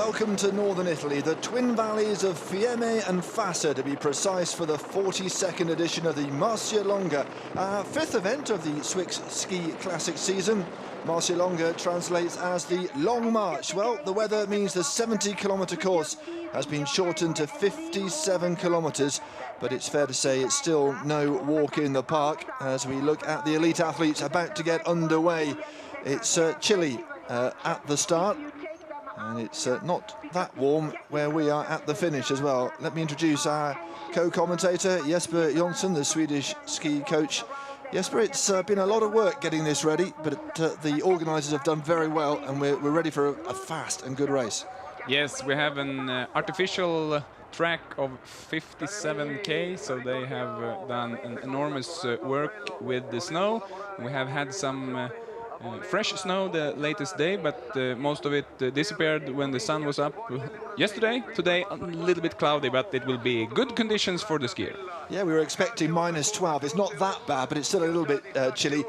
welcome to Northern Italy, the twin valleys of Fiemme and Fassa, to be precise, for the 42nd edition of the Marcialonga, fifth event of the Swiss Ski Classic season. Marcialonga translates as the Long March. Well, the weather means the 70-kilometre course has been shortened to 57 kilometres, but it's fair to say it's still no walk in the park as we look at the elite athletes about to get underway. It's chilly at the start, and it's not that warm where we are at the finish as well. Let me introduce our co-commentator, Jesper Jonsson, the Swedish ski coach. Jesper, it's been a lot of work getting this ready, but the organisers have done very well, and we're ready for a fast and good race. Yes, we have an artificial track of 57k, so they have done an enormous work with the snow. We have had some fresh snow the latest day, but most of it disappeared when the sun was up yesterday. Today a little bit cloudy, but it will be good conditions for the skier. Yeah, we were expecting -12. It's not that bad, but it's still a little bit chilly.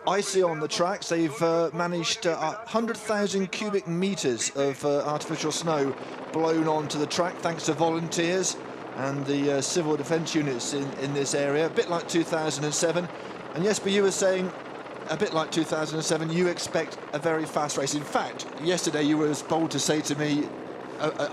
Icy on the tracks. They've managed 100,000 cubic meters of artificial snow blown onto the track thanks to volunteers and the civil defence units in this area, a bit like 2007. And Jesper, you were saying, a bit like 2007, you expect a very fast race. In fact, yesterday you were bold to say to me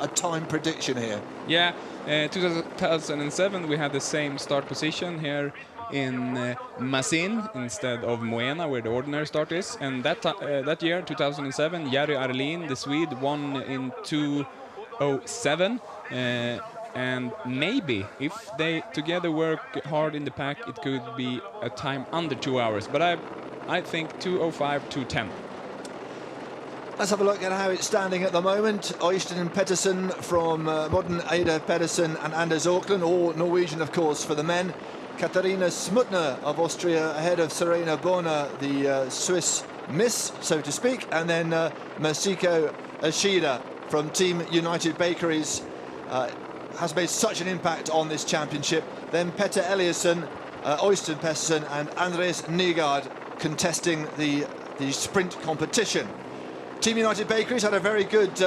a time prediction here. Yeah, 2007 we had the same start position here in Masin instead of Moena, where the ordinary start is. And that year, 2007, Jari Arlin, the Swede, won in 2:07. And maybe if they together work hard in the pack, it could be a time under 2 hours. But I think 2:05, 2:10. Let's have a look at how it's standing at the moment. Øystein Pettersen from Modern Ada Pedersen and Anders Auckland, all Norwegian of course for the men. Katarina Smutner of Austria ahead of Serena Bona, the Swiss miss, so to speak. And then Masiko Ashida from Team United Bakeries has made such an impact on this championship. Then Petter Eliasson, Øystein Pettersen and Andres Nygaard contesting the sprint competition. Team United Bakeries had a very good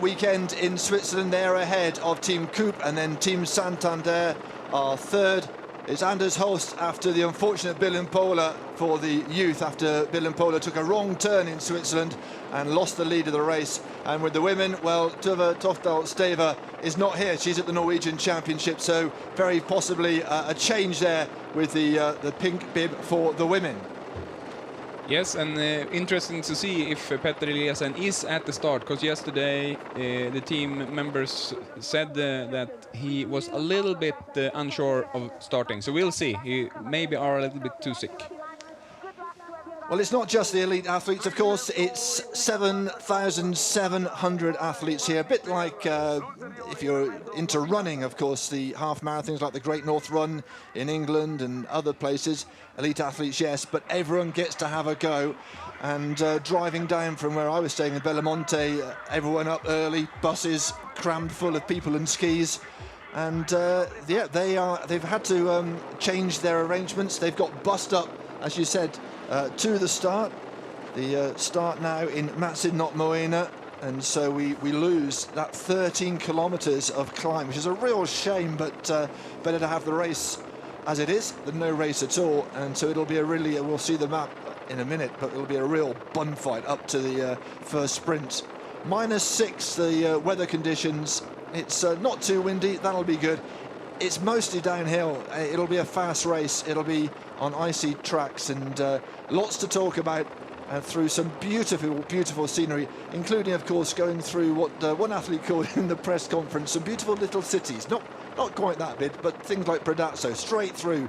weekend in Switzerland. They're ahead of Team Coop, and then Team Santander are third. It's Anders Holst after the unfortunate Billenpola for the youth, after Billenpola took a wrong turn in Switzerland and lost the lead of the race. And with the women, well, Tuva Tofdal Steva is not here. She's at the Norwegian Championship, so very possibly a change there with the pink bib for the women. Yes, and interesting to see if Petter Eliasson is at the start, because yesterday the team members said that he was a little bit unsure of starting. So we'll see. He maybe are a little bit too sick. Well, it's not just the elite athletes, of course. It's 7,700 athletes here. A bit like, if you're into running, of course, the half marathons like the Great North Run in England and other places. Elite athletes, yes, but everyone gets to have a go. And driving down from where I was staying in Bellomonte, everyone up early, buses crammed full of people and skis. And yeah, they've had to change their arrangements. They've got bussed up, as you said, to the start. The start now in Matsin, not Moena, and so we lose that 13 kilometres of climb, which is a real shame, but better to have the race as it is than no race at all. And so it'll be a really, we'll see the map in a minute, but it'll be a real bun fight up to the first sprint. -6, the weather conditions. It's not too windy, that'll be good. It's mostly downhill. It'll be a fast race. It'll be on icy tracks, and lots to talk about through some beautiful scenery, including, of course, going through what one athlete called in the press conference some beautiful little cities. Not quite that big, but things like Predazzo, straight through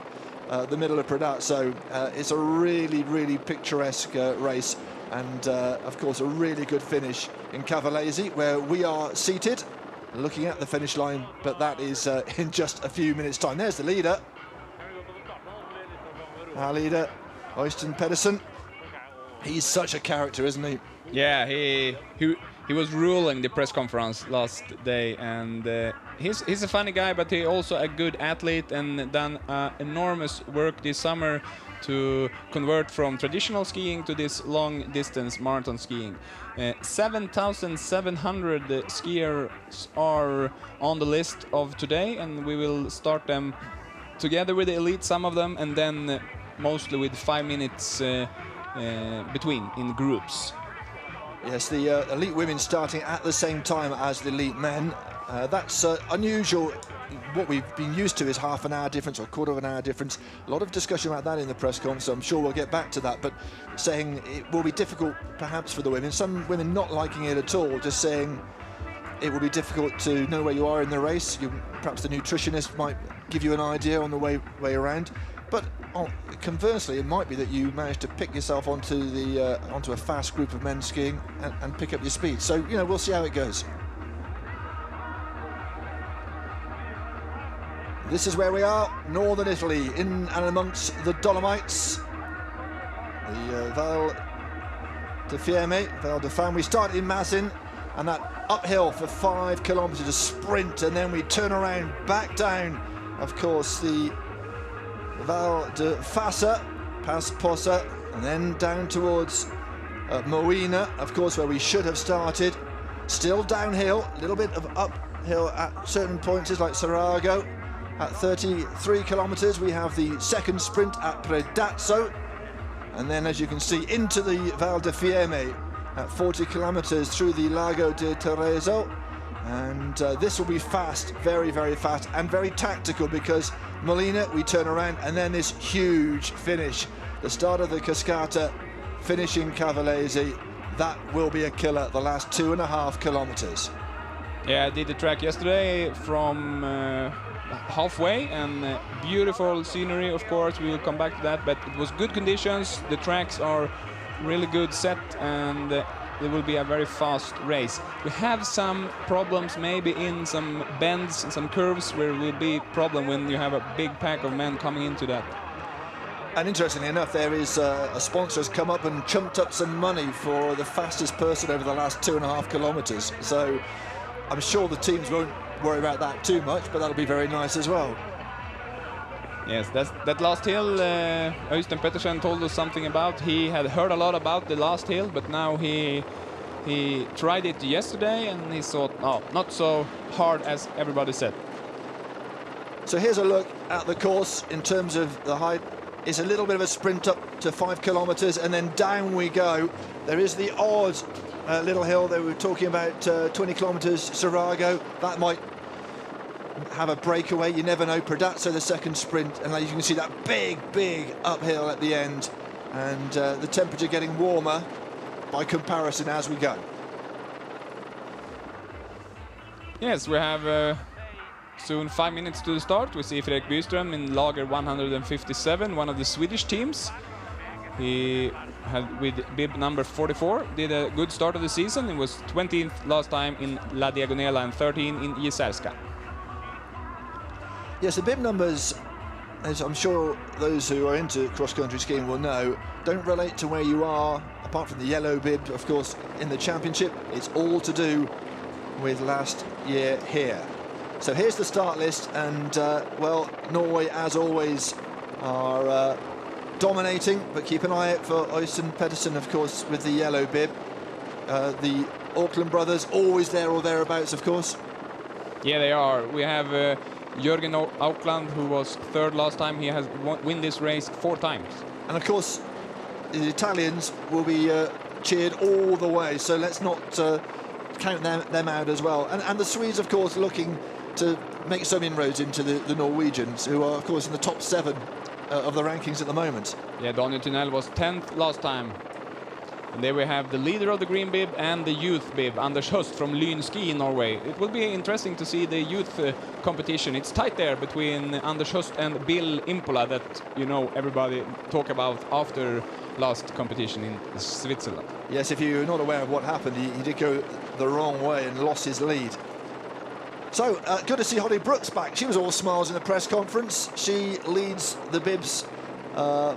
the middle of Predazzo. It's a really picturesque race, and of course a really good finish in Cavallese, where we are seated looking at the finish line, but that is in just a few minutes' time. There's the leader. Our leader, Øystein Pedersen. He's such a character, isn't he? Yeah, he was ruling the press conference last day, and he's a funny guy, but he also a good athlete and done enormous work this summer to convert from traditional skiing to this long-distance marathon skiing. 7,700 skiers are on the list of today, and we will start them together with the elite, some of them, and then mostly with 5 minutes between in groups. Yes, the elite women starting at the same time as the elite men. That's unusual. What we've been used to is half an hour difference or quarter of an hour difference. A lot of discussion about that in the press conference, so I'm sure we'll get back to that. But saying it will be difficult perhaps for the women. Some women not liking it at all, just saying it will be difficult to know where you are in the race. Perhaps the nutritionist might give you an idea on the way around. But conversely, it might be that you manage to pick yourself onto a fast group of men skiing and pick up your speed. So, you know, we'll see how it goes. This is where we are, northern Italy, in and amongst the Dolomites. The Val di Fiemme, Val di Fan. We start in Masin, and that uphill for 5 kilometers, a sprint, and then we turn around, back down, of course, the Val di Fassa, past Posa, and then down towards Moena, of course, where we should have started. Still downhill, a little bit of uphill at certain points, like Sarago. At 33 kilometers, we have the second sprint at Predazzo. And then, as you can see, into the Val di Fiemme at 40 kilometers through the Lago di Tereso. And this will be fast, very, very fast, and very tactical, because Molina, we turn around, and then this huge finish. The start of the Cascata, finishing Cavallese. That will be a killer, the last 2.5 kilometers. Yeah, I did the track yesterday from halfway, and beautiful scenery, of course. We will come back to that, but it was good conditions. The tracks are really good set, and it will be a very fast race. We have some problems maybe in some bends and some curves where it will be problem when you have a big pack of men coming into that. And interestingly enough, there is a sponsor has come up and chumped up some money for the fastest person over the last 2.5 kilometers. So I'm sure the teams won't worry about that too much, but that'll be very nice as well. Yes, that last hill, Øystein Pettersen told us something about. He had heard a lot about the last hill, but now he tried it yesterday, and he thought, oh, not so hard as everybody said. So here's a look at the course in terms of the height. It's a little bit of a sprint up to 5 kilometers, and then down we go. There is the odd little hill they were talking about, 20 kilometers, Sarago. That might have a breakaway, you never know. Predazzo, the second sprint, and as you can see, that big uphill at the end, and the temperature getting warmer by comparison as we go. Yes, we have soon 5 minutes to the start. We see Fredrik Byström in Lager 157, one of the Swedish teams. He had, with bib number 44, did a good start of the season. It was 20th last time in La Diagonela and 13 in Jezerska. Yes, the bib numbers, as I'm sure those who are into cross-country skiing will know, don't relate to where you are, apart from the yellow bib, of course, in the championship. It's all to do with last year here. So here's the start list, and, well, Norway, as always, are dominating, but keep an eye out for Øystein Pettersen, of course, with the yellow bib. The Auckland brothers, always there or thereabouts, of course. Yeah, they are. We have Jørgen Aukland, who was third last time. He has won this race 4 times. And of course, the Italians will be cheered all the way, so let's not count them out as well. And the Swedes, of course, looking to make some inroads into the Norwegians, who are, of course, in the top 7 of the rankings at the moment. Yeah, Daniel Tunnel was 10th last time. And there we have the leader of the green bib and the youth bib, Anders Høst from Lyn Ski in Norway. It will be interesting to see the youth competition. It's tight there between Anders Høst and Bill Impola, that, you know, everybody talk about after last competition in Switzerland. Yes, if you're not aware of what happened, he did go the wrong way and lost his lead. So, good to see Holly Brooks back. She was all smiles in the press conference. She leads the bibs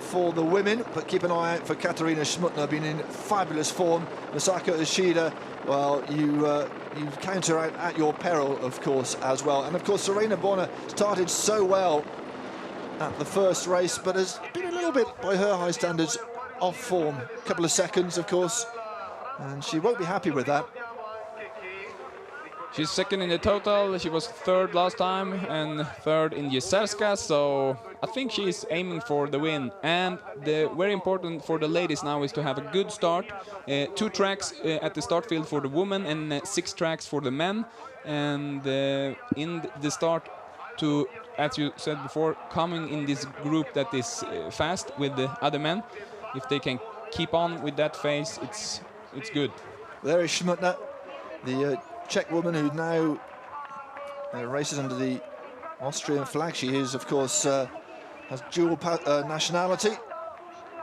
for the women, but keep an eye out for Katarina Schmutner, been in fabulous form. Masako Ishida, well, you counter out at your peril, of course, as well. And of course, Serena Bonner started so well at the first race, but has been a little bit, by her high standards, off form. A couple of seconds, of course, and she won't be happy with that. She's second in the total. She was third last time and third in Jesserska, so I think she's aiming for the win. And the very important for the ladies now is to have a good start. 2 tracks at the start field for the women and 6 tracks for the men. And in the start to, as you said before, coming in this group that is fast with the other men. If they can keep on with that phase, it's good. There is Schmutner, the Czech woman who now races under the Austrian flag. She is, of course, has dual nationality,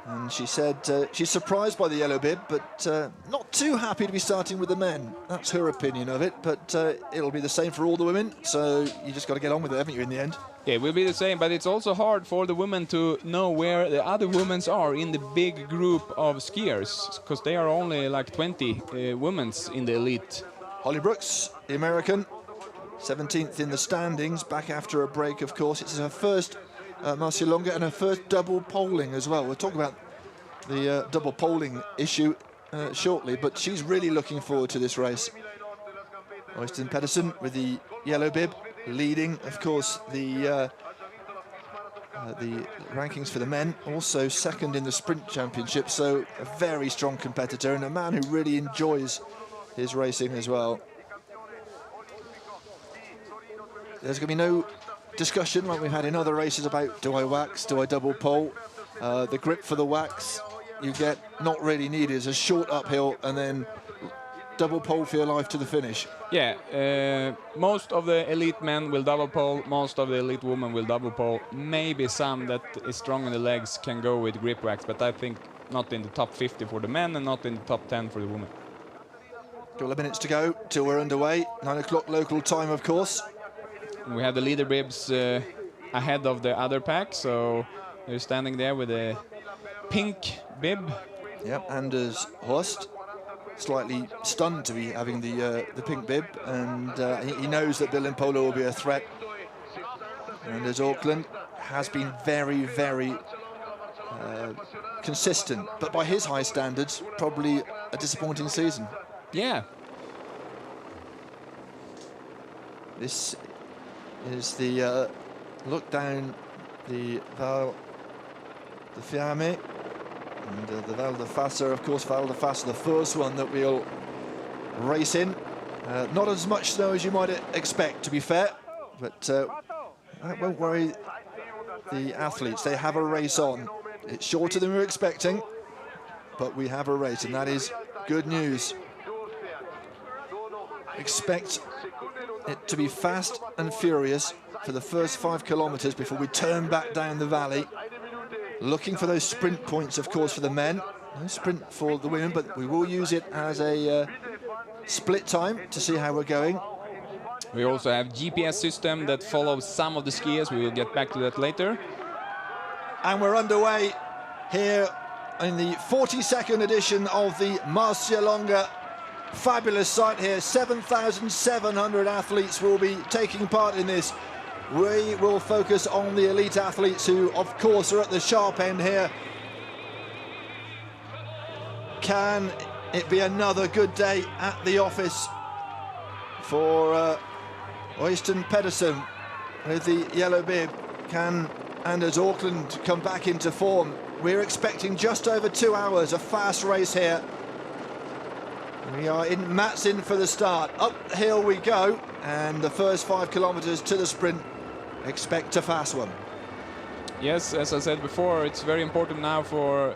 and she said she's surprised by the yellow bib, but not too happy to be starting with the men. That's her opinion of it, but it'll be the same for all the women, so you just got to get on with it, haven't you, in the end? Yeah, it will be the same, but it's also hard for the women to know where the other women are in the big group of skiers, because they are only like 20 women in the elite. Holly Brooks, the American, 17th in the standings, back after a break, of course. It's her first marcialonga and her first double polling as well. We'll talk about the double polling issue shortly, but she's really looking forward to this race. Øystein Pedersen with the yellow bib, leading, of course, the rankings for the men, also second in the sprint championship, so a very strong competitor and a man who really enjoys his racing as well. There's going to be no discussion like we've had in other races about do I wax, do I double pole. The grip for the wax you get not really needed. It's a short uphill and then double pole for your life to the finish. Yeah, most of the elite men will double pole, most of the elite women will double pole. Maybe some that is strong in the legs can go with grip wax, but I think not in the top 50 for the men and not in the top 10 for the women. A couple of minutes to go till we're underway. 9 o'clock local time, of course. We have the leader bibs ahead of the other pack, so they're standing there with a pink bib. Yep, Anders Horst, slightly stunned to be having the pink bib, and he knows that Bill Polo will be a threat. Anders Auckland has been very, very consistent, but by his high standards, probably a disappointing season. Yeah. This is the look down the Val de Fiamme and the Val de Fassa, of course. Val de Fassa, the first one that we'll race in. Not as much snow as you might expect, to be fair, but that won't worry the athletes. They have a race on. It's shorter than we were expecting, but we have a race, and that is good news. Expect it to be fast and furious for the first 5 kilometers before we turn back down the valley. Looking for those sprint points, of course, for the men. No sprint for the women, but we will use it as a split time to see how we're going. We also have GPS system that follows some of the skiers. We will get back to that later. And we're underway here in the 42nd edition of the Marcialonga. Fabulous sight here. 7,700 athletes will be taking part in this. We will focus on the elite athletes who, of course, are at the sharp end here. Can it be another good day at the office for Øystein Pedersen with the yellow bib? Can Anders Auckland come back into form? We're expecting just over 2 hours, a fast race here. We are in Matsin for the start. Uphill we go, and the first 5 kilometers to the sprint. Expect a fast one. Yes, as I said before, it's very important now for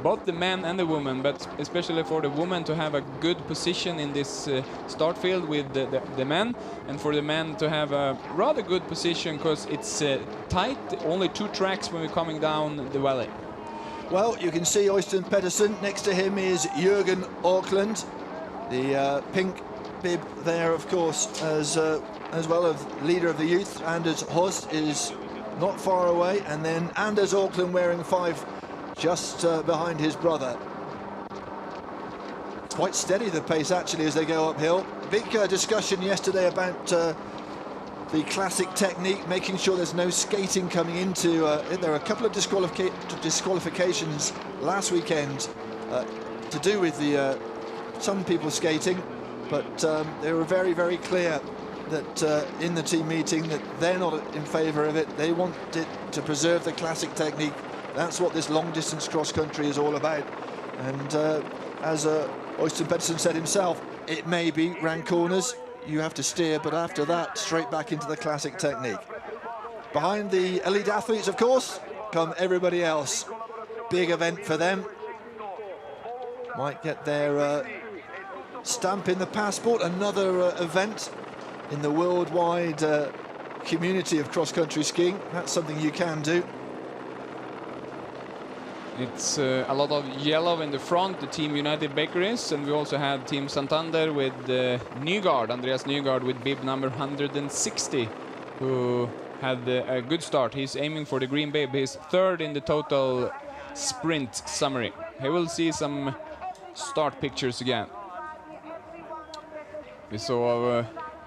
both the men and the women, but especially for the women to have a good position in this start field with the men, and for the men to have a rather good position because it's tight, only 2 tracks when we're coming down the valley. Well, you can see Øystein Pedersen. Next to him is Jürgen Auckland, the pink bib there, of course, as well as leader of the youth. Anders Horst is not far away, and then Anders Auckland wearing 5 just behind his brother. Quite steady the pace actually as they go uphill. Big discussion yesterday about the classic technique, making sure there's no skating coming into. There are a couple of disqualifications last weekend to do with the some people skating, but they were very, very clear that in the team meeting that they're not in favour of it. They want it to preserve the classic technique. That's what this long-distance cross-country is all about. And as Øystein Pedersen said himself, it may be round corners, you have to steer, but after that, straight back into the classic technique. Behind the elite athletes, of course, come everybody else. Big event for them. Might get their stamp in the passport. Another event in the worldwide community of cross-country skiing. That's something you can do. It's a lot of yellow in the front, the Team United Bakeries, and we also had Team Santander with Nygaard, Andreas Nygaard with bib number 160, who had a good start. He's aiming for the green bib. He's third in the total sprint summary. He will see some start pictures again. We saw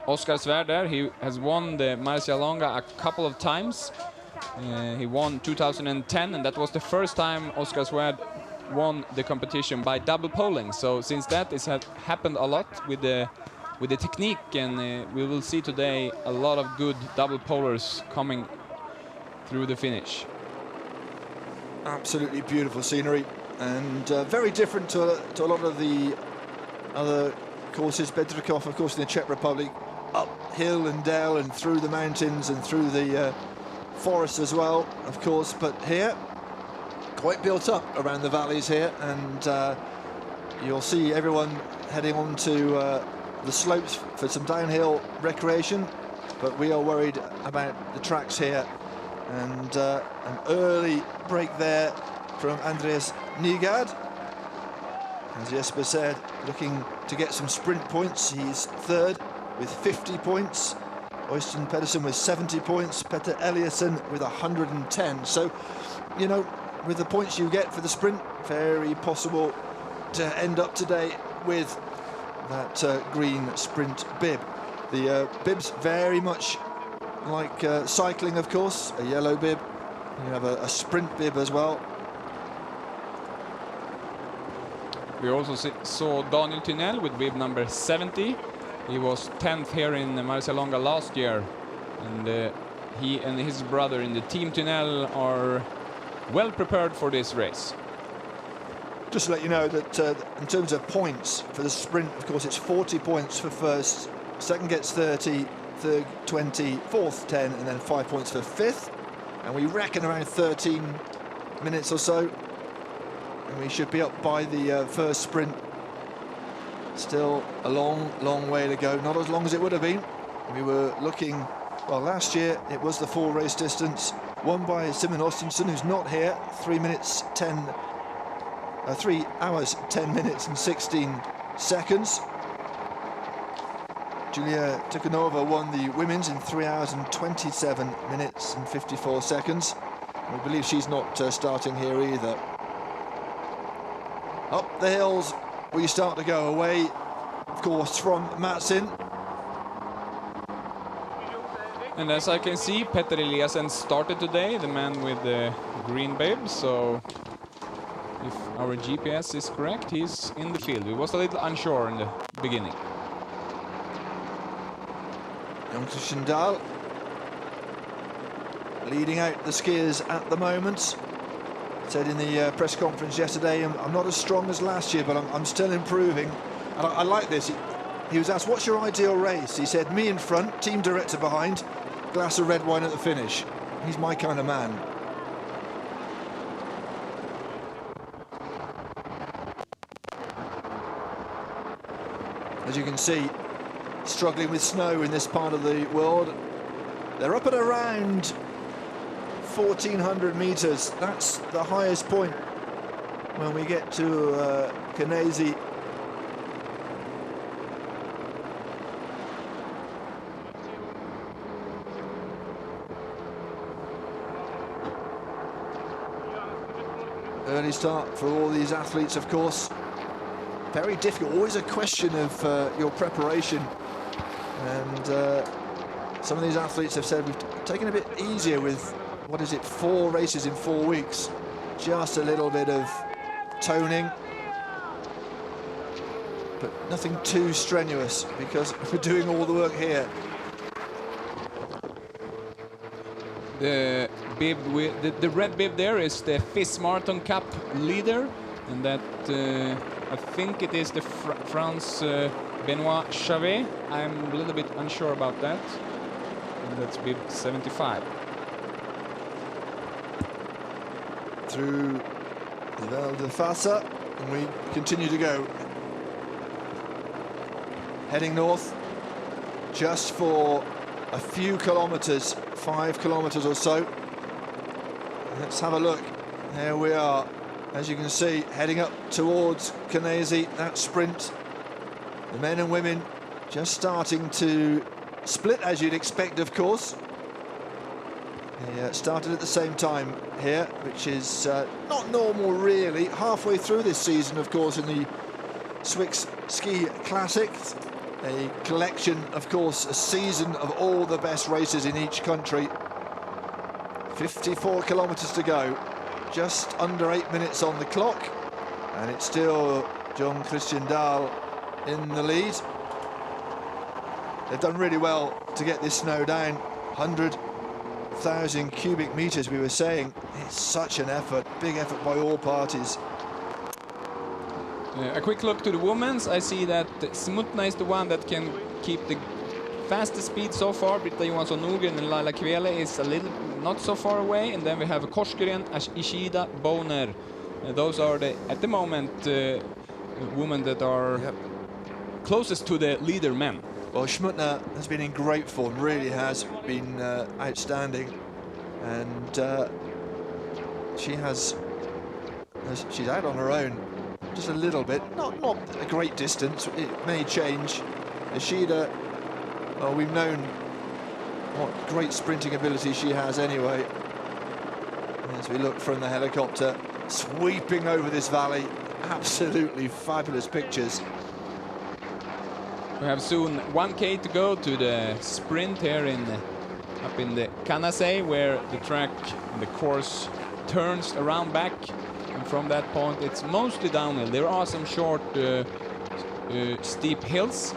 Oskar Svärd there. He has won the Marcialonga a couple of times. He won 2010, and that was the first time Oskar Svärd won the competition by double poling. So since that, it's happened a lot with the technique, and we will see today a lot of good double polers coming through the finish. Absolutely beautiful scenery, and very different to a lot of the other courses. Bedřichov, of course, in the Czech Republic, uphill and down and through the mountains and through the forest as well, of course, but here quite built up around the valleys here, and you'll see everyone heading on to the slopes for some downhill recreation, but we are worried about the tracks here, and an early break there from Andreas Nygaard. As Jesper said, looking to get some sprint points. He's third with 50 points. Øystein Pedersen with 70 points, Petter Eliasson with 110. So, you know, with the points you get for the sprint, very possible to end up today with that green sprint bib. The bib's very much like cycling, of course, a yellow bib. You have a sprint bib as well. We also saw Daniel Thynell with bib number 70. He was 10th here in Marcialonga last year, and he and his brother in the Team Thynell are well prepared for this race. Just to let you know that in terms of points for the sprint, of course, it's 40 points for first, second gets 30, third 20, fourth 10, and then 5 points for fifth. And we reckon around 13 minutes or so, and we should be up by the first sprint. Still a long, long way to go. Not as long as it would have been. We were looking, well, last year it was the full race distance, won by Simon Østensen, who's not here. 3 hours, 10 minutes and 16 seconds. Julia Tikhonova won the women's in 3 hours and 27 minutes and 54 seconds. We believe she's not starting here either. Up the hills we start to go away, of course, from Matsin. And as I can see, Petter Eliasson started today, the man with the green bib, so if our GPS is correct, he's in the field. He was a little unsure in the beginning. Jon Christian Dahl leading out the skiers at the moment. Said in the press conference yesterday, I'm not as strong as last year, but I'm still improving. And I like this. He was asked, what's your ideal race? He said, me in front, team director behind, glass of red wine at the finish. He's my kind of man. As you can see, struggling with snow in this part of the world. They're up at around 1,400 meters. That's the highest point when we get to Canesi. Early start for all these athletes, of course. Very difficult, always a question of your preparation. And some of these athletes have said we've taken a bit easier with, what is it, 4 races in 4 weeks. Just a little bit of toning, but nothing too strenuous because we're doing all the work here. The bib with the red bib there is the FIS Marathon Cup leader, and that I think it is the France Benoit Chavet. I'm a little bit unsure about that. And that's bib 75. Through the Val de Fassa, and we continue to go. Heading north, just for a few kilometers, 5 kilometers or so. Let's have a look. There we are, as you can see, heading up towards Canesi, that sprint. The men and women just starting to split, as you'd expect, of course. They started at the same time here, which is not normal, really. Halfway through this season, of course, in the Swiss Ski Classics. A collection, of course, a season of all the best races in each country. 54 kilometers to go, just under 8 minutes on the clock, and it's still John Christian Dahl in the lead. They've done really well to get this snow down. 100,000 cubic meters, we were saying. It's such an effort, big effort by all parties. A quick look to the women's. I see that Smutna is the one that can keep the fastest speed so far. Britta Johansson Nordgren and Laila Kvele is a little not so far away. And then we have Korsgren, Ishida, Boner. Those are the, at the moment, women that are closest to the leader men. Well, Smutna has been in great form, really has been outstanding. And she's out on her own. Just a little bit, not a great distance. It may change. Ishida, well, we've known what great sprinting ability she has anyway. As we look from the helicopter, sweeping over this valley, absolutely fabulous pictures. We have soon 1K to go to the sprint here up in the Canasei, where the track, the course turns around back. And from that point, it's mostly downhill. There are some short, steep hills.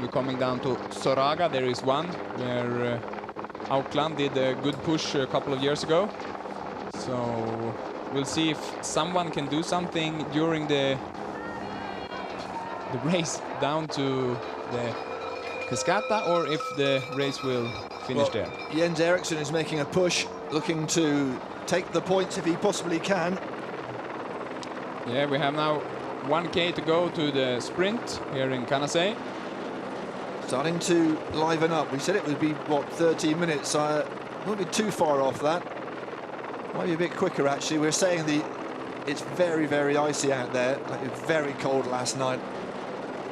We're coming down to Soraga. There is one where Aukland did a good push a couple of years ago. So we'll see if someone can do something during the race down to the Cascata, or if the race will finish there. Jens Eriksson is making a push, looking to take the points if he possibly can. Yeah, we have now 1K to go to the sprint here in Canasei. Starting to liven up. We said it would be, what, 13 minutes. I won't be too far off that. Might be a bit quicker, actually. We're saying it's very, very icy out there. Like, it was very cold last night.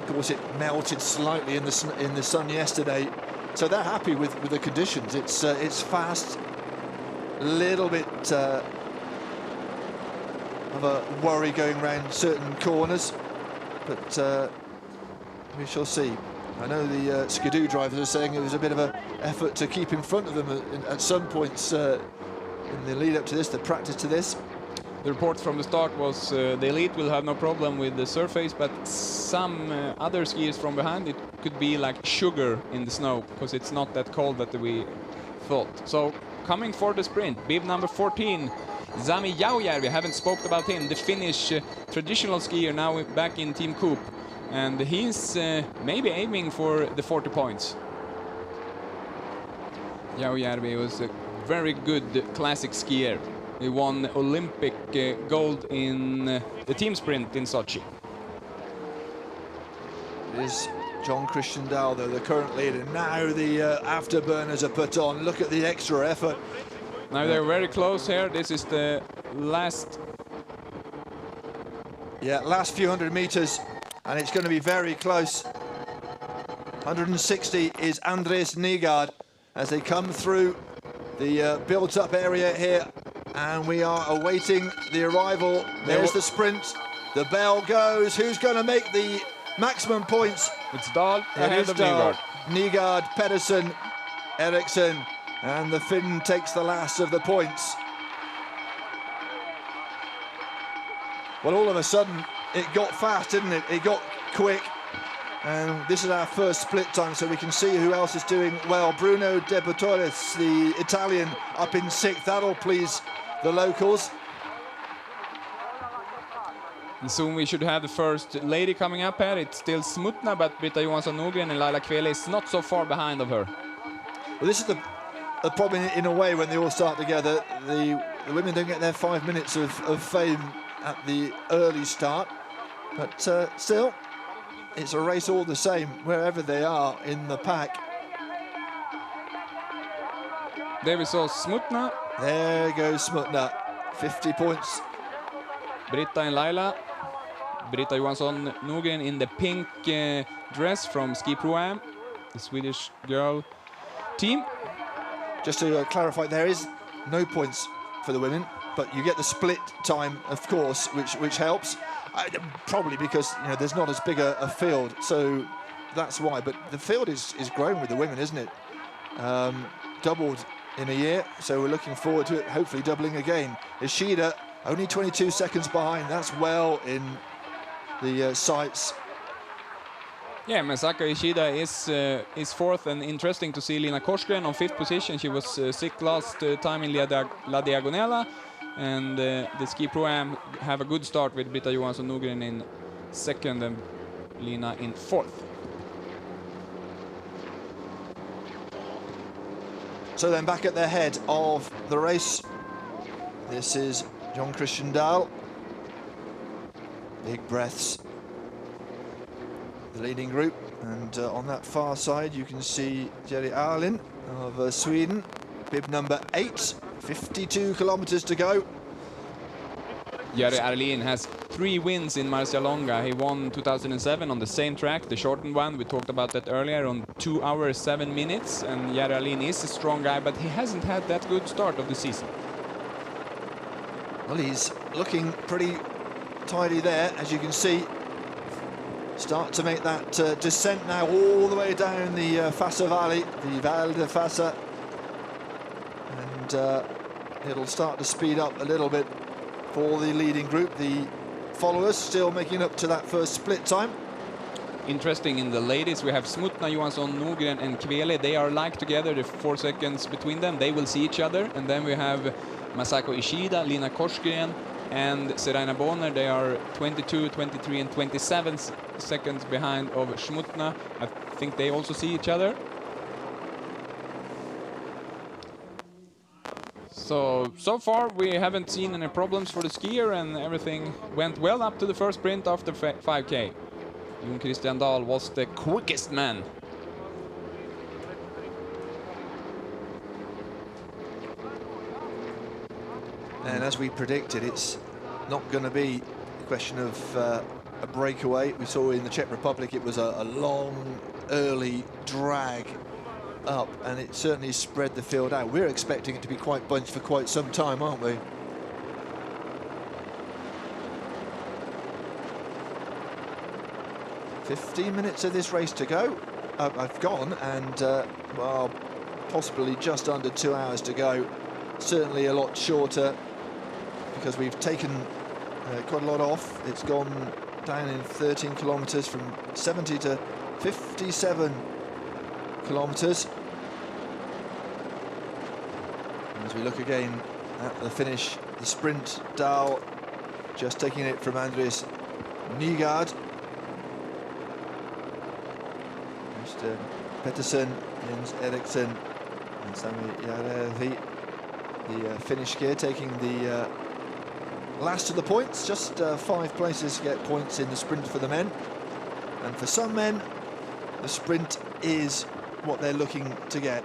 Of course, it melted slightly in the sun yesterday. So they're happy with the conditions. It's fast, a little bit of a worry going around certain corners, but we shall see. I know the Skidoo drivers are saying it was a bit of an effort to keep in front of them at some points in the lead up to this, the practice to this. The report from the start was the elite will have no problem with the surface, but some other skiers from behind, it could be like sugar in the snow, because it's not that cold that we thought. So coming for the sprint, bib number 14, Sami Jaujärvi, haven't spoken about him, the Finnish traditional skier, now back in Team Coop. And he's maybe aiming for the 40 points. Jaujärvi was a very good classic skier. He won Olympic gold in the team sprint in Sochi. It is John Christian Dahl, though, the current leader. Now the afterburners are put on. Look at the extra effort. Now they're very close here. This is the last... Yeah, last few hundred meters, and it's going to be very close. 160 is Andres Nygaard as they come through the built-up area here, and we are awaiting the arrival. There's the sprint. The bell goes. Who's going to make the maximum points? It's Dahl ahead of Nygaard. Nygaard, Pedersen, Eriksson, and the Finn takes the last of the points. Well, all of a sudden, it got fast, didn't it? It got quick. And this is our first split time, so we can see who else is doing well. Bruno De Botoris, the Italian, up in 6th. That'll please the locals. And soon we should have the first lady coming up here. It's still Smutna, but Britta Johansson Nordgren and Laila Kvele is not so far behind of her. Well, this is the problem in a way when they all start together. The women don't get their 5 minutes of fame at the early start, but still, it's a race all the same, wherever they are in the pack. There we saw Smutna. There goes Smutna, 50 points. Britta and Laila. Britta Johansson Nordgren in the pink dress from Ski Pro-Am, the Swedish girl team. Just to clarify, there is no points for the women, but you get the split time, of course, which helps. Probably because there's not as big a field, so that's why. But the field is growing with the women, isn't it? Doubled in a year, so we're looking forward to it. Hopefully, doubling again. Ishida only 22 seconds behind. That's well in the sights. Yeah, Masako Ishida is 4th, and interesting to see Lina Korsgren on 5th position. She was sick last time in La Diagonela. And the Ski Pro-Am have a good start with Britta Johansson Nordgren in 2nd and Lina in 4th. So then back at the head of the race, this is John Christian Dahl. Big breaths. The leading group, and on that far side you can see Jerry Arlin of Sweden, bib number 8. 52 kilometers to go. Jari Arlin has 3 wins in Marcialonga. He won 2007 on the same track, the shortened one. We talked about that earlier, on 2 hours 7 minutes. And Jari Arlin is a strong guy, but he hasn't had that good start of the season. Well, he's looking pretty tidy there, as you can see. Start to make that descent now all the way down the Fassa Valley, the Val de Fassa. And it'll start to speed up a little bit for the leading group. The followers still making up to that first split time. Interesting, in the ladies we have Smutna, Johansson, Nordgren and Kvele. They are like together, the 4 seconds between them. They will see each other. And then we have Masako Ishida, Lina Korsgren and Serena Bonner. They are 22, 23 and 27 seconds behind of Smutna. I think they also see each other. So far we haven't seen any problems for the skier, and everything went well up to the first sprint after 5K. Jon Christian Dahl was the quickest man. And as we predicted, it's not going to be a question of a breakaway. We saw in the Czech Republic it was a long, early drag up, and it certainly spread the field out. We're expecting it to be quite bunched for quite some time, aren't we? "15 minutes of this race to go." I've gone, and well, possibly just under 2 hours to go. Certainly a lot shorter, because we've taken quite a lot off. It's gone down in 13 kilometers from 70 to 57 kilometers. As we look again at the finish, the sprint, Dahl just taking it from Andreas Nygaard. Mr. Pettersson, Jens Eriksson and Sami Järvi, the Finnish skier, taking the last of the points. Just 5 places to get points in the sprint for the men. And for some men, the sprint is what they're looking to get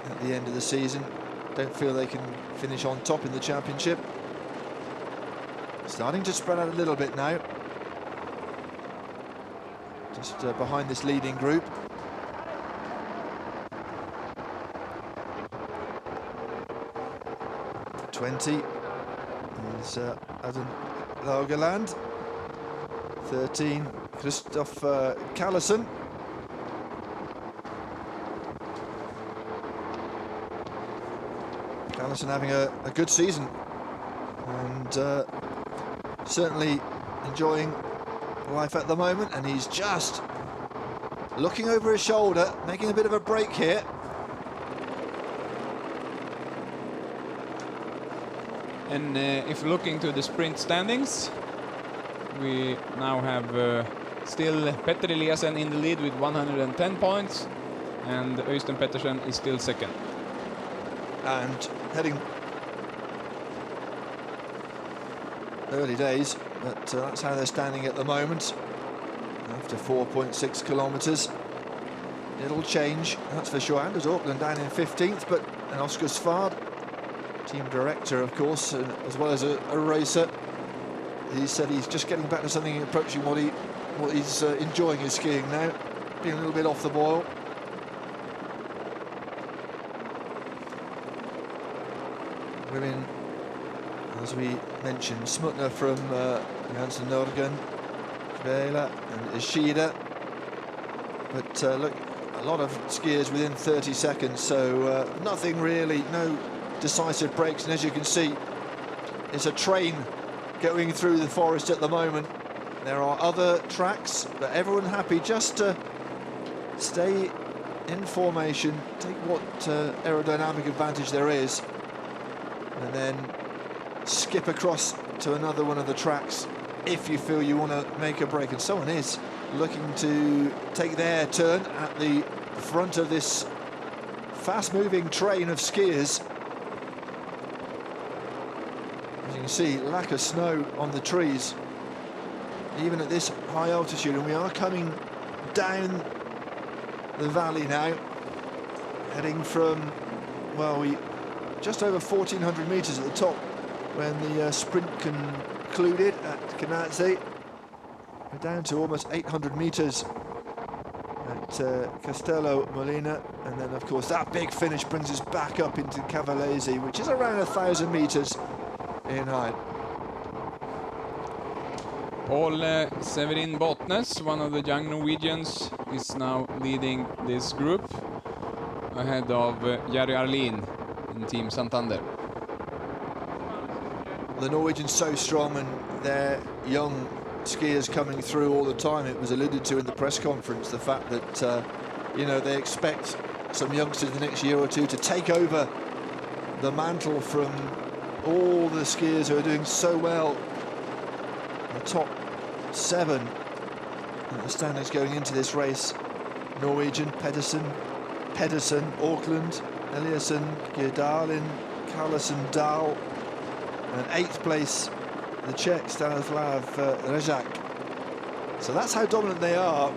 at the end of the season. Don't feel they can finish on top in the championship. Starting to spread out a little bit now. Just behind this leading group. '20 is Adam Laugerland. 13, Christoph Callison. Callison having a good season, and certainly enjoying life at the moment, and he's just looking over his shoulder, making a bit of a break here. And if looking to the sprint standings, we now have still Petter Eliasen in the lead with 110 points, and Øystein Pettersen is still second. And heading early days, but that's how they're standing at the moment after 4.6 kilometres. It'll change, that's for sure. Anders Auckland down in 15th, but and Oscar Svard, team director, of course, as well as a racer. He said he's just getting back to something approaching what he's enjoying his skiing now, being a little bit off the boil. Women, as we mentioned, Smutner from Janssen Norgen, Vela and Ishida. But look, a lot of skiers within 30 seconds, so nothing really, no decisive breaks. And as you can see, it's a train going through the forest at the moment. There are other tracks, but everyone happy just to stay in formation, take what aerodynamic advantage there is, and then skip across to another one of the tracks if you feel you want to make a break. And someone is looking to take their turn at the front of this fast-moving train of skiers. As you can see, lack of snow on the trees, even at this high altitude, and we are coming down the valley now, heading from, well, we just over 1,400 metres at the top when the sprint concluded at Canazze. We're down to almost 800 metres at Castello Molina, and then of course that big finish brings us back up into Cavallese, which is around 1,000 metres in height. Paul Severin Botnes, one of the young Norwegians, is now leading this group ahead of Jari Arlin in Team Santander. The Norwegians so strong, and their young skiers coming through all the time. It was alluded to in the press conference, the fact that you know, they expect some youngsters the next year or two to take over the mantle from all the skiers who are doing so well. The top 7 in the standings going into this race: Norwegian, Pedersen, Auckland, Eliasen, Girdalin, Callison, Dahl, and 8th place the Czech Stanislav Rezak. So that's how dominant they are.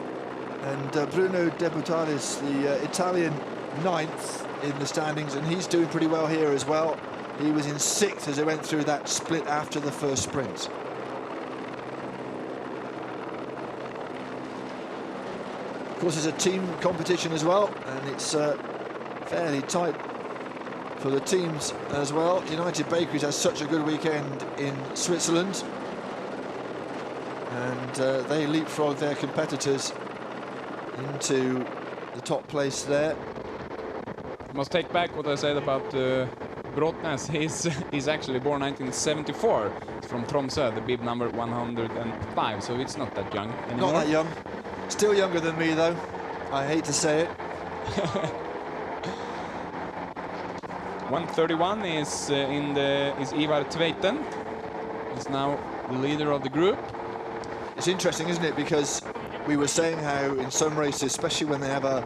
And Bruno Debutalis, the Italian, 9th in the standings, and he's doing pretty well here as well. He was in 6th as they went through that split after the first sprint. Of course, it's a team competition as well, and it's fairly tight for the teams as well. United Bakeries has such a good weekend in Switzerland, and they leapfrog their competitors into the top place there. I must take back what I said about Brotnes. He's actually born 1974. He's from Tromsø, the bib number 105, so it's not that young anymore. Not that young. Still younger than me, though. I hate to say it. 131 is Ivar Tveiten. He's now the leader of the group. It's interesting, isn't it? Because we were saying how in some races, especially when they have a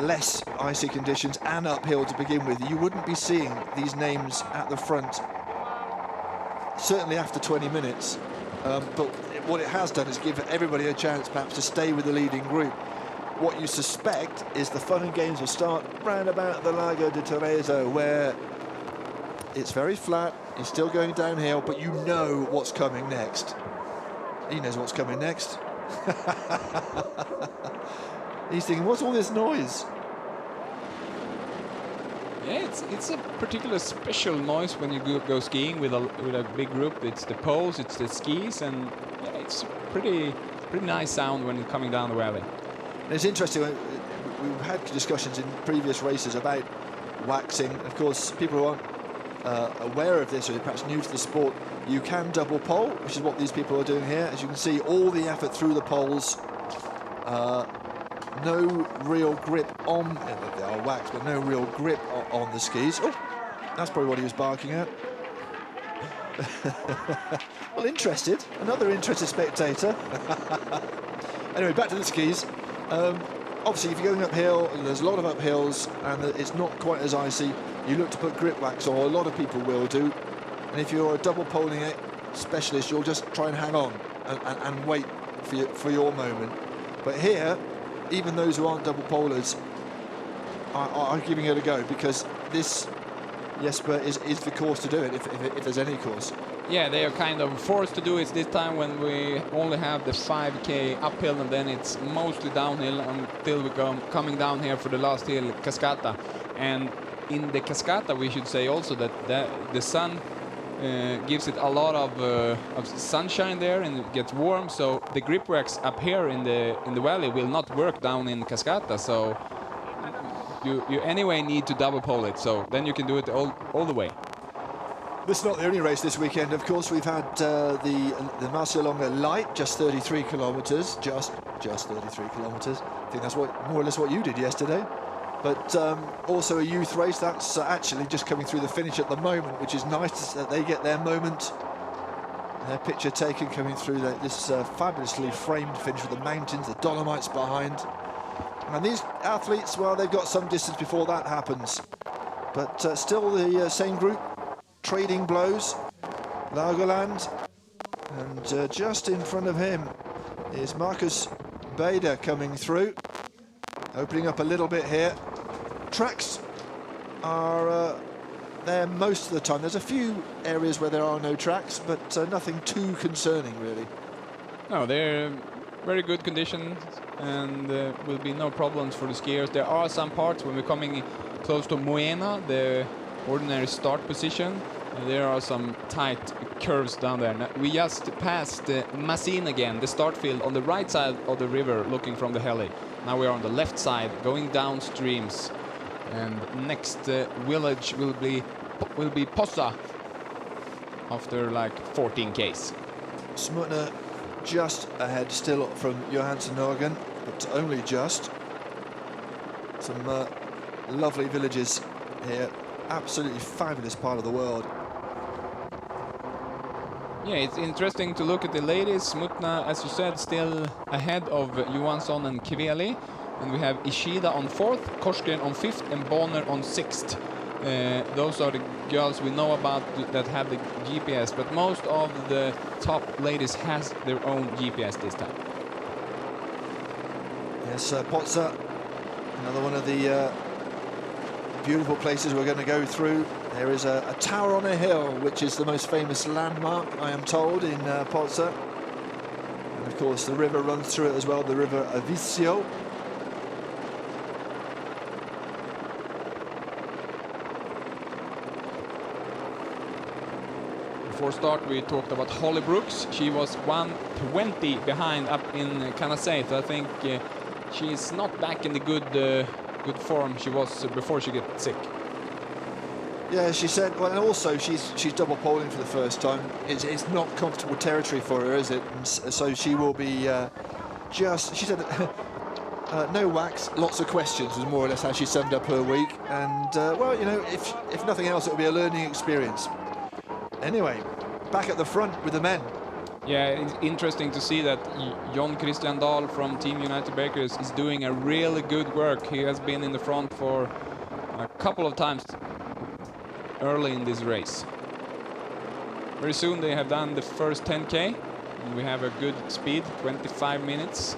less icy conditions and uphill to begin with, you wouldn't be seeing these names at the front, certainly after 20 minutes. But what it has done is give everybody a chance perhaps to stay with the leading group. What you suspect is the fun and games will start round about the Lago di Teresa, where it's very flat, it's still going downhill, but you know what's coming next. He knows what's coming next. He's thinking, what's all this noise? Yeah, it's a particular special noise when you go skiing with a big group. It's the poles, it's the skis, and yeah, it's a pretty nice sound when you're coming down the valley. And it's interesting, we've had discussions in previous races about waxing. Of course, people who aren't aware of this or perhaps new to the sport, you can double pole, which is what these people are doing here. As you can see, all the effort through the poles, no real grip on, they are waxed, but no real grip on the skis. Oh, that's probably what he was barking at. Well, interested, another interested spectator. Anyway, back to the skis. Obviously, if you're going uphill, there's a lot of uphills, and it's not quite as icy. You look to put grip wax on, a lot of people will do. And if you're a double poling specialist, you'll just try and hang on and wait for your moment. But here, even those who aren't double polers are giving it a go, because this, Jesper, is the course to do it, if there's any course. Yeah, they are kind of forced to do it this time when we only have the 5K uphill, and then it's mostly downhill until we coming down here for the last hill, Cascata. And in the Cascata, we should say also that the sun gives it a lot of sunshine there, and it gets warm. So the grip wax up here in the valley will not work down in Cascata. So you anyway need to double pole it. So then you can do it all the way. This is not the only race this weekend, of course. We've had the marcialonga light, just 33 kilometres, just 33 kilometres. I think that's more or less what you did yesterday. But also a youth race, that's actually just coming through the finish at the moment, which is nice that they get their moment, their picture taken coming through this fabulously framed finish with the mountains, the Dolomites behind. And these athletes, well, they've got some distance before that happens. But still the same group, trading blows, Laugerland, and just in front of him is Marcus Bader coming through, opening up a little bit here. Tracks are there most of the time. There's a few areas where there are no tracks, but nothing too concerning, really. No, they're very good conditions, and will be no problems for the skiers. There are some parts when we're coming close to Moena, the ordinary start position. There are some tight curves down there. Now, we just passed Massin again, the start field on the right side of the river, looking from the heli. Now we are on the left side, going downstreams, and next village will be Possa after like 14 k's. Smutner just ahead still from Johansson Norgen, but only just. Some lovely villages here, absolutely fabulous part of the world. Yeah, it's interesting to look at the ladies. Smutna, as you said, still ahead of Johansson and Kveli. And we have Ishida on 4th, Korsgren on 5th, and Bonner on 6th. Those are the girls we know about that have the GPS, but most of the top ladies has their own GPS this time. Yes, Pozza, another one of the beautiful places we're going to go through. There is a tower on a hill, which is the most famous landmark, I am told, in Pozza. And of course, the river runs through it as well, the river Avisio. Before start, we talked about Holly Brooks. She was 1:20 behind up in Canasate. I think she's not back in the good form she was before she got sick. Yeah, she said, well, and also she's double poling for the first time. It's not comfortable territory for her, is it? And so she will be she said, no wax, lots of questions was more or less how she summed up her week. And, well, you know, if nothing else, it'll be a learning experience. Anyway, back at the front with the men. Yeah, it's interesting to see that John Christian Dahl from Team United Bakers is doing a really good work. He has been in the front for a couple of times early in this race. Very soon they have done the first 10K, and we have a good speed, 25 minutes.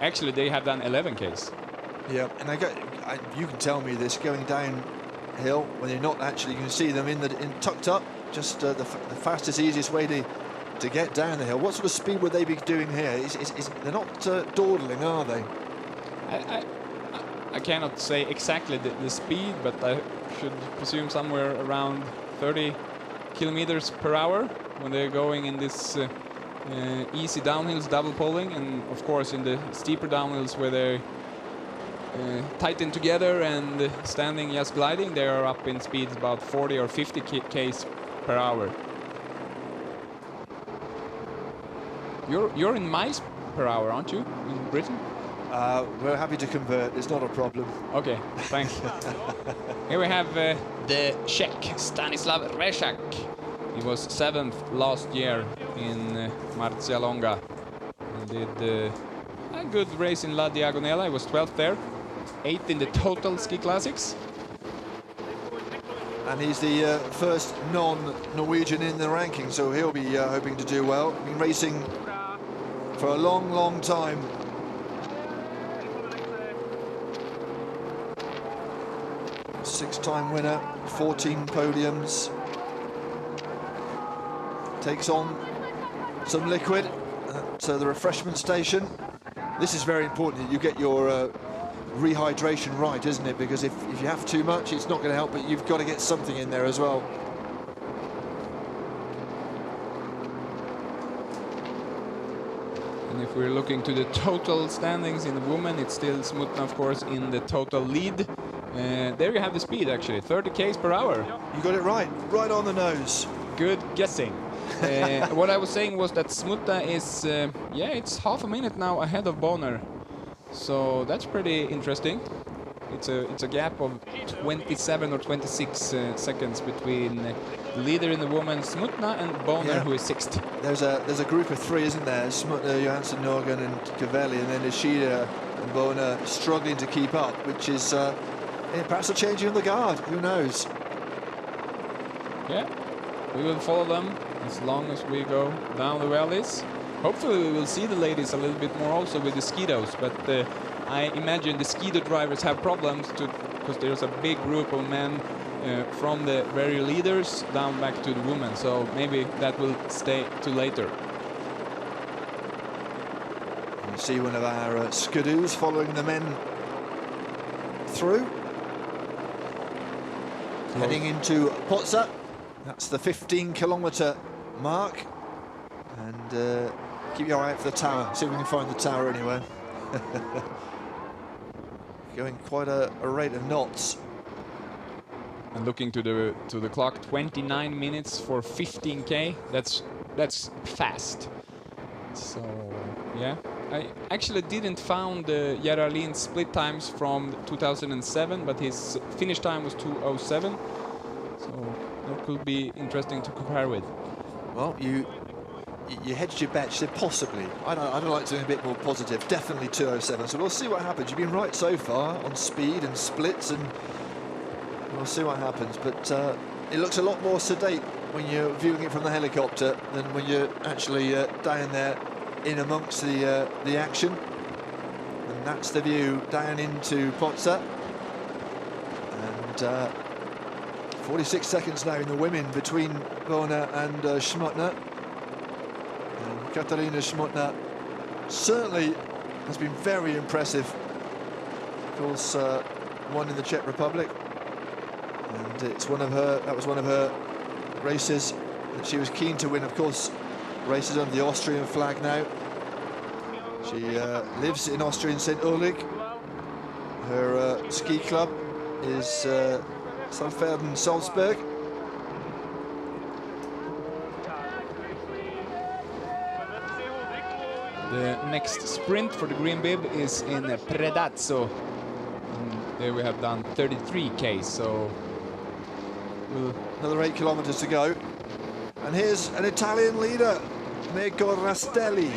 Actually, they have done 11Ks. Yeah, and you can tell me this, going downhill, when you're not actually, you can see them tucked up, just the fastest, easiest way to get down the hill. What sort of speed would they be doing here? They're not dawdling, are they? I cannot say exactly the speed, but I should presume somewhere around 30 kilometers per hour when they're going in this easy downhills, double poling, and of course in the steeper downhills where they tightened together and standing just gliding, they are up in speeds about 40 or 50 k's per hour. You're in miles per hour, aren't you, in Britain? We're happy to convert. It's not a problem. Okay, thanks. Here we have the Czech Stanislav Rezak. He was 7th last year in Marcialonga. He did a good race in La Diagonela. He was 12th there, 8th in the total ski classics. And he's the first non-Norwegian in the ranking, so he'll be hoping to do well. Been racing for a long, long time. Six-time winner, 14 podiums. Takes on some liquid at the refreshment station. This is very important that you get your rehydration right, isn't it? Because if you have too much, it's not going to help, but you've got to get something in there as well. And if we're looking to the total standings in the women, it's still Smutna, of course, in the total lead. There you have the speed, actually, 30 k's per hour. You got it right on the nose. Good guessing. What I was saying was that Smutna is, yeah, it's half a minute now ahead of Bonner. So that's pretty interesting. It's a gap of 27 or 26 seconds between the leader in the women, Smutna, and Bonner, who is 6th. There's a group of three, isn't there? Smutna, Johansson, Norgan, and Cavelli, and then Ishida and Bonner struggling to keep up, which is perhaps a changing of the guard. Who knows? Yeah, we will follow them as long as we go down the valleys. Hopefully we will see the ladies a little bit more also with the skidos, but I imagine the skido drivers have problems because there's a big group of men from the very leaders down back to the women, so maybe that will stay to later. You see one of our skidoos following the men through. Heading into Pozza. That's the 15-kilometer mark. And keep your eye out for the tower. See if we can find the tower anywhere. Going quite a rate of knots. And looking to the clock, 29 minutes for 15k. That's fast. So yeah, I actually didn't found Jerry Arlin's split times from 2007, but his finish time was 2:07. So that could be interesting to compare with. Well, you hedged your bet, said possibly. I'd like to be a bit more positive. Definitely 2:07. So we'll see what happens. You've been right so far on speed and splits, and we'll see what happens. But it looks a lot more sedate when you're viewing it from the helicopter than when you're actually down there in amongst the action. And that's the view down into Pozza. And 46 seconds now in the women between Bonner and Smutna. And Katarina Smutna certainly has been very impressive. Of course, won in the Czech Republic, and that was one of her races that she was keen to win. Of course, races under the Austrian flag now. She lives in Austria in St. Ulrich. Her ski club is Saalfelden Salzburg. The next sprint for the green bib is in Predazzo. There we have done 33k, so another 8 kilometers to go. And here's an Italian leader, Mirko Rastelli.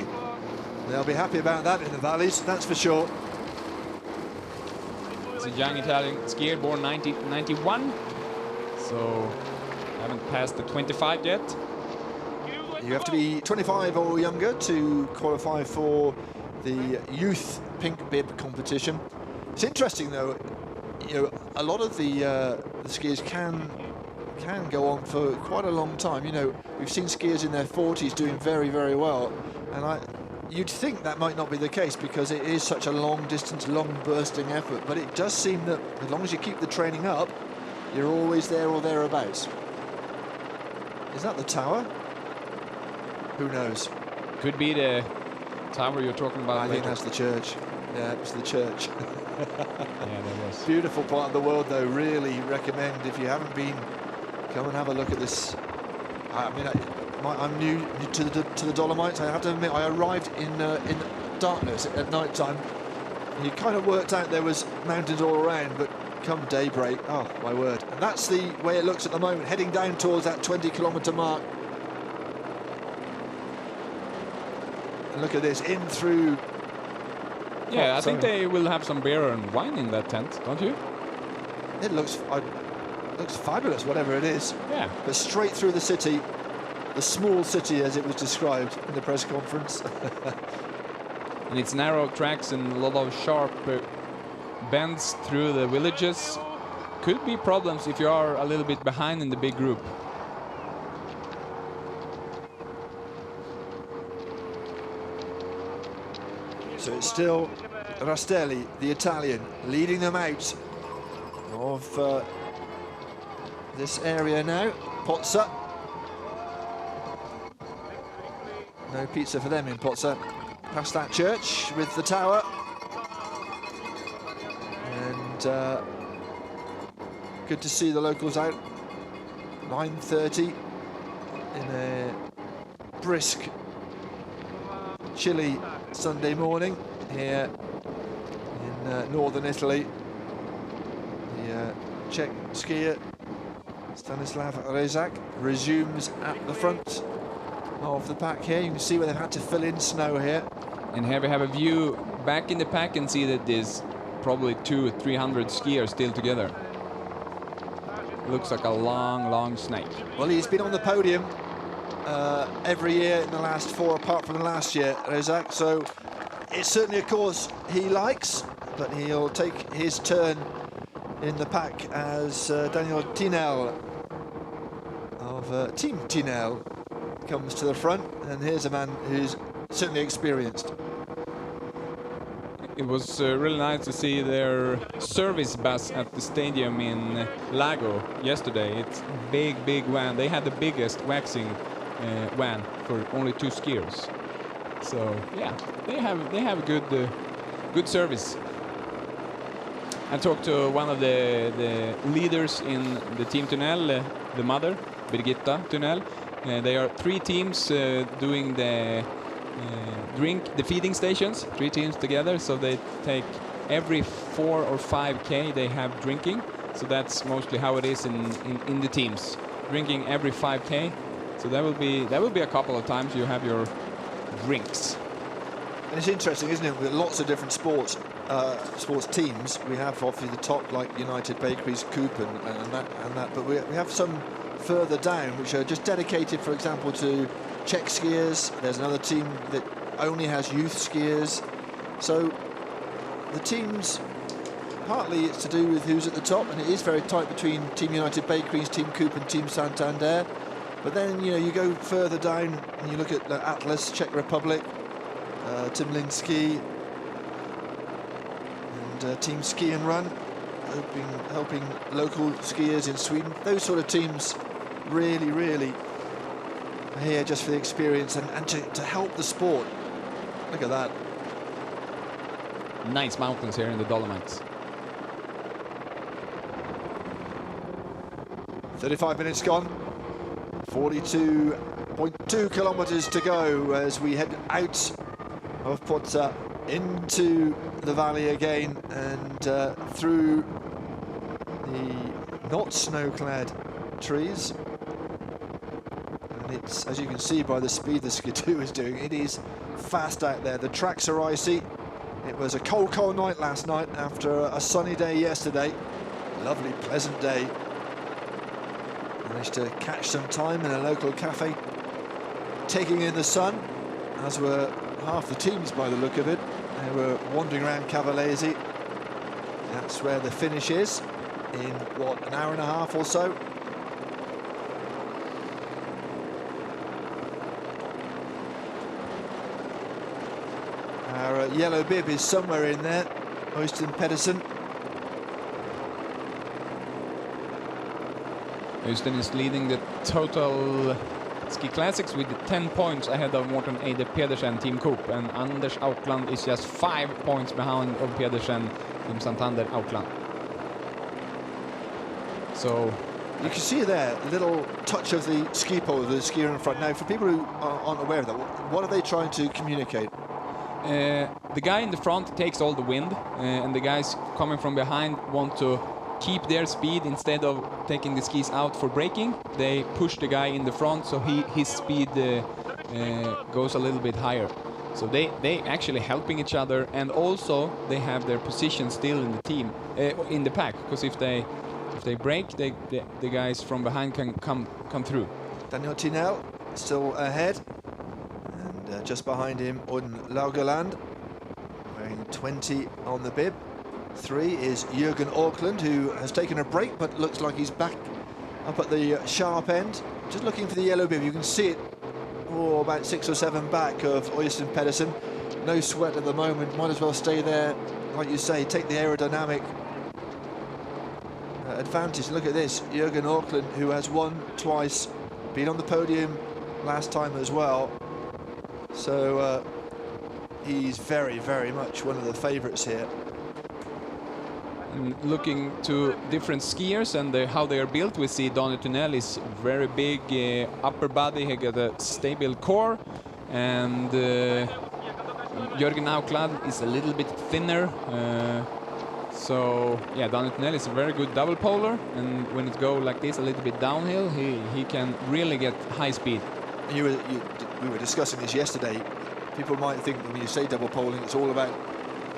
They'll be happy about that in the valleys, that's for sure. It's a young Italian skier, born 1991, so haven't passed the 25 yet. You have to be 25 or younger to qualify for the youth pink bib competition. It's interesting though, you know, a lot of the skiers can go on for quite a long time. You know, we've seen skiers in their 40s doing very, very well, and you'd think that might not be the case because it is such a long distance, long bursting effort, but it does seem that as long as you keep the training up, you're always there or thereabouts. Is that the tower? Who knows? Could be the tower you're talking about. I think that's the church. Yeah, it's the church. Yeah, that was. Beautiful part of the world, though. Really recommend, if you haven't been, come and have a look at this. I mean, I'm new to the Dolomites. I have to admit, I arrived in darkness at night time. You kind of worked out there was mountains all around, but come daybreak, oh my word. And that's the way it looks at the moment, heading down towards that 20-kilometre mark. And look at this, in through. Yeah, I think they will have some beer and wine in that tent, don't you? It looks fabulous, whatever it is. Yeah. But straight through the city, the small city as it was described in the press conference. And it's narrow tracks and a lot of sharp bends through the villages. Could be problems if you are a little bit behind in the big group. So it's still Rastelli, the Italian, leading them out of this area now. Pozza. No pizza for them in Pozza. Past that church with the tower. And good to see the locals out. 9:30 in a brisk, chilly Sunday morning here in northern Italy. The Czech skier Stanislav Rezak resumes at the front of the pack here. You can see where they've had to fill in snow here. And here we have a view back in the pack and see that there's probably 200-300 skiers still together. Looks like a long snake. Well, he's been on the podium every year in the last 4, apart from the last year, Rezak. So it's certainly a course he likes, but he'll take his turn in the pack as Daniel Tinel of Team Tinel comes to the front. And here's a man who's certainly experienced. It was really nice to see their service bus at the stadium in Lago yesterday. It's a big van. They had the biggest waxing van for only 2 skiers. So yeah, they have a good service. I talked to one of the leaders in the Team Tunnel, the mother, Birgitta Tunnel. They are 3 teams doing the feeding stations, 3 teams together, so they take every 4 or 5k they have drinking. So that's mostly how it is in the teams, drinking every 5k. So that will be a couple of times you have your drinks. And it's interesting, isn't it, with lots of different sports teams. We have obviously the top, like United Bakeries, Coop and that, but we have some further down which are just dedicated, for example, to Czech skiers. There's another team that only has youth skiers. So the teams, partly it's to do with who's at the top, and it is very tight between Team United Bakeries, Team Coop and Team Santander. But then, you know, you go further down and you look at Atlas, Czech Republic, Timlinski, and Team Ski and Run, helping local skiers in Sweden. Those sort of teams really are here just for the experience and to help the sport. Look at that. Nice mountains here in the Dolomites. 35 minutes gone. 42.2 kilometers to go as we head out of Pozza into the valley again and through the not snow-clad trees. And it's, as you can see by the speed the Skidoo is doing, it is fast out there. The tracks are icy. It was a cold night last night after a sunny day yesterday. Lovely, pleasant day. Managed to catch some time in a local cafe, taking in the sun, as were half the teams by the look of it. They were wandering around Cavallese. That's where the finish is, in what, an hour and a half or so. Our yellow bib is somewhere in there, Øystein Pedersen. Øystein is leading the total Ski Classics with 10 points ahead of Morten Eide Pedersen, Team Coop, and Anders Aukland is just 5 points behind of Pedersen, Team Santander Aukland. So you can see there a little touch of the ski pole, the skier in front. Now, for people who aren't aware of that, what are they trying to communicate? The guy in the front takes all the wind, and the guys coming from behind want to keep their speed. Instead of taking the skis out for braking, they push the guy in the front so his speed goes a little bit higher. So they actually helping each other, and also they have their position still in the team, in the pack, because if they brake, the guys from behind can come through. Daniel Tinel still ahead, and just behind him Odin Laugerland, wearing 20 on the bib. 3 is Jürgen Auckland, who has taken a break but looks like he's back up at the sharp end. Just looking for the yellow bib, you can see it about 6 or 7 back of Øystein Pedersen. No sweat at the moment, might as well stay there, like you say, take the aerodynamic advantage. Look at this, Jürgen Auckland, who has won twice, been on the podium last time as well. So he's very, very much one of the favourites here. And looking to different skiers and how they are built, we see Daniel Tunnel is very big upper body, he got a stable core, and Jürgen Aukland is a little bit thinner. So yeah, Daniel Tunnel is a very good double polar, and when it goes like this a little bit downhill, he can really get high speed. We were discussing this yesterday. People might think that when you say double poling, it's all about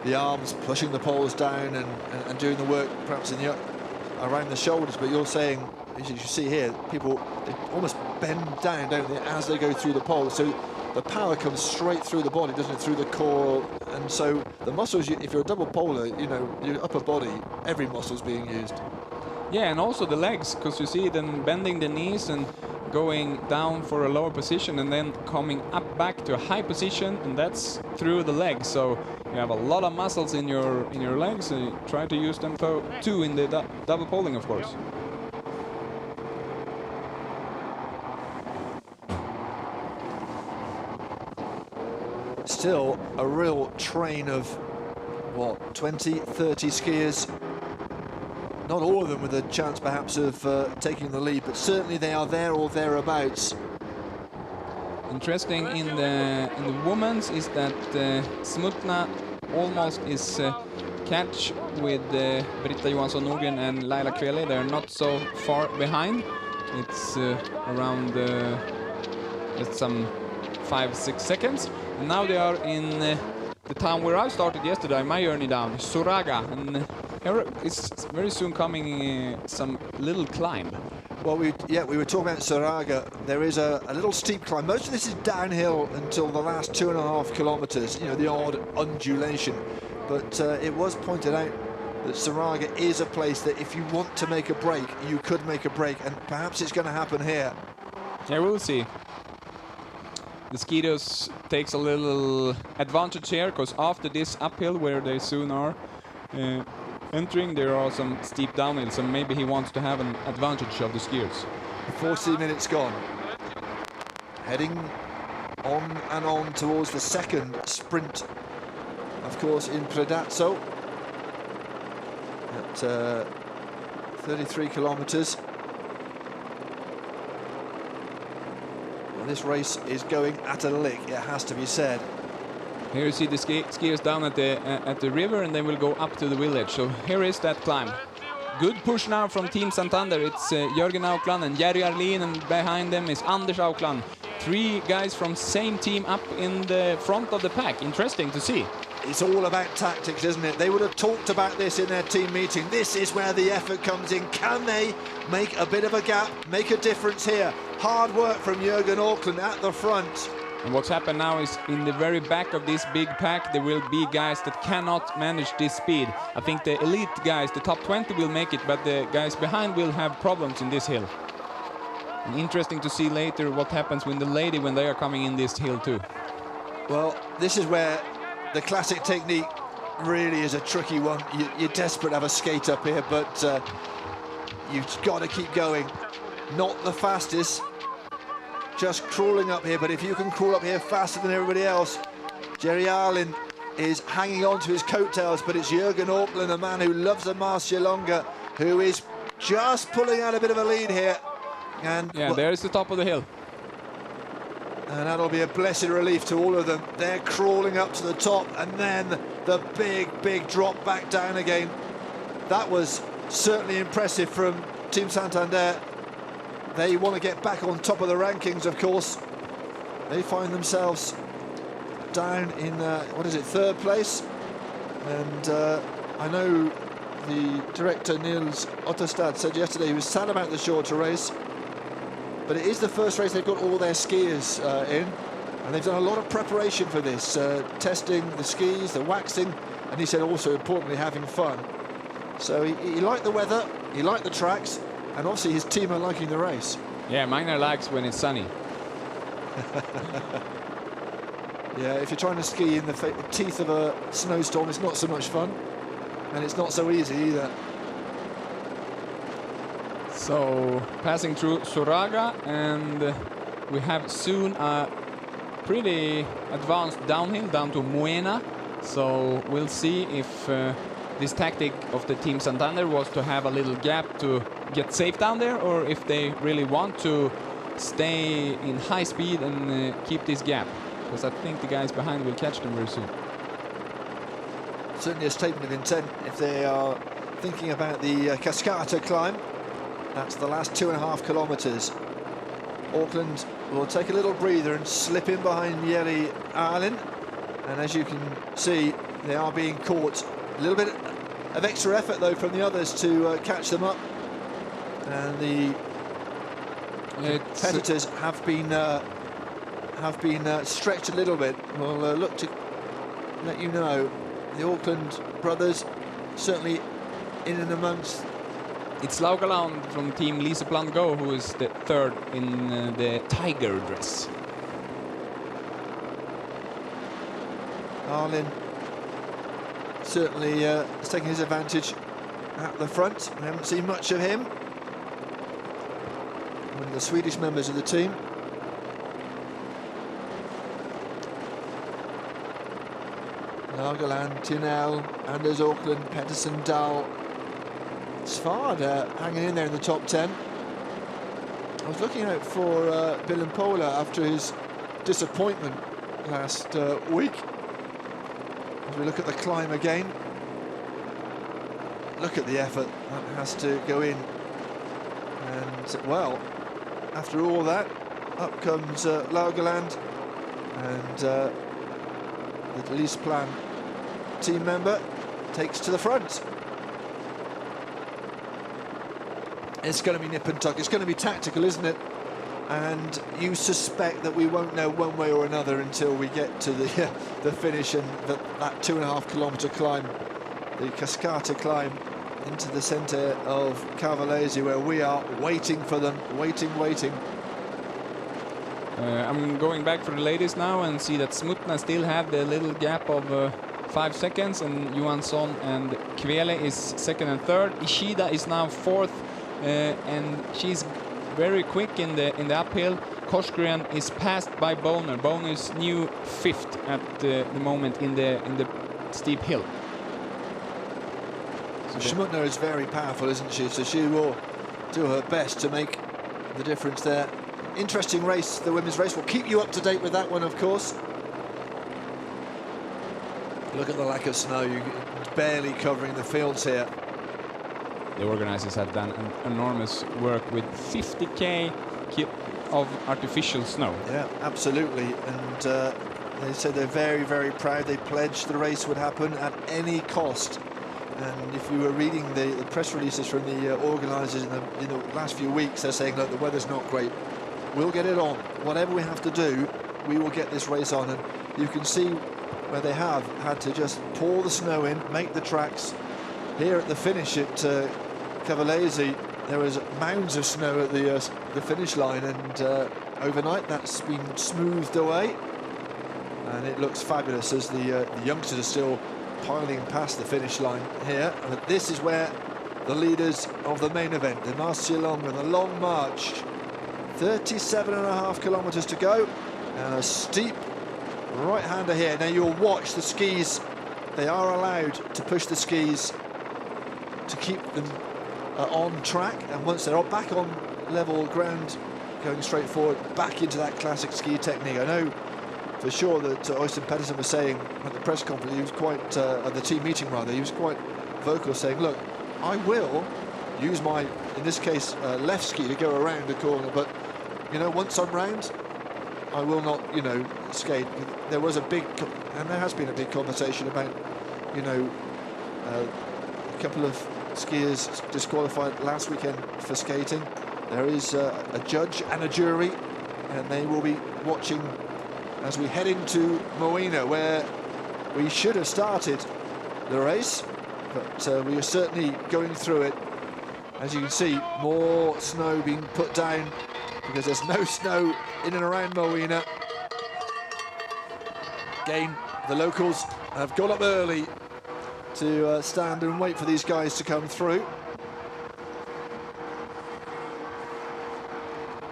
the arms pushing the poles down and doing the work perhaps around the shoulders, but you're saying, as you see here, people, they almost bend down, don't they, as they go through the pole, so the power comes straight through the body, doesn't it, through the core, and so the muscles, if you're a double polar, you know, your upper body, every muscle's being used. Yeah, and also the legs, because you see them bending the knees and going down for a lower position and then coming up back to a high position, and that's through the legs. So you have a lot of muscles in your legs, and you try to use them too in the double poling, of course. Still a real train of what, 20, 30 skiers. Not all of them with a chance perhaps of taking the lead, but certainly they are there or thereabouts. Interesting in the women's is that Smutna almost is catch with Britta Johansson Nordgren and Laila Kveli. They're not so far behind. It's around just some 5-6 seconds. And now they are in the town where I started yesterday, my journey down, Suraga, and it's very soon coming some little climb. Well, we were talking about Suraga. There is a little steep climb. Most of this is downhill until the last 2.5 kilometers, you know, the odd undulation. But it was pointed out that Suraga is a place that if you want to make a break, you could make a break, and perhaps it's going to happen here. Yeah, we'll see. The skiers takes a little advantage here, because after this uphill where they soon are entering, there are some steep downhills, so maybe he wants to have an advantage of the skiers. 40 minutes gone. Heading on and on towards the second sprint, of course, in Predazzo at 33 kilometers. This race is going at a lick, it has to be said. Here you see the skiers down at the river, and then we'll go up to the village. So here is that climb. Good push now from Team Santander. It's Jürgen Aukland and Jerry Arlin, and behind them is Anders Aukland. 3 guys from same team up in the front of the pack. Interesting to see. It's all about tactics, isn't it? They would have talked about this in their team meeting. This is where the effort comes in. Can they make a bit of a gap, make a difference here? Hard work from Jürgen Auckland at the front. And what's happened now is in the very back of this big pack, there will be guys that cannot manage this speed. I think the elite guys, the top 20 will make it, but the guys behind will have problems in this hill. And interesting to see later what happens when they are coming in this hill too. Well, this is where the classic technique really is a tricky one. You're desperate to have a skate up here, but you've got to keep going. Not the fastest, just crawling up here, but if you can crawl up here faster than everybody else, Jerry Arlen is hanging on to his coattails, but it's Jürgen Auckland, a man who loves a marcialonga, who is just pulling out a bit of a lead here. And yeah, there's the top of the hill. And that'll be a blessed relief to all of them. They're crawling up to the top, and then the big drop back down again. That was certainly impressive from Team Santander. They want to get back on top of the rankings, of course. They find themselves down in, what is it, 3rd place. And I know the director, Niels Otterstad, said yesterday he was sad about the shorter race. But it is the first race they've got all their skiers in. And they've done a lot of preparation for this, testing the skis, the waxing, and he said also, importantly, having fun. So he liked the weather, he liked the tracks, and obviously his team are liking the race. Yeah, Magnar likes when it's sunny. Yeah, if you're trying to ski in the teeth of a snowstorm, it's not so much fun, and it's not so easy either. So, passing through Suraga, and we have soon a pretty advanced downhill down to Moena. So we'll see if this tactic of the Team Santander was to have a little gap to get safe down there, or if they really want to stay in high speed and keep this gap, because I think the guys behind will catch them very soon. Certainly a statement of intent if they are thinking about the Cascata climb. That's the last 2.5 kilometres. Auckland will take a little breather and slip in behind Jeri Arlen. And as you can see, they are being caught. A little bit of extra effort, though, from the others to catch them up. And the competitors have been stretched a little bit. We'll look to let you know. The Auckland brothers certainly in and amongst. It's Laugaland from Team Liseplan Go who is the 3rd in the tiger dress. Arlen certainly is taking his advantage at the front. We haven't seen much of him. One of the Swedish members of the team. Laugaland, Tinel, Anders Auckland, Pettersson, Dahl, Svard hanging in there in the top 10. I was looking out for Willem Pola after his disappointment last week. As we look at the climb again, look at the effort that has to go in. And, well, after all that, up comes Laugaland, and the Liseplan team member takes to the front. It's going to be nip and tuck. It's going to be tactical, isn't it? And you suspect that we won't know one way or another until we get to the finish and that 2.5 kilometre climb, the Cascata climb into the centre of Cavallese, where we are waiting for them, waiting. I'm going back for the ladies now and see that Smutna still have the little gap of 5 seconds, and Johansson and Kvele is 2nd and 3rd. Ishida is now 4th. And she's very quick in the uphill. Korsgren is passed by Boner. Boner is new 5th at the moment in the steep hill. So Schmutner is very powerful, isn't she? So she will do her best to make the difference there. Interesting race, the women's race. We'll keep you up to date with that one, of course. Look at the lack of snow. You're barely covering the fields here. The organizers have done enormous work with 50k of artificial snow. Yeah, absolutely. And they said they're very proud. They pledged the race would happen at any cost. And if you were reading the press releases from the organizers in the last few weeks, they're saying, look, the weather's not great. We'll get it on. Whatever we have to do, we will get this race on. And you can see where they have had to just pour the snow in, make the tracks. Here at the finish at Cavallese, there was mounds of snow at the finish line, and overnight that's been smoothed away, and it looks fabulous as the youngsters are still piling past the finish line here. And this is where the leaders of the main event, the marcialonga, the long march 37.5 kilometers to go, and a steep right-hander here. Now you'll watch the skis. They are allowed to push the skis to keep them on track, and once they're back on level ground, going straight forward, back into that classic ski technique. I know for sure that Øystein Pedersen was saying at the press conference, he was quite, at the team meeting rather, he was quite vocal, saying, look, I will use my, in this case, left ski to go around the corner, but, you know, once I'm round, I will not, you know, skate. There was a big, and there has been a big conversation about, you know, a couple of skiers disqualified last weekend for skating. There is a judge and a jury, and they will be watching as we head into Moena, where we should have started the race, but we are certainly going through it. As you can see, more snow being put down because there's no snow in and around Moena. Again, the locals have got up early to stand and wait for these guys to come through.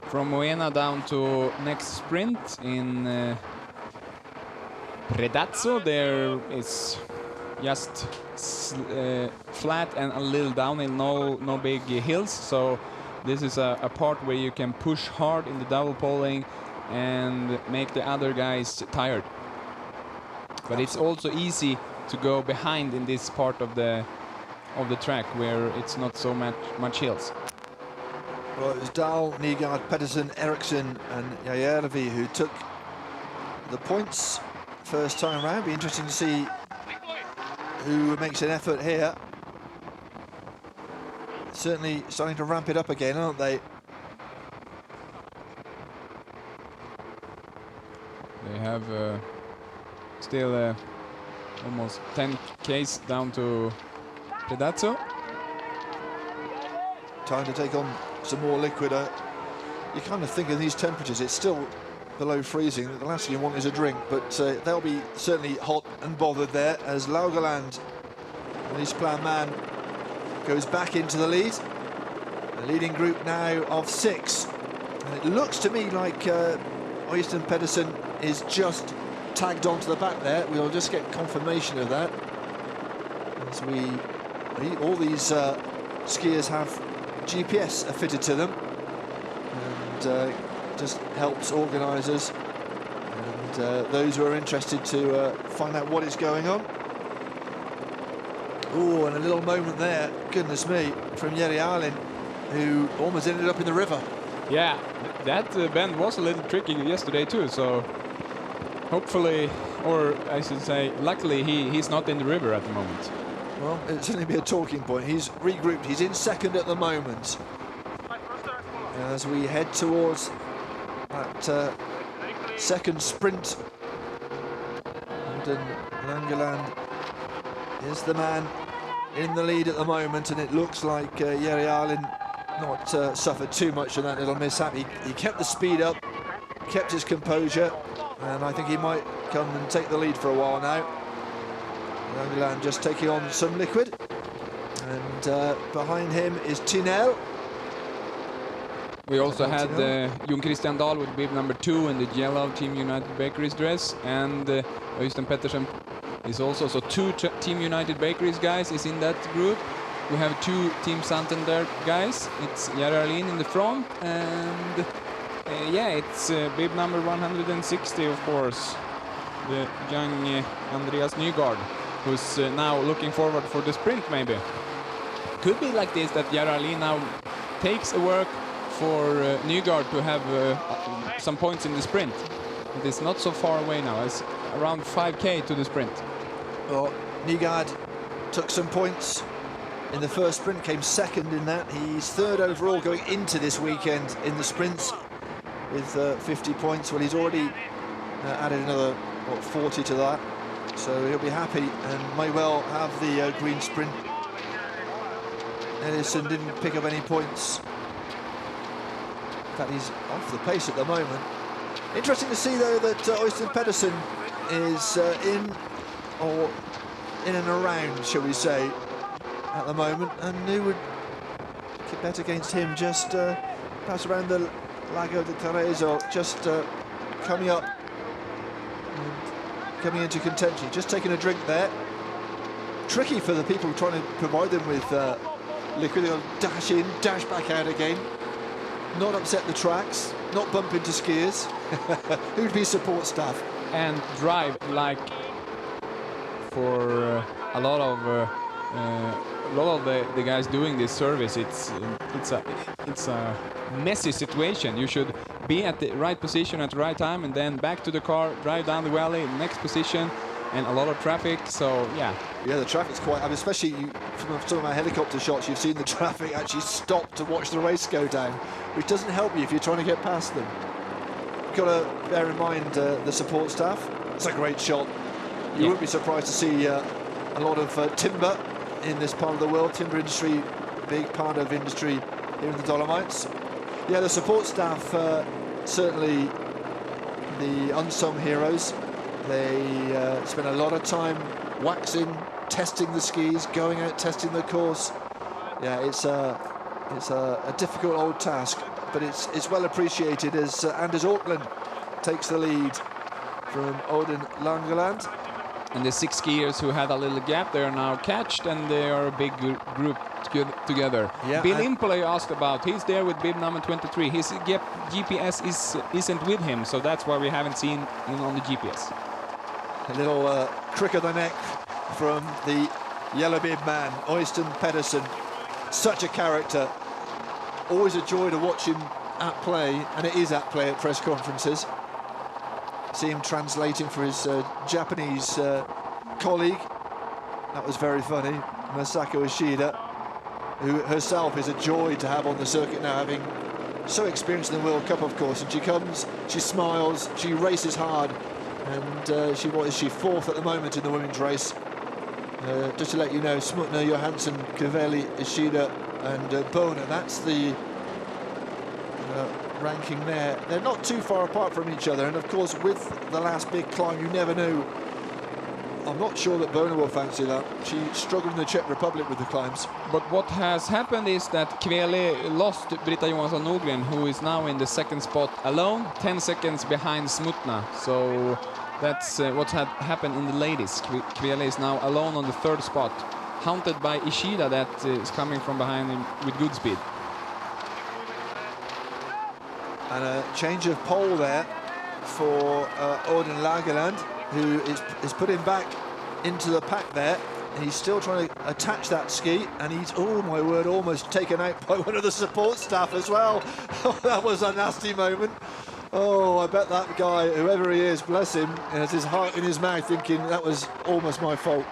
From Moena down to next sprint in Predazzo, there is just flat and a little downhill, no big hills, so this is a part where you can push hard in the double poling and make the other guys tired. But it's also easy to go behind in this part of the track where it's not so much hills. Well, it was Dahl, Nygaard, Pedersen, Eriksson and Järvi who took the points first time around. Be interesting to see who makes an effort here. Certainly starting to ramp it up again, aren't they? They have still almost 10 Ks down to Predazzo. Time to take on some more liquid. You kind of think in these temperatures it's still below freezing. The last thing you want is a drink, but they'll be certainly hot and bothered there as Laugaland, his plan man, goes back into the lead. A leading group now of 6. And it looks to me like Øystein Pedersen is just tagged onto the back there. We'll just get confirmation of that. As all these skiers have GPS fitted to them, and just helps organisers and those who are interested to find out what is going on. Oh, and a little moment there, goodness me, from Jere Alin, who almost ended up in the river. Yeah, that bend was a little tricky yesterday too, so hopefully, or I should say, luckily he's not in the river at the moment. Well, it'll certainly be a talking point. He's regrouped. He's in second at the moment. As we head towards that second sprint, Langeland is the man in the lead at the moment, and it looks like Jere Alin not suffered too much on that little mishap. He kept the speed up, kept his composure, and I think he might come and take the lead for a while now. Langeland just taking on some liquid, and behind him is Tinel. We also had Jon Christian Dahl with bib number 2 in the yellow Team United Bakeries dress, and Øystein Pedersen is also, so 2 Team United Bakeries guys is in that group. We have 2 Team Santander guys. It's Jere Alin in the front, and yeah, it's bib number 160, of course, the young Andreas Nygaard, who's now looking forward for the sprint maybe. Could be like this, that Jere Alin now takes a work for Nygaard to have some points in the sprint. It is not so far away now, it's around 5K to the sprint. Well, Nygaard took some points in the first sprint, came second in that. He's third overall going into this weekend in the sprints with 50 points. Well, he's already added another, what, 40 to that. So he'll be happy and may well have the green sprint. Ellison didn't pick up any points. In fact, he's off the pace at the moment. Interesting to see, though, that Øystein Pedersen is in and around, shall we say, at the moment. And who would bet against him just perhaps around the Lago de Terrezo just coming up, coming into contention. Just taking a drink there. Tricky for the people trying to provide them with liquid. They'll dash in, dash back out again. Not upset the tracks, not bump into skiers. Who'd be support staff? And drive like for a lot of the guys doing this service. It's a messy situation. You should be at the right position at the right time, and then back to the car, drive down the valley, next position, and a lot of traffic. So yeah, the traffic's quite. I mean, especially from some of my helicopter shots, you've seen the traffic actually stop to watch the race go down, which doesn't help you if you're trying to get past them. You've got to bear in mind the support staff. It's a great shot. You wouldn't be surprised to see a lot of timber in this part of the world. Timber industry, big part of industry here in the Dolomites. Yeah, the support staff, certainly the unsung heroes. They spend a lot of time waxing, testing the skis, going out testing the course. Yeah, it's a difficult old task, but it's well appreciated as Anders Auckland takes the lead from Odin Langeland. And the 6 skiers who had a little gap, they are now catched, and they are a big group together. Yeah, Bill Impole asked about, he's there with bib number 23. His GPS isn't with him, so that's why we haven't seen him on the GPS. A little crick of the neck from the yellow bib man, Øystein Pedersen. Such a character. Always a joy to watch him at play, and it is at play at press conferences. See him translating for his Japanese colleague. That was very funny. Masako Ishida, who herself is a joy to have on the circuit now, having so experienced in the World Cup, of course. And she comes, she smiles, she races hard, and she 4th at the moment in the women's race. Just to let you know, Smutner, Johansson, Cavelli, Ishida, and Bona. That's the ranking there. They're not too far apart from each other, and of course with the last big climb you never know. I'm not sure that Bona will fancy that. She struggled in the Czech Republic with the climbs. But what has happened is that Kvele lost Britta Johansson Nordgren, who is now in the 2nd spot alone, 10 seconds behind Smutna. So that's what had happened in the ladies. Kvele is now alone on the 3rd spot, haunted by Ishida, that is coming from behind him with good speed. And a change of pole there for Odin Lagerland, who is put him back into the pack there. He's still trying to attach that ski, and he's, oh my word, almost taken out by one of the support staff as well. Oh, that was a nasty moment. Oh, I bet that guy, whoever he is, bless him, has his heart in his mouth thinking that was almost my fault.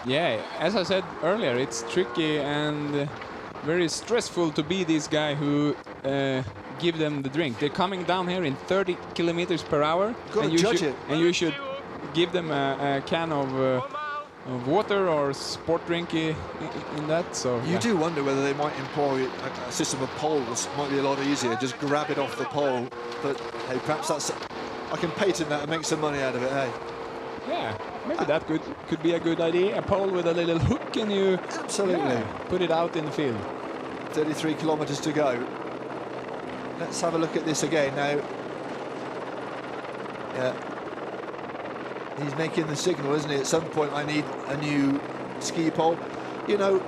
Yeah, as I said earlier, it's tricky and very stressful to be this guy who give them the drink. They're coming down here in 30 kilometers per hour, and you should give them a can of water or sport drink in that. So you do wonder whether they might employ a system of poles. Might be a lot easier. Just grab it off the pole. But hey, perhaps I can patent that and make some money out of it. Hey. Yeah, maybe that could be a good idea. A pole with a little hook, and you absolutely put it out in the field. 33 kilometers to go. Let's have a look at this again now. Yeah, he's making the signal, isn't he? At some point, I need a new ski pole. You know,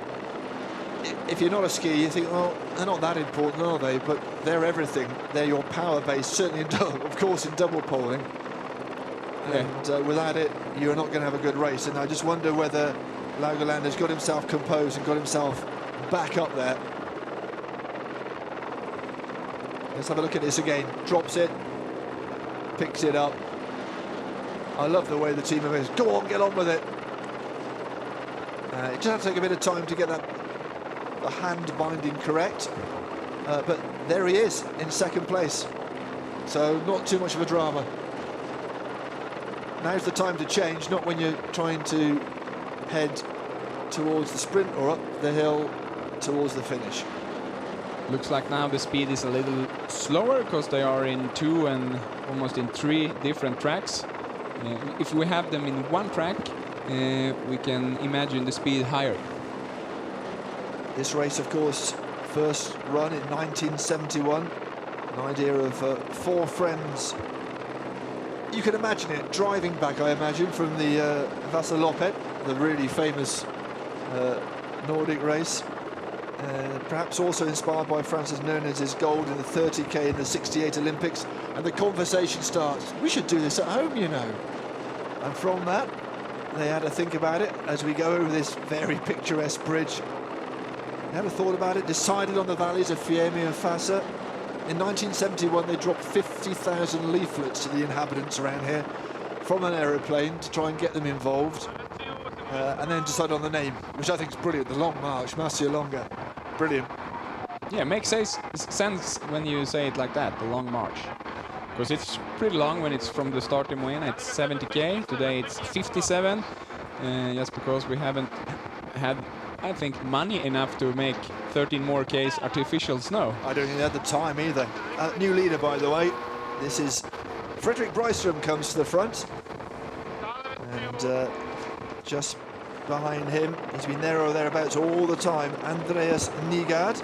if you're not a skier, you think, well, they're not that important, are they? But they're everything. They're your power base, certainly, of course, in double poling. And without it, you're not going to have a good race. And I just wonder whether Lagerland has got himself composed and got himself back up there. Let's have a look at this again. Drops it, picks it up. I love the way the team is. Go on, get on with it. It just has to take a bit of time to get the hand binding correct. But there he is in 2nd place. So not too much of a drama. Now's the time to change, not when you're trying to head towards the sprint or up the hill towards the finish. Looks like now the speed is a little slower because they are in 2 and almost in 3 different tracks. If we have them in one track, we can imagine the speed higher. This race, of course, first run in 1971. An idea of 4 friends. You can imagine it, driving back, I imagine, from the Vasaloppet, the really famous Nordic race. Perhaps also inspired by Francis Nernez's gold in the 30k in the 68 Olympics. And the conversation starts, we should do this at home, you know. And from that, they had to think about it as we go over this very picturesque bridge. Never thought about it, decided on the valleys of Fiemme and Fassa. In 1971, they dropped 50,000 leaflets to the inhabitants around here from an aeroplane to try and get them involved. And then decided on the name, which I think is brilliant, the Long March, Marcialonga. Brilliant. Yeah, makes sense when you say it like that, the Long March. Because it's pretty long when it's from the start in Moena, it's 70k, today it's 57, just because we haven't had, I think, money enough to make 13 more Ks artificial snow. I don't think they had the time either. New leader, by the way, this is Fredrik Bryström comes to the front. And just behind him, he's been there or thereabouts all the time, Andreas Nygard.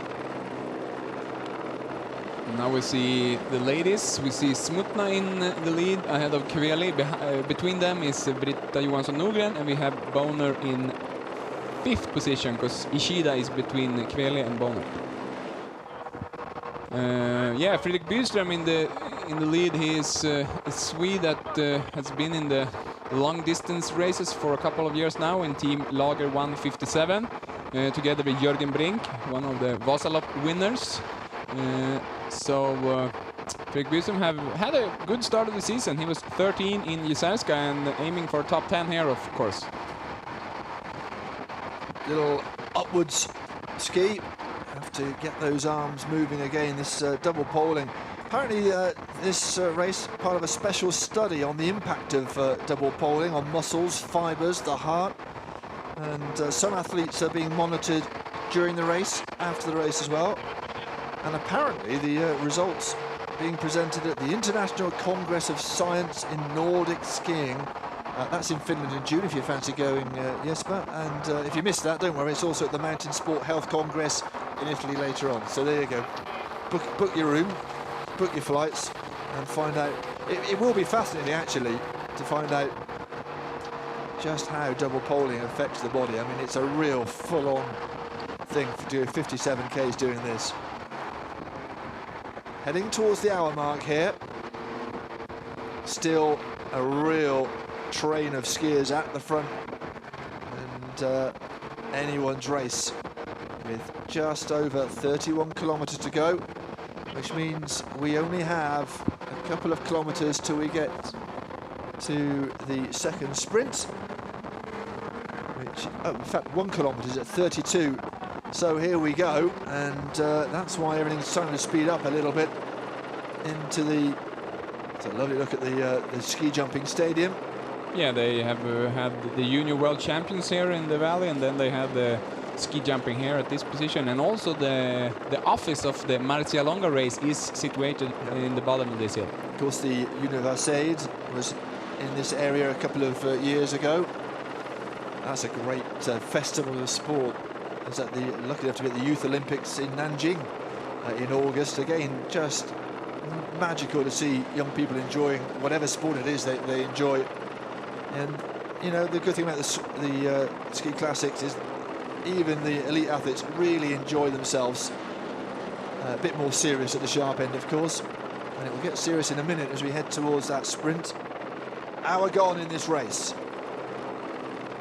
Now we see the ladies. We see Smutna in the lead ahead of Kveli. Between them is Britta Johansson Nogren, and we have Boner in 5th position because Ishida is between Kveli and Boner. Yeah, Fredrik Byström in the lead. He is a Swede that has been in the long distance races for a couple of years now in Team Lager 157, together with Jörgen Brink, one of the Vasalopp winners. Fredrik Byström have had a good start of the season. He was 13 in Jysärska and aiming for top 10 here, of course. Little upwards ski. Have to get those arms moving again. This double poling. Apparently, this race part of a special study on the impact of double poling on muscles, fibres, the heart. And some athletes are being monitored during the race, after the race as well. And apparently the results being presented at the International Congress of Science in Nordic Skiing. That's in Finland in June if you fancy going, Jesper. And if you missed that, don't worry, it's also at the Mountain Sport Health Congress in Italy later on. So there you go. Book your room, book your flights, and find out. It will be fascinating, actually, to find out just how double poling affects the body. I mean, it's a real full-on thing to do 57 Ks doing this. Heading towards the hour mark here. Still a real train of skiers at the front. And anyone's race with just over 31 kilometers to go, which means we only have a couple of kilometers till we get to the second sprint, which, oh, in fact, 1 kilometer is at 32. So here we go, and that's why everything's starting to speed up a little bit into the. It's a lovely look at the ski jumping stadium. Yeah, they have had the junior world champions here in the valley, and then they had the ski jumping here at this position, and also the office of the Marcialonga race is situated in the bottom of this hill. Of course, the Universiade was in this area a couple of years ago. That's a great festival of sport. I was lucky enough to be at the Youth Olympics in Nanjing in August. Again, just magical to see young people enjoying whatever sport it is they enjoy. And you know, the good thing about the ski classics is even the elite athletes really enjoy themselves. A bit more serious at the sharp end, of course, and it will get serious in a minute as we head towards that sprint. Hour gone in this race.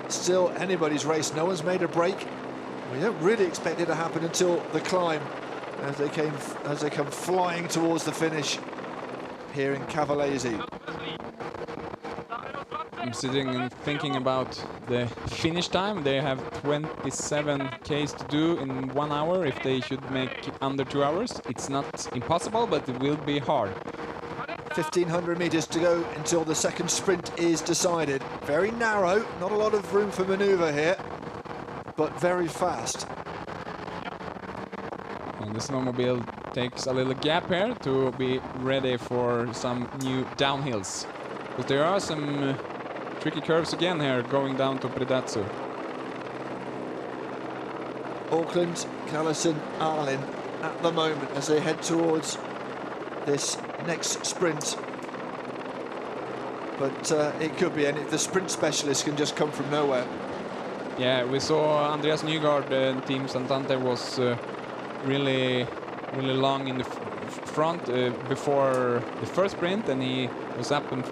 Still anybody's race. No one's made a break. We don't really expect it to happen until the climb, as they come flying towards the finish here in Cavallese. I'm sitting and thinking about the finish time. They have 27 Ks to do in 1 hour if they should make it under 2 hours. It's not impossible, but it will be hard. 1,500 meters to go until the second sprint is decided. Very narrow, not a lot of room for maneuver here, but very fast. And the snowmobile takes a little gap here to be ready for some new downhills. But there are some tricky curves again here going down to Predazzo. Auckland, Callison, Arlin at the moment as they head towards this next sprint. But it could be, and the sprint specialist can just come from nowhere. Yeah, we saw Andreas Nygaard and Team Santander was really long in the front before the first sprint, and he was up and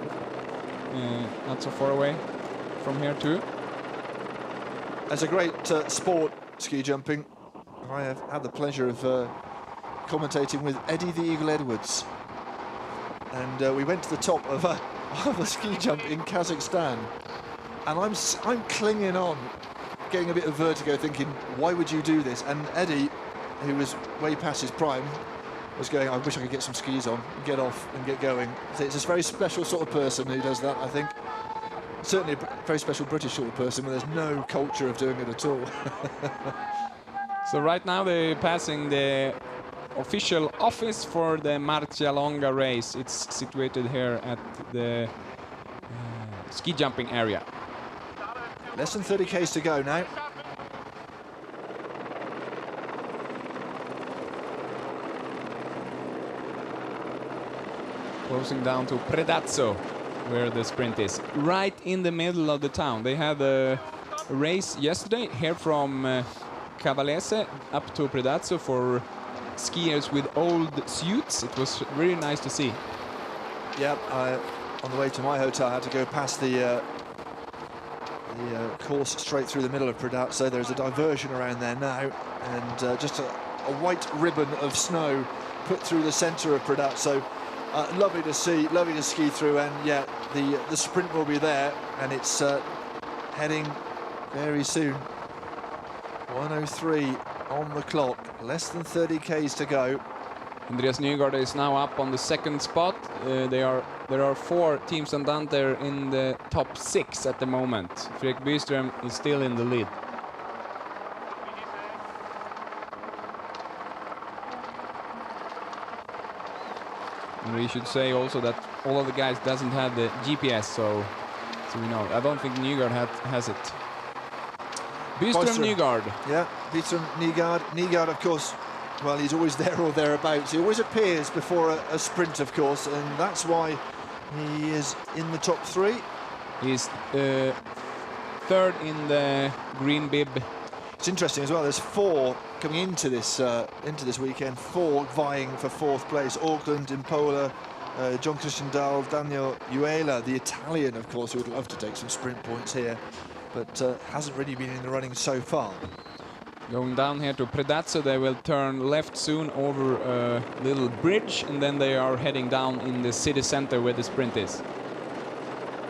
not so far away from here too. As a great sport, ski jumping, I have had the pleasure of commentating with Eddie the Eagle Edwards, and we went to the top of a ski jump in Kazakhstan, and I'm clinging on, getting a bit of vertigo, thinking, why would you do this? And Eddie, who was way past his prime, was going, I wish I could get some skis on, get off and get going. So it's a very special sort of person who does that, I think. Certainly a very special British sort of person where there's no culture of doing it at all. So right now they're passing the official office for the Marcialonga race. It's situated here at the ski jumping area. Less than 30 k's to go now. Closing down to Predazzo, where the sprint is. Right in the middle of the town. They had a race yesterday here from Cavallese up to Predazzo for skiers with old suits. It was really nice to see. Yeah, on the way to my hotel I had to go past the course straight through the middle of Predazzo. There's a diversion around there now, and just a white ribbon of snow put through the centre of Predazzo. Lovely to see, lovely to ski through, and yeah, the sprint will be there, and it's heading very soon. 1:03 on the clock, less than 30 k's to go. Andreas Nygaard is now up on the second spot. There are 4 Team Santander in the top 6 at the moment. Fredrik Byström is still in the lead. And we should say also that all of the guys doesn't have the GPS, so we know. I don't think Nygaard has it. Byström Nygaard. Yeah, Byström Nygaard. Nygaard, of course, well, he's always there or thereabouts. He always appears before a sprint, of course, and that's why he is in the top 3. He's third in the green bib. It's interesting as well. There's 4 coming into this weekend. 4 vying for 4th place. Auckland, Impola, John Christian Dahl, Daniel Uela, the Italian, of course, who would love to take some sprint points here, but hasn't really been in the running so far. Going down here to Predazzo, they will turn left soon over a little bridge, and then they are heading down in the city center where the sprint is.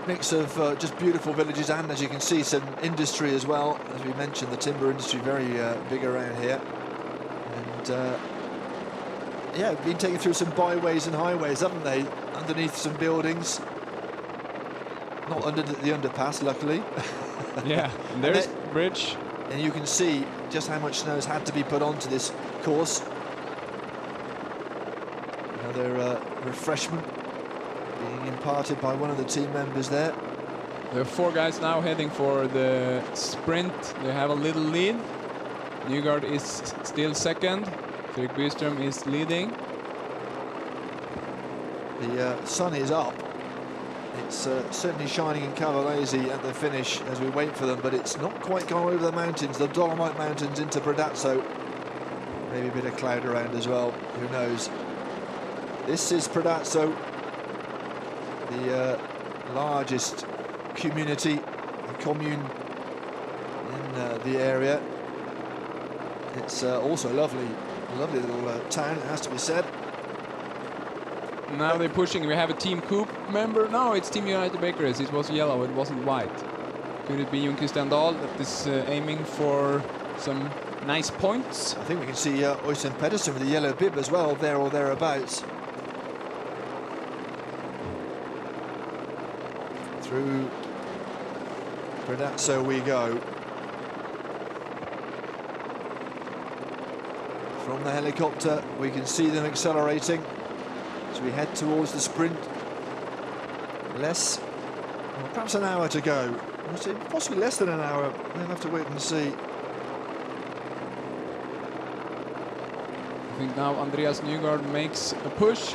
Mix of just beautiful villages, and as you can see, some industry as well. As we mentioned, the timber industry very big around here, and yeah, been taken through some byways and highways, haven't they? Underneath some buildings, not under the underpass, luckily. Yeah, and there's bridge. And you can see just how much snow has had to be put onto this course. Another refreshment being imparted by one of the team members there. There are 4 guys now heading for the sprint. They have a little lead. Nygaard is still second. Fredrik Byström is leading. The sun is up. It's certainly shining in Cavallese at the finish as we wait for them, but it's not quite gone over the mountains, the Dolomite Mountains into Predazzo. Maybe a bit of cloud around as well, who knows. This is Predazzo, the largest community, commune in the area. It's also a lovely little town, it has to be said. Now they're pushing. We have a Team Coop member. No, it's Team United Bakers. It was yellow, it wasn't white. Could it be Jon Christian Dahl that is aiming for some nice points? I think we can see Øystein Pedersen with the yellow bib as well, there or thereabouts. Through Predazzo we go. From the helicopter, we can see them accelerating as we head towards the sprint. Well, perhaps an hour to go. Possibly less than an hour. We'll have to wait and see. I think now Andreas Nygaard makes a push.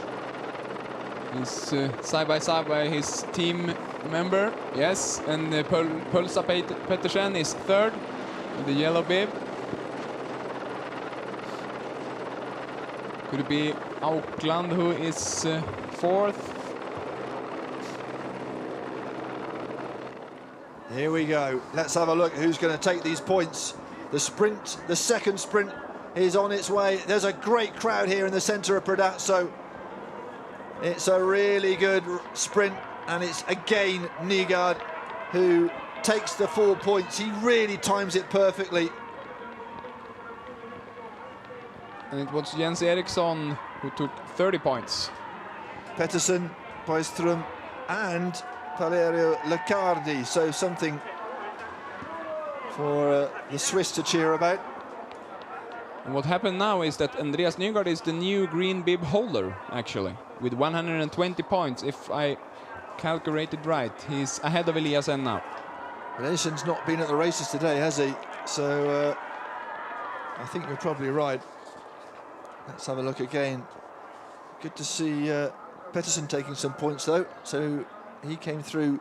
He's side by side by his team member. Yes, and Pulsa Pettersen is third with the yellow bib. Could it be Auckland who is fourth? Here we go. Let's have a look who's going to take these points. The sprint, the second sprint is on its way. There's a great crowd here in the centre of Predazzo. It's a really good sprint, and it's again Nygaard who takes the 4 points. He really times it perfectly. And it was Jens Eriksson who took 30 points. Pettersen, Byström and Valerio Leccardi, so something for the Swiss to cheer about. And what happened now is that Andreas Nygaard is the new green bib holder, actually, with 120 points, if I calculated right. He's ahead of Eliasen now. But Edison's not been at the races today, has he? So I think you're probably right. Let's have a look again. Good to see Pettersen taking some points, though. So he came through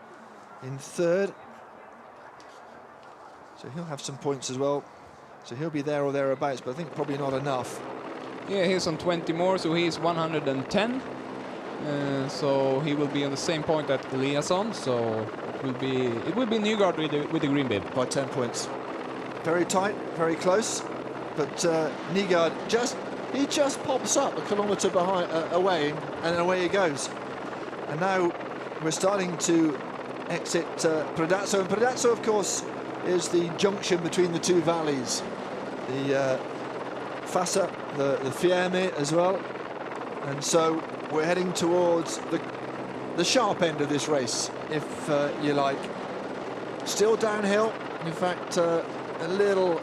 in third. So he'll have some points as well. So he'll be there or thereabouts, but I think probably not enough. Yeah, he's on 20 more, so he's 110. So he will be on the same point that Eliasson. So it will be Nygaard with the green bib by 10 points. Very tight, very close. But Nygaard just pops up a kilometre behind away, and away he goes. And now we're starting to exit Predazzo, and Predazzo, of course, is the junction between the two valleys, the Fassa, the Fiemme as well, and so we're heading towards the sharp end of this race, if you like. Still downhill, in fact, a little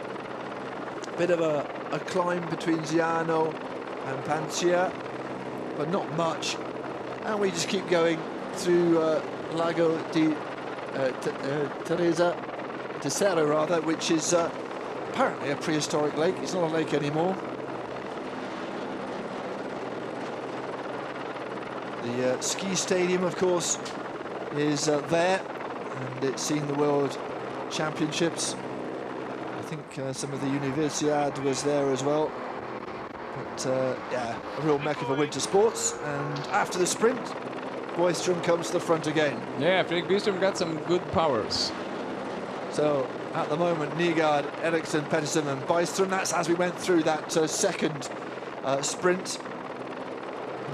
bit of a climb between Ziano and Pancia, but not much, and we just keep going through Lago di Teresa rather, which is apparently a prehistoric lake. It's not a lake anymore. The ski stadium, of course, is there, and it's seen the World Championships. I think some of the Universiade was there as well. But yeah, a real mecca for winter sports. And after the sprint, Byström comes to the front again. Yeah, Fredrik Byström got some good powers. So at the moment, Nygaard, Eriksson, Pettersen and Byström. That's as we went through that second sprint.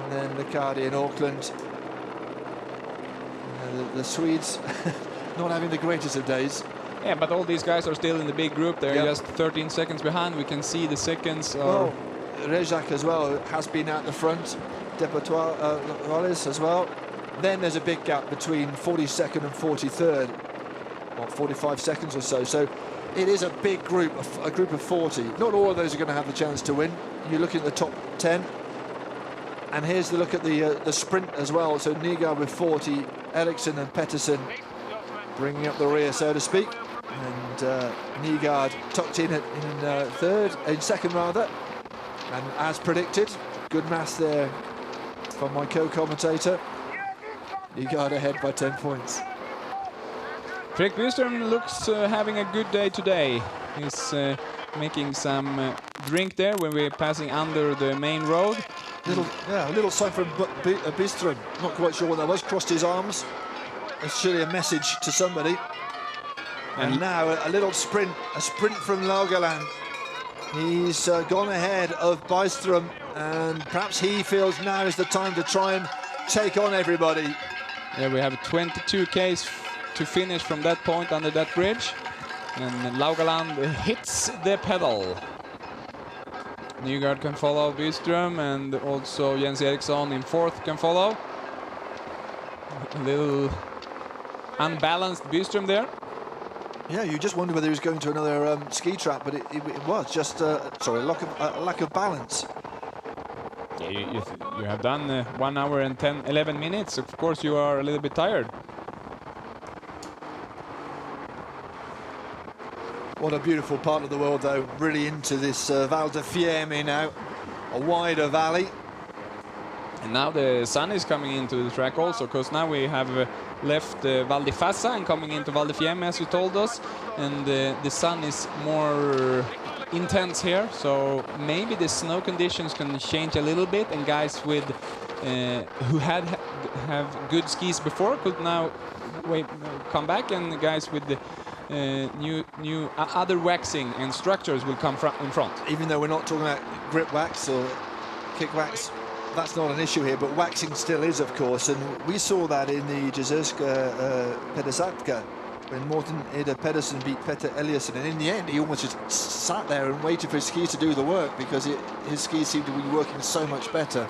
And then Leccardi and Auckland. The Swedes not having the greatest of days. Yeah, but all these guys are still in the big group. They're just 13 seconds behind. We can see the seconds. Well, Rejak as well has been out the front. Depotois as well. Then there's a big gap between 42nd and 43rd. What, 45 seconds or so. So it is a big group, a group of 40. Not all of those are going to have the chance to win. You're looking at the top 10. And here's the look at the sprint as well. So Nygaard with 40, Eriksson and Pettersen bringing up the rear, so to speak. And Nygaard tucked in in second rather. And as predicted, good maths there from my co-commentator. Nygaard ahead by 10 points. Fredrik Byström looks having a good day today. He's making some drink there when we're passing under the main road. A little sign from Byström. Not quite sure what that was. Crossed his arms. It's surely a message to somebody. And now a little sprint, a sprint from Laugaland. He's gone ahead of Byström, and perhaps he feels now is the time to try and take on everybody. Yeah, we have 22 Ks to finish from that point under that bridge. And Laugaland hits the pedal. Nygaard can follow Byström, and also Jens Eriksson in fourth can follow. A little unbalanced Byström there. Yeah, you just wonder whether he was going to another ski trap, but it was just lack of balance. Yeah, you have done 1 hour and 11 minutes. Of course, you are a little bit tired. What a beautiful part of the world, though. Really into this Val di Fiemme now, a wider valley. And now the sun is coming into the track also, because now we have left Val di Fassa and coming into Val di Fiemme, as you told us. And the sun is more intense here, so maybe the snow conditions can change a little bit, and guys with who have good skis before could now come back, and the guys with the new other waxing and structures will come in front. Even though we're not talking about grip wax or kick wax, that's not an issue here, but waxing still is, of course, and we saw that in the Jezerska Pedersatka when Morten Eder Pedersen beat Petter Eliasson, and in the end he almost just sat there and waited for his skis to do the work because his skis seemed to be working so much better.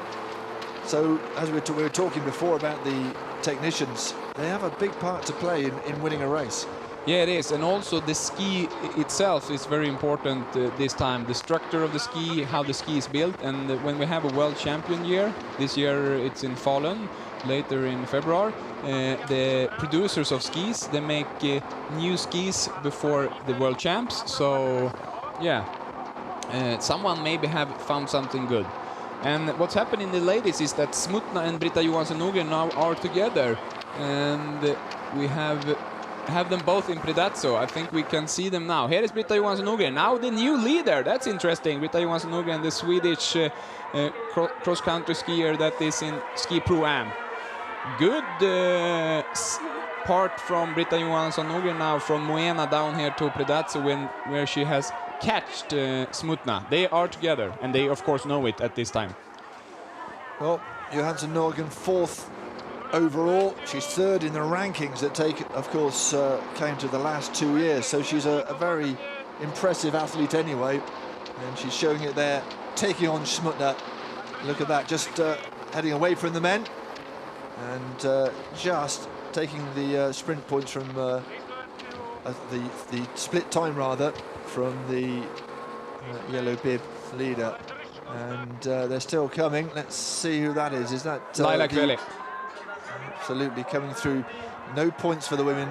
So as we were talking before about the technicians, they have a big part to play in winning a race. Yeah, it is, and also the ski itself is very important this time. The structure of the ski, how the ski is built, and when we have a world champion year, this year it's in Falun, later in February, the producers of skis, they make new skis before the world champs, so yeah, someone maybe have found something good. And what's happening in the ladies is that Smutna and Britta Johansson Nogren now are together, and we have them both in Predazzo. I think we can see them now. Here is Britta Johansson Nogren, now the new leader. That's interesting. Britta Johansson Nogren, the Swedish cross-country skier that is in Ski Pro-Am. Good part from Britta Johansson Nogren now from Moena down here to Predazzo where she has catched Smutna. They are together, and they of course know it at this time. Well, Johansson Nogren fourth overall. She's third in the rankings that of course came to the last 2 years, so she's a very impressive athlete anyway, and she's showing it there, taking on Smutna. Look at that, just heading away from the men and just taking the sprint points from the split time rather from the yellow bib leader, and they're still coming. Let's see who that is. Is that Laila Kveli? Absolutely coming through. No points for the women,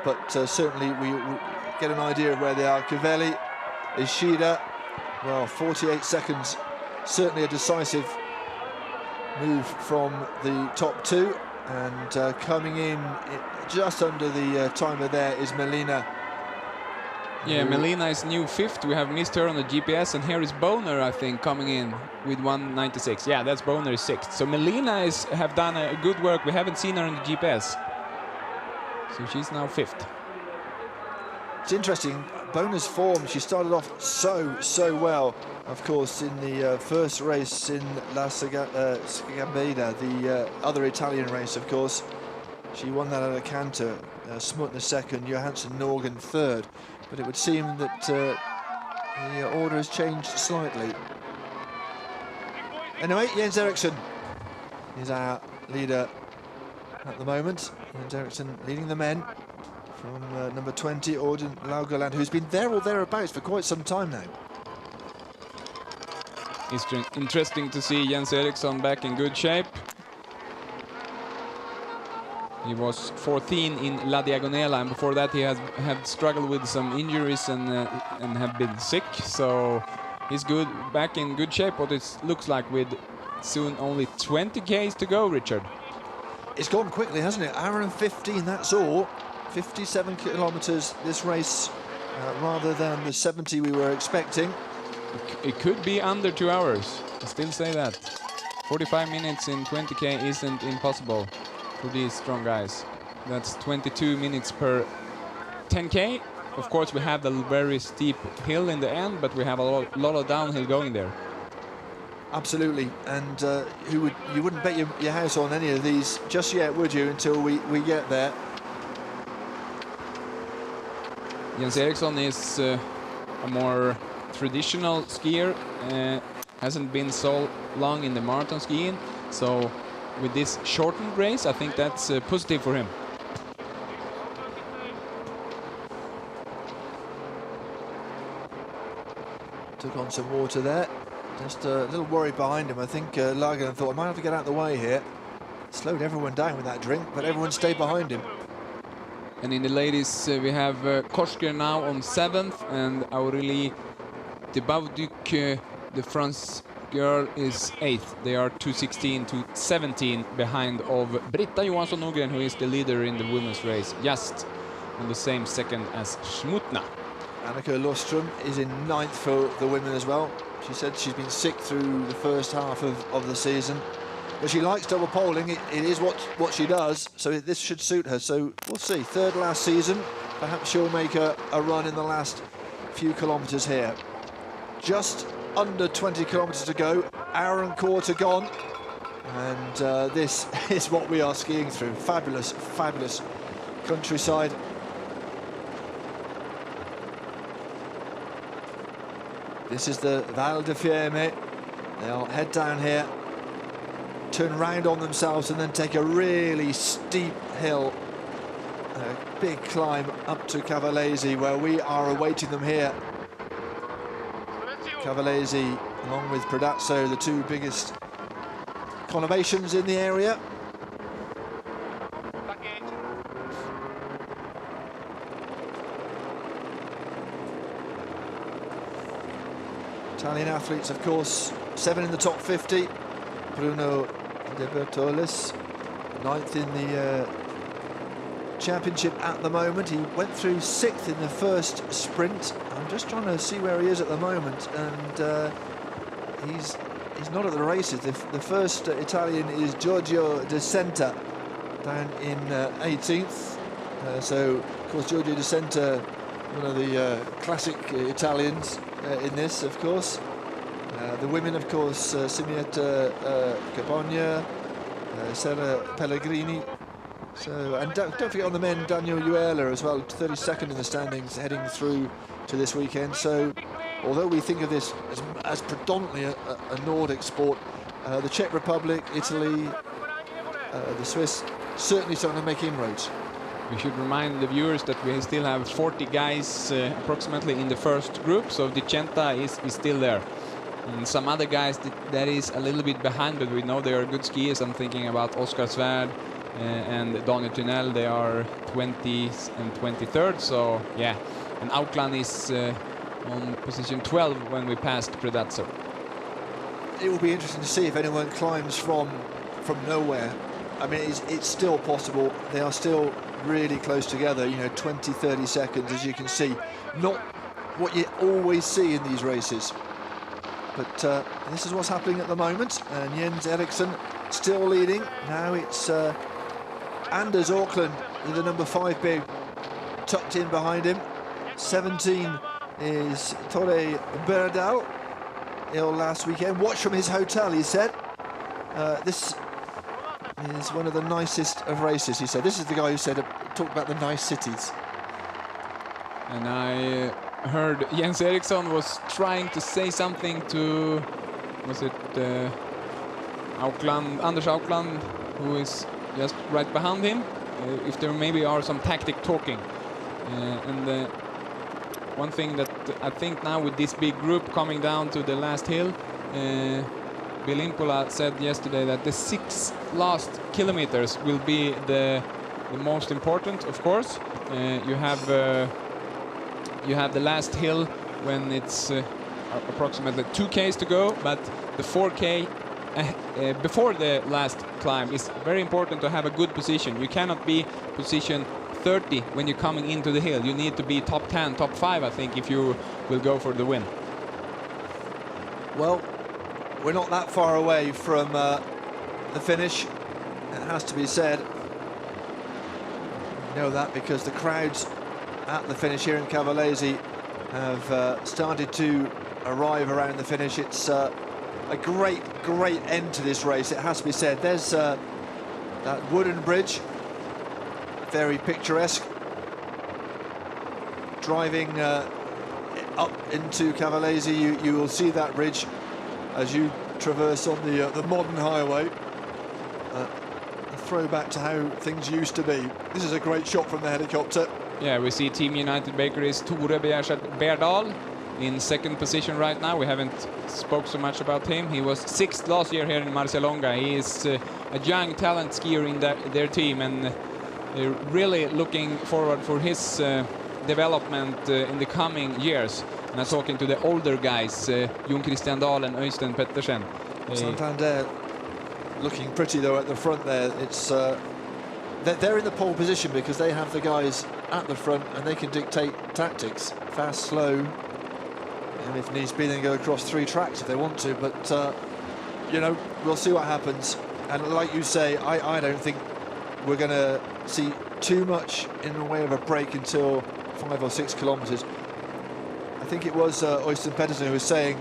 but certainly we get an idea of where they are. Kveli, Ishida, well, 48 seconds, certainly a decisive move from the top two, and coming in just under the timer there is Melina. Yeah, Melina is new fifth. We have missed her on the GPS, and here is Boner, I think, coming in with 196. Yeah, that's Boner sixth. So Melina have done a good work. We haven't seen her on the GPS, so she's now fifth. It's interesting, Boner's form. She started off so well, of course, in the first race in La Scagambeda, the other Italian race, of course. She won that at a canter. Smutna second, Johansson Nogren third. But it would seem that the order has changed slightly. Anyway, Jens Eriksson is our leader at the moment. Jens Eriksson leading the men from number 20, Auden Laugerland, who's been there or thereabouts for quite some time now. It's interesting to see Jens Eriksson back in good shape. He was 14 in La Diagonela, and before that he had struggled with some injuries and have been sick. So he's good, back in good shape. What it looks like with soon only 20 Ks to go, Richard. It's gone quickly, hasn't it? Hour and 15, that's all. 57 kilometers this race, rather than the 70 we were expecting. It could be under 2 hours. I still say that. 45 minutes in 20K isn't impossible for these strong guys. That's 22 minutes per 10K. Of course, we have the very steep hill in the end, but we have a lot of downhill going there. Absolutely, and you wouldn't bet your house on any of these just yet, would you, until we get there. Jens Eriksson is a more traditional skier, hasn't been so long in the marathon skiing, so with this shortened race, I think that's positive for him. Took on some water there. Just a little worried behind him. I think Lagerlöf thought, I might have to get out of the way here. Slowed everyone down with that drink, but everyone stayed behind him. And in the ladies, we have Kosker now on 7th, and Aurélie de Bauduc, the girl is 8th. They are 2:16 to 17 behind of Britta Johansson Nogren, who is the leader in the women's race, just on the same second as Smutna. Annika Lostrom is in 9th for the women as well. She said she's been sick through the first half of the season, but she likes double poling. It is what she does, so this should suit her. So we'll see. Third last season, perhaps she'll make a run in the last few kilometres here. Just under 20 kilometres to go, hour and quarter gone, and this is what we are skiing through. Fabulous, fabulous countryside. This is the Val di Fiemme. They'll head down here, turn round on themselves, and then take a really steep hill, a big climb up to Cavallese, where we are awaiting them here. Cavallese, along with Predazzo, the two biggest conurbations in the area. Italian athletes, of course, 7 in the top 50. Bruno De Bertolis, 9th in the championship at the moment. He went through 6th in the first sprint. I'm just trying to see where he is at the moment, and he's not at the races. The first Italian is Giorgio De Senta, down in 18th. So, of course, Giorgio De Senta, one of the classic Italians in this, of course. The women, of course, Simietta Cabogna, Sarah Pellegrini. So, and don't forget on the men, Daniel Uela as well, 32nd in the standings, heading through to this weekend. So, although we think of this as predominantly a Nordic sport, the Czech Republic, Italy, the Swiss, certainly starting to make inroads. We should remind the viewers that we still have 40 guys approximately in the first group, so Di Centa is still there. And some other guys that is a little bit behind, but we know they are good skiers. I'm thinking about Oskar Svärd and Daniel Tunnel. They are 20th and 23rd, so yeah. And Aukland is on position 12 when we passed Predazzo. It will be interesting to see if anyone climbs from nowhere. I mean, it's still possible. They are still really close together, you know, 20-30 seconds, as you can see. Not what you always see in these races, but this is what's happening at the moment. And Jens Eriksson still leading. Now it's Anders Auckland with the number 5 bib tucked in behind him. 17 is Torre Berdal, ill last weekend. Watch from his hotel, he said. This is one of the nicest of races, he said. This is the guy who talked about the nice cities. And I heard Jens Eriksson was trying to say something to, was it Anders Aukland, who is just right behind him, if there maybe are some tactic talking. And one thing that I think now with this big group coming down to the last hill, Bill Impola said yesterday that the 6 last kilometers will be the most important, of course. You have the last hill when it's approximately 2 Ks to go, but the 4K before the last climb is very important to have a good position. You cannot be position 30 when you're coming into the hill. You need to be top 10, top 5, I think, if you will go for the win. Well, we're not that far away from the finish, it has to be said. You know that because the crowds at the finish here in Cavallese have started to arrive around the finish. It's a great end to this race, it has to be said. There's that wooden bridge, very picturesque. Driving up into Cavallese, you will see that bridge as you traverse on the modern highway. A throwback to how things used to be. This is a great shot from the helicopter. Yeah, we see Team United Bakery's Tore Berdal in 2nd position right now. We haven't spoke so much about him. He was 6th last year here in Marcialonga. He is a young talent skier in their team, and really looking forward for his development in the coming years. And I'm talking to the older guys, Jon Christian Dahl and Øystein Pettersen. Santander looking pretty though at the front there. It's they're in the pole position because they have the guys at the front and they can dictate tactics, fast, slow, and if needs be, then go across 3 tracks if they want to. But you know, we'll see what happens. And like you say, I don't think we're going to see too much in the way of a break until 5 or 6 kilometres. I think it was Øystein Pettersen who was saying,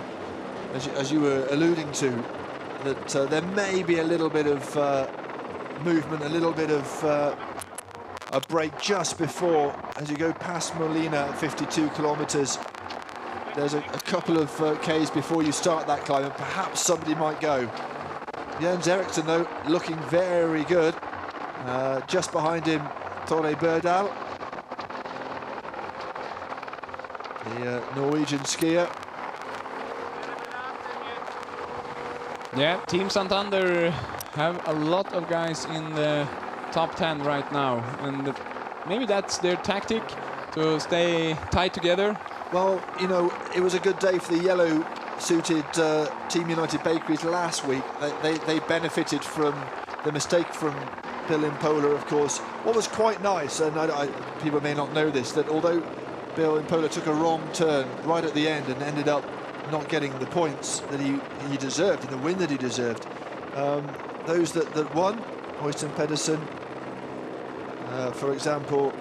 as you were alluding to, that there may be a little bit of movement, a little bit of a break just before, as you go past Molina at 52 kilometres. There's a couple of Ks before you start that climb, and perhaps somebody might go. Jens Eriksen, though, looking very good. Just behind him, Tore Berdal, the Norwegian skier. Yeah, Team Santander have a lot of guys in the top 10 right now, and maybe that's their tactic, to stay tight together. Well, you know, it was a good day for the yellow-suited Team United Bakeries last week. They benefited from the mistake from Bill Impola, of course. What was quite nice, and people may not know this, that although Bill Impola took a wrong turn right at the end and ended up not getting the points that he deserved, and the win that he deserved, those that won, Øystein Pedersen, for example,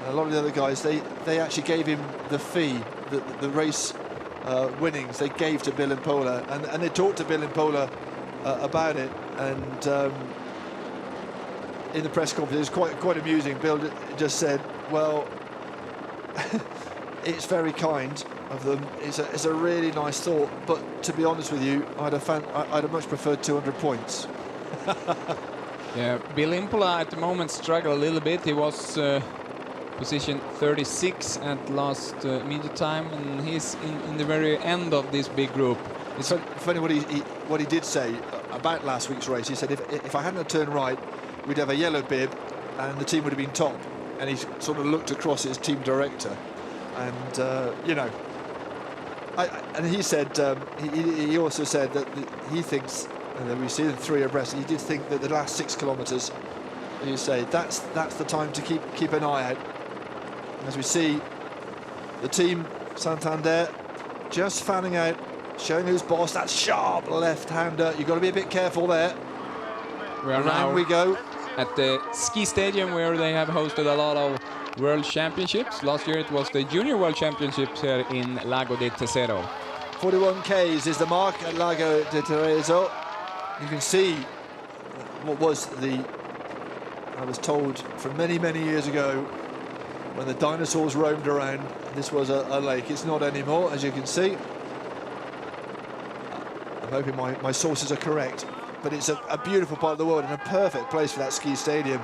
a lot of the other guys, they actually gave him the fee, the race winnings they gave to Bill Impola, and they talked to Bill Impola about it, and in the press conference it was quite amusing. Bill just said, well, it's very kind of them, it's a really nice thought, but to be honest with you, I'd have much preferred 200 points. Yeah, Bill Impola at the moment struggled a little bit. He was position 36 at last media time, and he's in the very end of this big group. It's funny what he did say about last week's race. He said, if I hadn't turned right, we'd have a yellow bib and the team would have been top. And he sort of looked across his team director, and you know, and he said, he also said that he thinks, and we see the 3 abreast, he did think that the last 6 kilometres, as you say, that's the time to keep an eye out. As we see the Team Santander just fanning out, showing who's boss. That sharp left-hander, you've got to be a bit careful there. We go at the ski stadium, where they have hosted a lot of World Championships. Last year it was the Junior World Championships here in Lago de Tesoro. 41 Ks is the mark at Lago de Tesoro. You can see what was I was told from many years ago, when the dinosaurs roamed around, this was a lake. It's not anymore, as you can see. I'm hoping my sources are correct, but it's a beautiful part of the world and a perfect place for that ski stadium.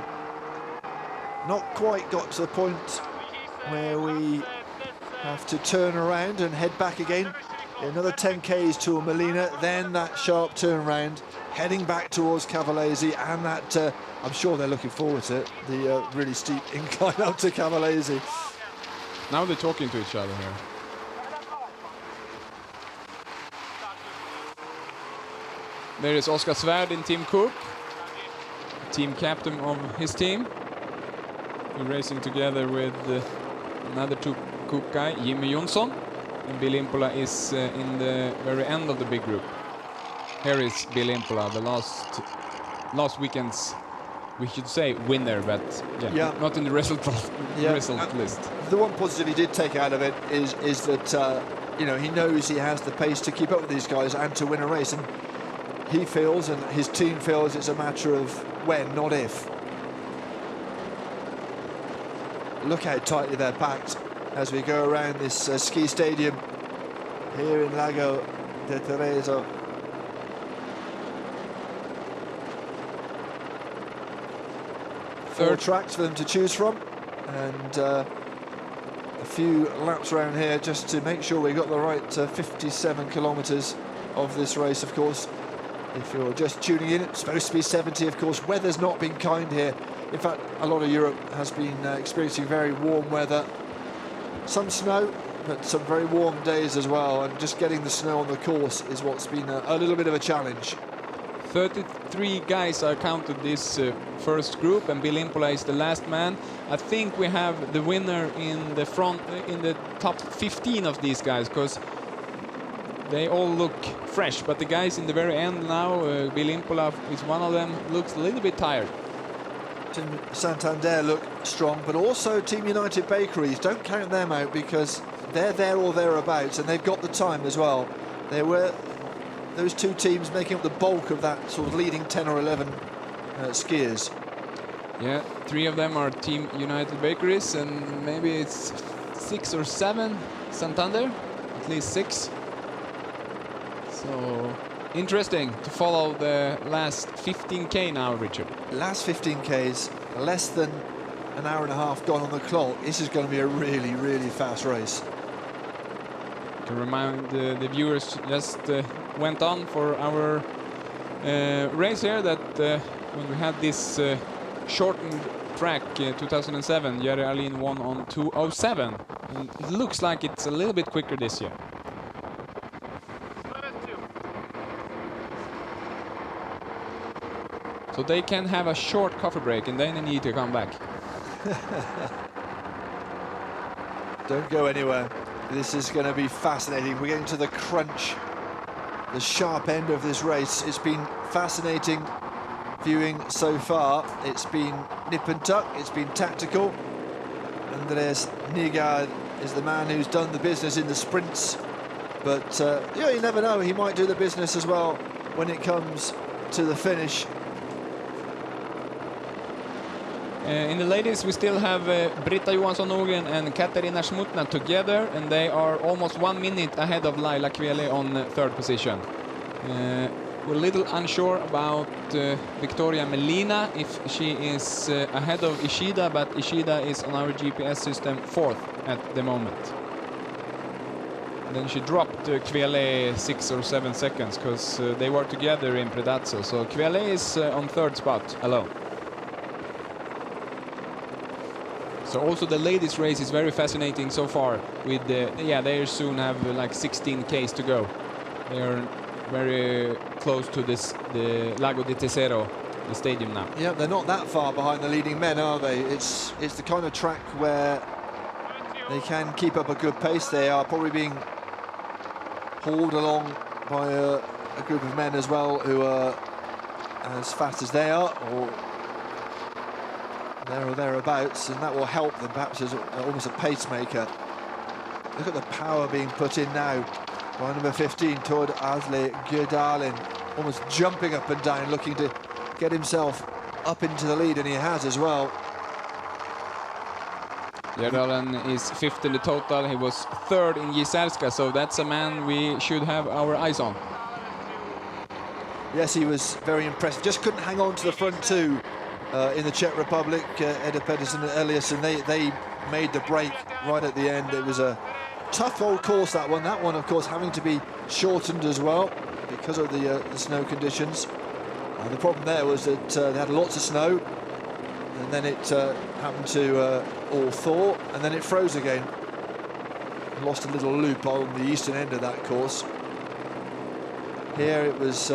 Not quite got to the point where we have to turn around and head back again. Another 10 Ks to Molina, then that sharp turn round, heading back towards Cavallese, and that, I'm sure they're looking forward to it, the really steep incline up to Cavallese. Now they're talking to each other here. There is Oskar Svärd in Team Cook, team captain of his team. He's racing together with another Cook guy, Jimmy Jonsson. And Bill Impola is in the very end of the big group. Here is Bill Impola, the last weekend's, we should say, winner, but yeah. Not in the result list. The one positive he did take out of it is that you know, he knows he has the pace to keep up with these guys and to win a race, and he feels, and his team feels, it's a matter of when, not if. Look how tightly they're packed as we go around this ski stadium here in Lago de Tesoro. Four tracks for them to choose from, and a few laps around here just to make sure we got the right 57 kilometres of this race. Of course, if you're just tuning in, it's supposed to be 70. Of course, weather's not been kind here. In fact, a lot of Europe has been experiencing very warm weather. Some snow, but some very warm days as well, and just getting the snow on the course is what's been a little bit of a challenge. 33 guys are counted this first group, and Bill Impola is the last man. I think we have the winner in the front, in the top 15 of these guys, because they all look fresh, but the guys in the very end now, Bill Impola is one of them, looks a little bit tired. Team Santander look strong, but also Team United Bakeries, don't count them out, because they're there or thereabouts, and they've got the time as well. They were those two teams making up the bulk of that sort of leading 10 or 11 skiers. Yeah, 3 of them are Team United Bakeries, and maybe it's 6 or 7 Santander, at least 6. So interesting to follow the last 15k now, Richard. Last 15k's, less than an hour and a half gone on the clock. This is going to be a really, really fast race. To remind the viewers, just went on for our race here that when we had this shortened track 2007, Jerry Arlin won on 2:07, and it looks like it's a little bit quicker this year. So they can have a short coffee break and then they need to come back. Don't go anywhere. This is going to be fascinating. We're getting to the crunch, the sharp end of this race. It's been fascinating viewing so far. It's been nip and tuck, it's been tactical. Andres Nygaard is the man who's done the business in the sprints, but yeah, you never know, he might do the business as well when it comes to the finish. In the ladies, we still have Britta Johansson Nogren and Katarina Smutna together, and they are almost 1 minute ahead of Laila Kvele on 3rd position. We're a little unsure about Victoria Melina, if she is ahead of Ishida, but Ishida is on our GPS system 4th at the moment. And then she dropped Kvele 6 or 7 seconds, because they were together in Predazzo. So Kvele is on 3rd spot alone. So also the ladies race is very fascinating so far. With yeah, they soon have like 16 Ks to go. They are very close to the Lago di Tesero, the stadium now. Yeah, they're not that far behind the leading men, are they? It's the kind of track where they can keep up a good pace. They are probably being hauled along by a group of men as well who are as fast as they are, or there or thereabouts, and that will help them perhaps as almost a pacemaker. Look at the power being put in now by number 15, Tord Asle Gjerdalen, almost jumping up and down, looking to get himself up into the lead, and he has as well. Gjerdalen is 5th in the total. He was 3rd in Gisärska, so that's a man we should have our eyes on. Yes, he was very impressive. Just couldn't hang on to the front two. In the Czech Republic, Eda Pedersen and Eliasson, they made the break right at the end. It was a tough old course, that one. That one, of course, having to be shortened as well because of the snow conditions. The problem there was that they had lots of snow, and then it happened to all thaw, and then it froze again. Lost a little loop on the eastern end of that course. Here it was,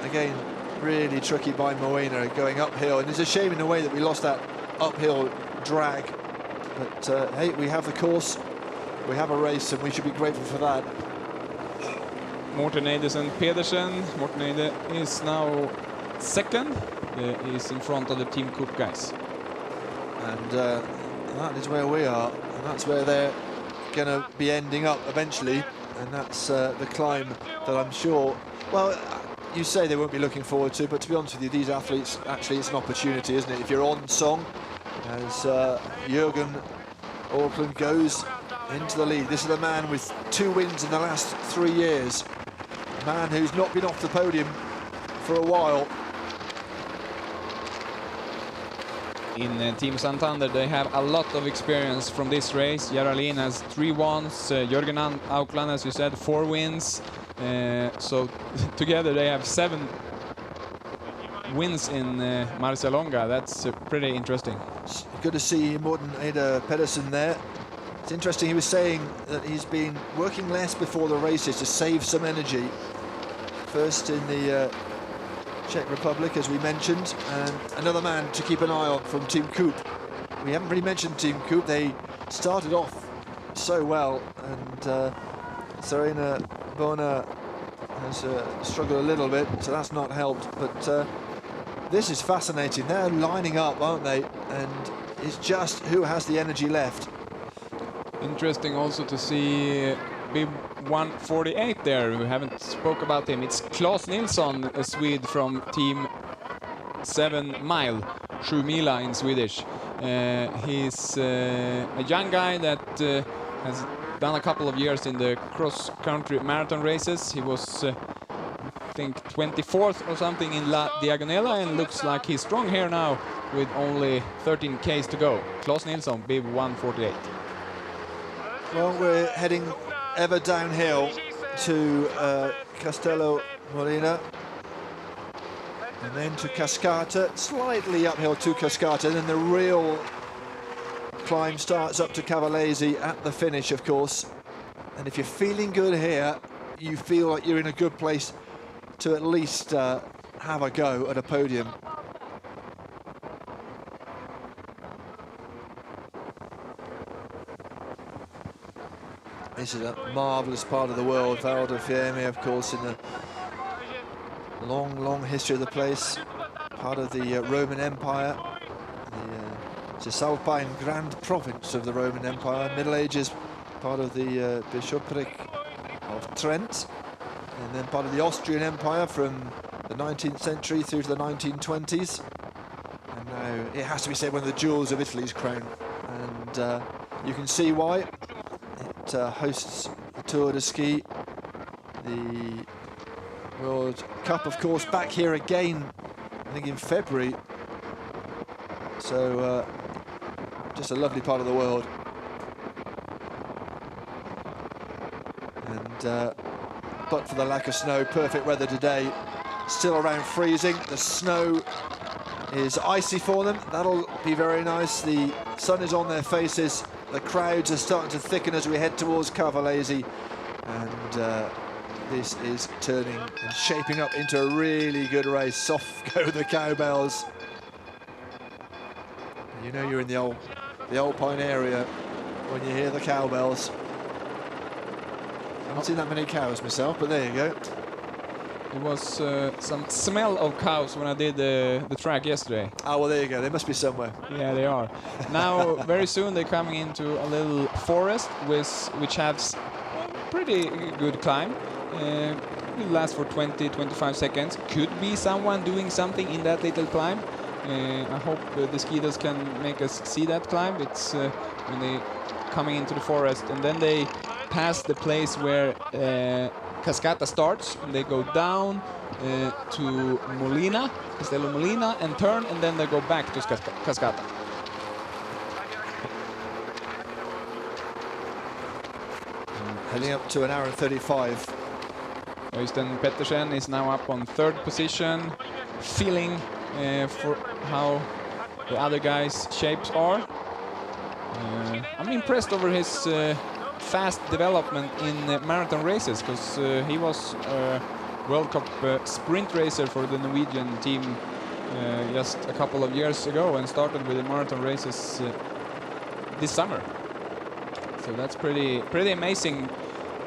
again, really tricky by Moena going uphill, and it's a shame in a way that we lost that uphill drag, but hey, we have the course, we have a race, and we should be grateful for that. Morten Eidesen Pedersen. Morten Eide is now 2nd. He's in front of the Team Cook guys, and that is where we are, and that's where they're going to be ending up eventually, and that's the climb that I'm sure, well, you say they won't be looking forward to, but to be honest with you, these athletes, actually it's an opportunity, isn't it? If you're on song, as Jürgen Auckland goes into the lead. This is a man with 2 wins in the last 3 years. A man who's not been off the podium for a while. In Team Santander, they have a lot of experience from this race. Jaralin has 3 wins, Jürgen Auckland, as you said, 4 wins. So together they have 7 wins in marcialonga. That's pretty interesting. It's good to see Morten Eda Pedersen there, It's interesting, he was saying that he's been working less before the races to save some energy. First in the Czech Republic, as we mentioned, and another man to keep an eye on from Team Coop. We haven't really mentioned Team Coop. They started off so well, and Serena Bona has struggled a little bit, so that's not helped. But this is fascinating. They're lining up, aren't they? And it's just who has the energy left. Interesting also to see bib 148 there. We haven't spoke about him. It's Claes Nilsson, a Swede from team 7 mile, 7 mila in Swedish. He's a young guy that has done a couple of years in the cross-country marathon races. He was, I think, 24th or something in La Diagonela, and looks like he's strong here now with only 13 Ks to go. Claes Nilsson, bib 148. Well, we're heading ever downhill to Castello Molina, and then to Cascata, slightly uphill to Cascata, and then the real climb starts up to Cavallese at the finish, of course. And if you're feeling good here, you feel like you're in a good place to at least have a go at a podium. This is a marvellous part of the world. Val di Fiemme, of course, in the long, long history of the place. Part of the Roman Empire. The Cisalpine Grand Province of the Roman Empire. Middle Ages, part of the Bishopric of Trent. And then part of the Austrian Empire from the 19th century through to the 1920s. And now it has to be said, one of the jewels of Italy's crown. And you can see why. It hosts the Tour de Ski, the World Cup, of course, back here again, I think in February. So just a lovely part of the world. And but for the lack of snow, perfect weather today. Still around freezing. The snow is icy for them. That'll be very nice. The sun is on their faces. The crowds are starting to thicken as we head towards Cavallese, and this is turning and shaping up into a really good race. Off go the cowbells. You know you're in the Alpine area when you hear the cowbells. I haven't seen that many cows myself, but there you go. There was some smell of cows when I did the track yesterday. Oh, well, there you go. They must be somewhere. Yeah, they are. Now, very soon, they're coming into a little forest which has a pretty good climb. It will last for 20-25 seconds. Could be someone doing something in that little climb. I hope the skiers can make us see that climb. It's when they're coming into the forest, and then they pass the place where Cascata starts, and they go down to Molina, Castello Molina, and turn, and then they go back to Cascata. Heading up to an hour and 35. Øystein Pettersen is now up on 3rd position, feeling for how the other guys' shapes are. I'm impressed over his fast development in marathon races, because he was a World Cup sprint racer for the Norwegian team just a couple of years ago, and started with the marathon races this summer. So that's pretty amazing,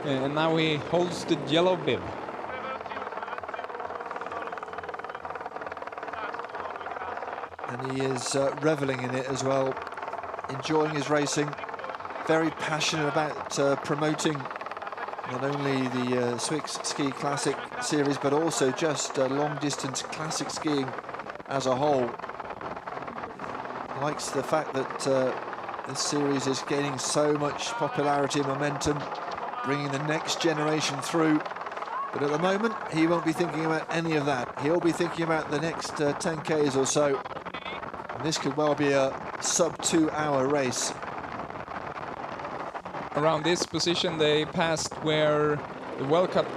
and now he holds the yellow bib. And he is reveling in it as well, enjoying his racing. Very passionate about promoting not only the Swiss Ski Classic series, but also just long-distance classic skiing as a whole. Likes the fact that this series is gaining so much popularity and momentum, bringing the next generation through. But at the moment, he won't be thinking about any of that. He'll be thinking about the next 10Ks or so. And this could well be a sub-2 hour race. Around this position, they passed where the World Cup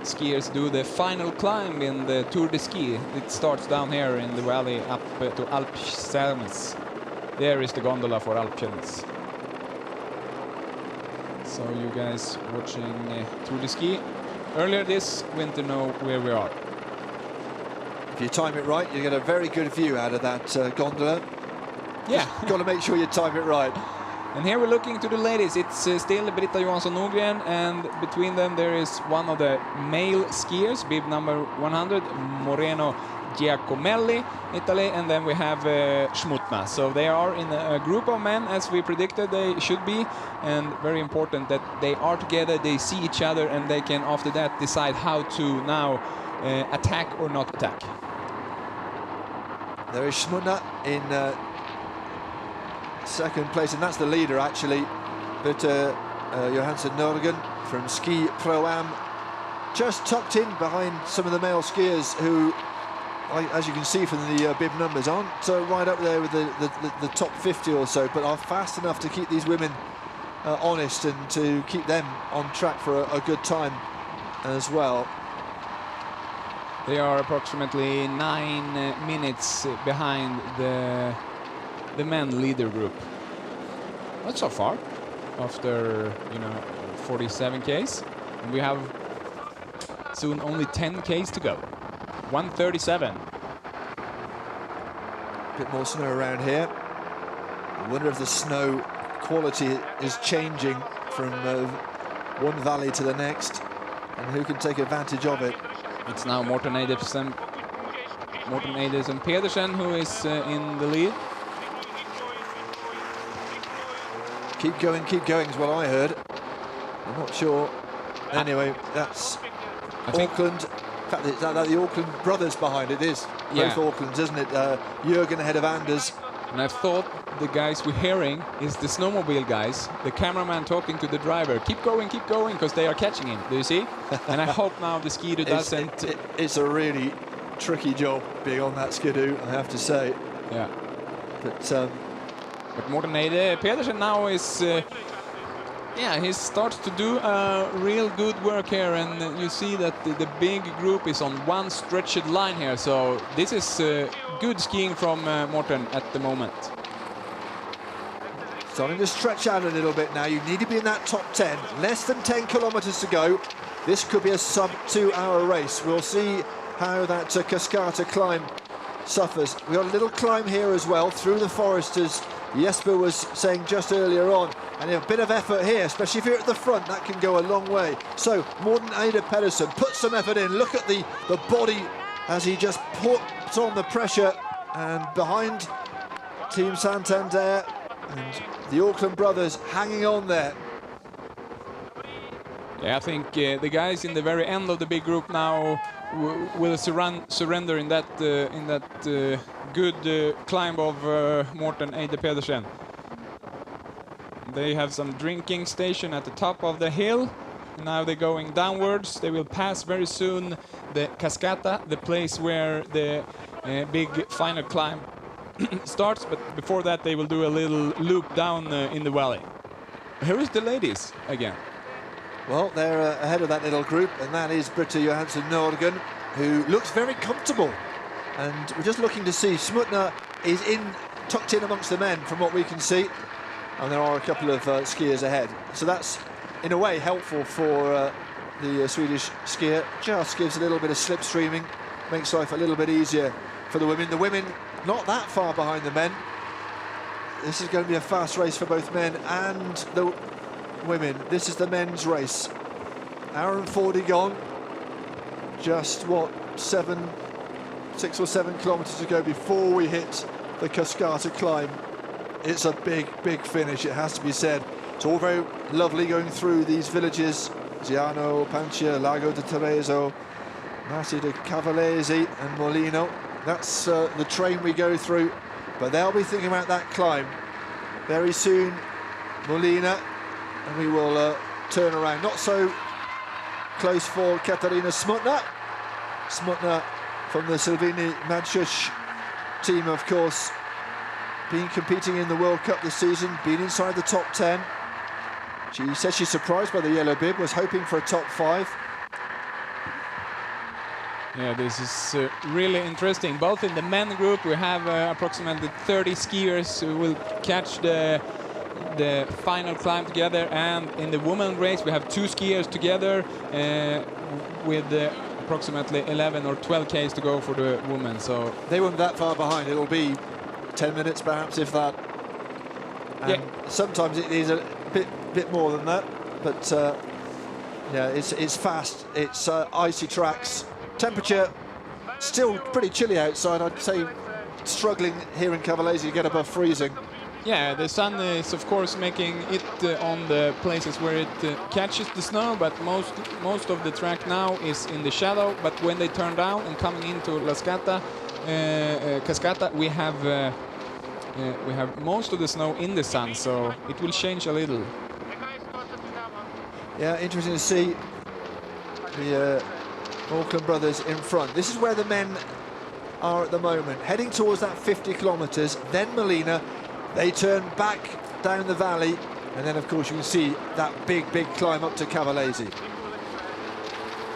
skiers do the final climb in the Tour de Ski. It starts down here in the valley up to Alpchelmez. There is the gondola for Alpchelmez. So you guys watching Tour de Ski earlier this winter know where we are. If you time it right, you get a very good view out of that gondola. Yeah. Got to make sure you time it right. And here we're looking to the ladies. It's still Britta Johansson Nordgren, and between them there is one of the male skiers, bib number 100, Moreno Giacomelli, Italy, and then we have Schmutna. So they are in a group of men, as we predicted they should be, and very important that they are together, they see each other, and they can after that decide how to now attack or not attack. There is Schmutna in second place, and that's the leader actually, but Johansson Nordgren from Ski Pro-Am just tucked in behind some of the male skiers who, as you can see from the bib numbers, aren't right up there with the top 50 or so, but are fast enough to keep these women honest and to keep them on track for a good time as well. They are approximately 9 minutes behind the men leader group. Not so far after 47 Ks, and we have soon only 10 Ks to go. 1:37. A bit more snow around here. I wonder if the snow quality is changing from one valley to the next, and who can take advantage of it. It's now Morten Eidersen Pedersen who is in the lead. Keep going is what I heard. I'm not sure. Anyway, that's Auckland. In fact, it's that the Auckland brothers behind it is. Both Aucklands, isn't it? Jürgen ahead of Anders. And I thought the guys we're hearing is the snowmobile guys, the cameraman talking to the driver. Keep going, because they are catching him. Do you see? And I hope now the Ski-Doo doesn't... It's a really tricky job being on that Ski-Doo, I have to say. Yeah. But Morten Eide Pedersen now is... he starts to do real good work here, and you see that the big group is on one stretched line here. So this is good skiing from Morten at the moment. Starting to stretch out a little bit now. You need to be in that top 10. Less than 10 kilometers to go. This could be a sub 2-hour race. We'll see how that Cascata climb suffers. We got a little climb here as well through the forest, as Jesper was saying just earlier on. And a bit of effort here, especially if you're at the front, that can go a long way. So Morten Eide Pedersen put some effort in. Look at the body as he just puts on the pressure. And behind Team Santander and the Auckland brothers hanging on there. Yeah, I think the guys in the very end of the big group now will surrender in that good climb of Morten Eide Pedersen. They have some drinking station at the top of the hill. Now they're going downwards. They will pass very soon the Cascata, the place where the big final climb starts. But before that, they will do a little loop down in the valley. Here is the ladies again. Well, they're ahead of that little group, and that is Britta Johansson Nordgren, who looks very comfortable. And we're just looking to see Schmutna is tucked in amongst the men from what we can see. And there are a couple of skiers ahead. So that's, in a way, helpful for the Swedish skier. Just gives a little bit of slipstreaming, makes life a little bit easier for the women. The women not that far behind the men. This is going to be a fast race for both men and the women. This is the men's race. Hour and 40 gone. Just, what, 6 or 7 kilometres to go before we hit the Cascata climb. It's a big, big finish, it has to be said. It's all very lovely going through these villages. Giano, Pancia, Lago di Treviso, Masi de Cavallesi and Molino. That's the train we go through, but they'll be thinking about that climb. Very soon, Molina, and we will turn around. Not so close for Katarina Schmutna. Schmutna from the Salvini Madshus team, of course. Been competing in the World Cup this season, been inside the top 10. She says she's surprised by the yellow bib, was hoping for a top 5. Yeah, this is really interesting. Both in the men group, we have approximately 30 skiers who will catch the the final climb together, and in the women race we have 2 skiers together with approximately 11 or 12 Ks to go for the women. So they weren't that far behind. It'll be 10 minutes perhaps, if that. And yeah, sometimes it is a bit more than that, but yeah, it's fast. It's icy tracks. Temperature still pretty chilly outside. I'd say struggling here in Cavallese to get above freezing. Yeah, the sun is of course making it on the places where it catches the snow, but most of the track now is in the shadow. But when they turn down and coming into Cascata, we have most of the snow in the sun, so it will change a little. Yeah, interesting to see the Auckland brothers in front. This is where the men are at the moment, heading towards that 50 kilometres, then Molina. They turn back down the valley, and then of course you can see that big climb up to Cavallese.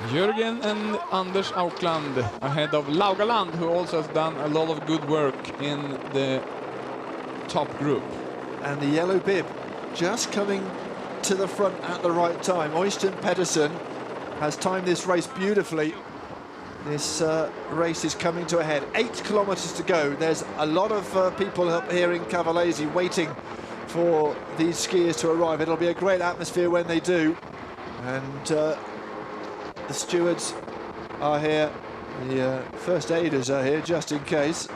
Jürgen and Anders Auckland ahead of Laugaland, who also has done a lot of good work in the top group. And the yellow bib just coming to the front at the right time. Øystein Pedersen has timed this race beautifully. This race is coming to a head. 8 kilometres to go. There's a lot of people up here in Cavallese waiting for these skiers to arrive. It'll be a great atmosphere when they do. And the stewards are here. The first aiders are here just in case.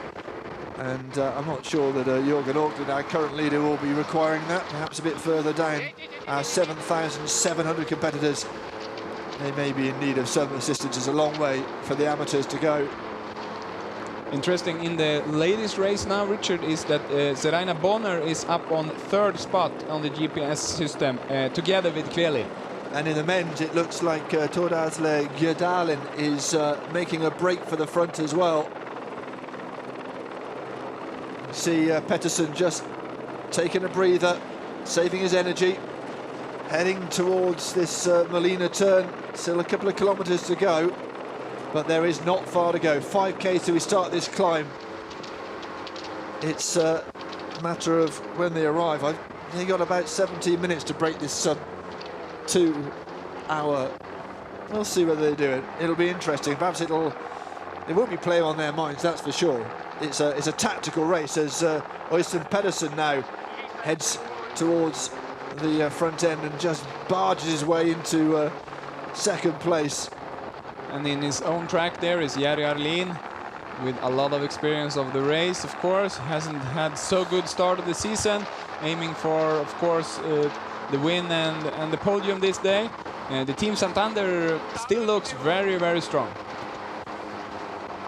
And I'm not sure that Jürgen Auckland, our current leader, will be requiring that. Perhaps a bit further down. Our 7,700 competitors, they may be in need of some assistance. It's a long way for the amateurs to go. Interesting in the ladies race now, Richard, is that Seraina Bonner is up on 3rd spot on the GPS system together with Kveli. And in the men's it looks like Tordasle Gjerdalen is making a break for the front as well. You see Pettersson just taking a breather, saving his energy, heading towards this Molina turn. Still a couple of kilometres to go, but there is not far to go. 5K till we start this climb. It's a matter of when they arrive. They got about 17 minutes to break this sub-2 hour. We'll see whether they do it. It'll be interesting. Perhaps it won't be playing on their minds, that's for sure. It's a tactical race as Øystein Pedersen now heads towards the front end and just barges his way into second place. And in his own track there is Jari Arlin with a lot of experience of the race, of course. Hasn't had so good start of the season, aiming for, of course, the win and the podium this day. The Team Santander still looks very strong.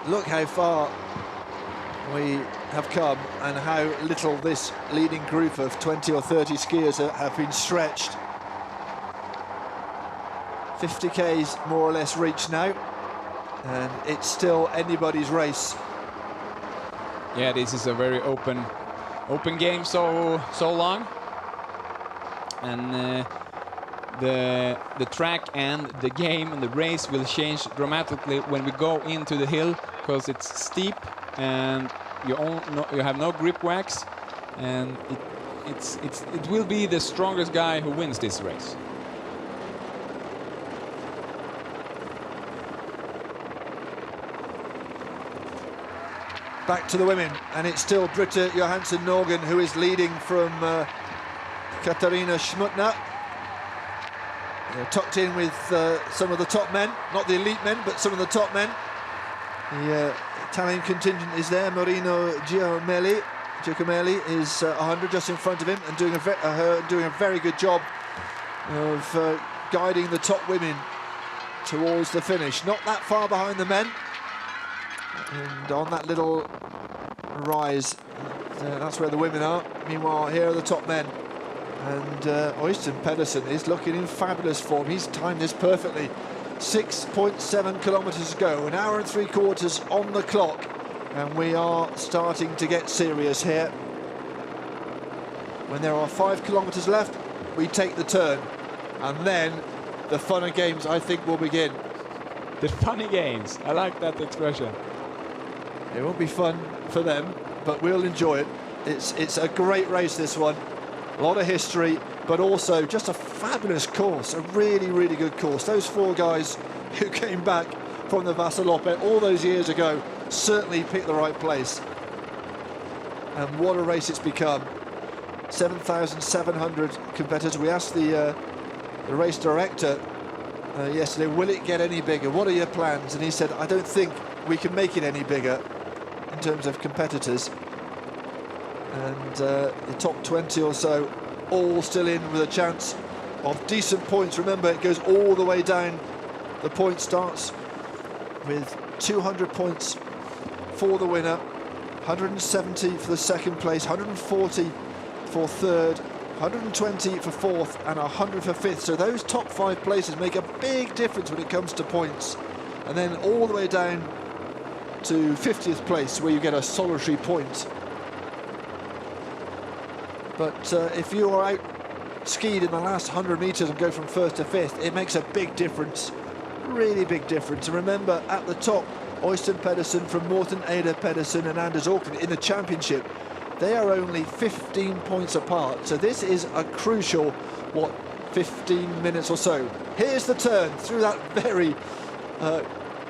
Look how far we have come and how little this leading group of 20 or 30 skiers have been stretched. 50 Ks more or less reached now, and it's still anybody's race. Yeah, this is a very open game so long, and the track and the game and the race will change dramatically when we go into the hill, because it's steep and you have no grip wax, and it will be the strongest guy who wins this race. Back to the women, and it's still Britta Johansson Norgen who is leading from Katarina Schmutner. Tucked in with some of the top men, not the elite men, but some of the top men. The Italian contingent is there. Marino Giacomelli is 100 just in front of him, and doing a very good job of guiding the top women towards the finish. Not that far behind the men. And on that little rise, that's where the women are. Meanwhile, here are the top men. And Øystein Pedersen is looking in fabulous form. He's timed this perfectly. 6.7 kilometres to go, an hour and 3/4 on the clock. And we are starting to get serious here. When there are 5 kilometres left, we take the turn. And then the fun and games, I think, will begin. The funny games, I like that expression. It won't be fun for them, but we'll enjoy it. It's a great race, this one. A lot of history, but also just a fabulous course, a really, really good course. Those 4 guys who came back from the Vasaloppet all those years ago certainly picked the right place. And what a race it's become. 7,700 competitors. We asked the race director yesterday, will it get any bigger? What are your plans? And he said, I don't think we can make it any bigger in terms of competitors. And the top 20 or so all still in with a chance of decent points. Remember, it goes all the way down. The point starts with 200 points for the winner, 170 for the second place, 140 for third, 120 for fourth, and 100 for fifth. So those top 5 places make a big difference when it comes to points. And then all the way down to 50th place, where you get a solitary point. But if you are out skied in the last 100 metres and go from first to fifth, it makes a big difference, really big difference. And remember, at the top, Øystein Pedersen from Morten Eder Pedersen and Anders Auckland in the championship, they are only 15 points apart. So this is a crucial, 15 minutes or so. Here's the turn through that very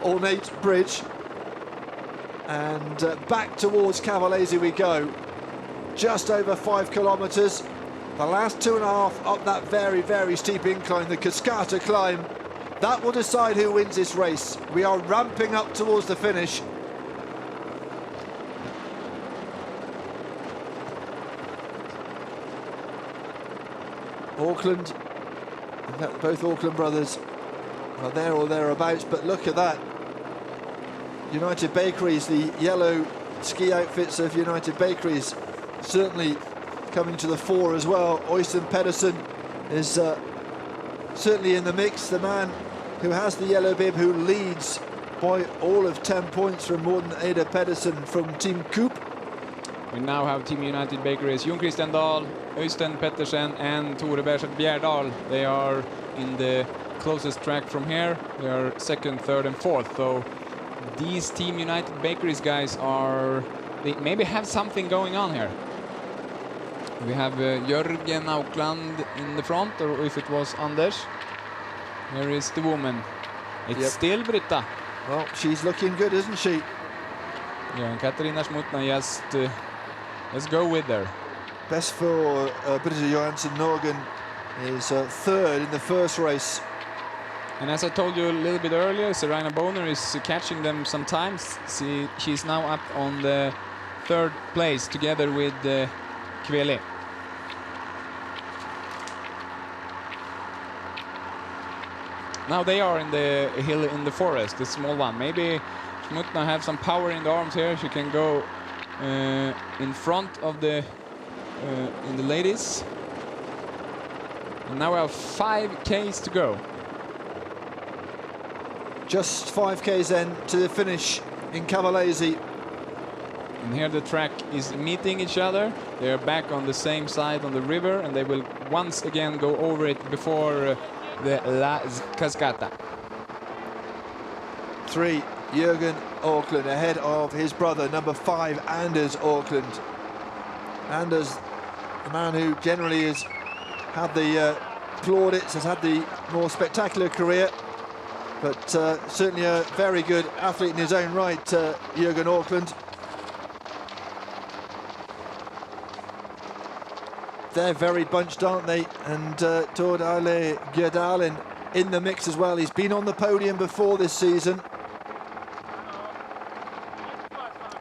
ornate bridge. And back towards Cavallese we go. Just over 5 kilometres. The last 2.5 up that very, very steep incline, the Cascata climb. That will decide who wins this race. We are ramping up towards the finish. Auckland, both Auckland brothers are there or thereabouts, but look at that. United Bakeries, the yellow ski outfits of United Bakeries, certainly coming to the fore as well. Øystein Pedersen is certainly in the mix, the man who has the yellow bib, who leads by all of 10 points from Morten Eder Pedersen from Team Coop. We now have Team United Bakeries, Jon Christian Dahl, Øystein Pettersen and Tore Berset Bjerdal. They are in the closest track from here. They are second, third and fourth. So these Team United Bakeries guys they maybe have something going on here. We have Jörgen Aukland in the front, or if it was Anders. Here is the woman. It's still Britta. Well, she's looking good, isn't she? Yeah, and Katarina Smutna let's go with her. Best for Britta Johansson Norgen is third in the first race. And as I told you a little bit earlier, Serena Boner is catching them sometimes. She's now up on the third place together with Kvele. Now they are in the hill in the forest, the small one. Maybe Smutna have some power in the arms here. She can go in front of the in the ladies. And now we have 5 Ks to go. Just 5 Ks then to the finish in Cavallese. And here the track is meeting each other. They are back on the same side on the river, and they will once again go over it before the La Cascata. 3, Jürgen Auckland ahead of his brother, number 5, Anders Auckland. Anders, the man who generally has had the plaudits, has had the more spectacular career, but certainly a very good athlete in his own right, Jürgen Auckland. They're very bunched, aren't they? And Tord Ale Gjerdalen in the mix as well. He's been on the podium before this season.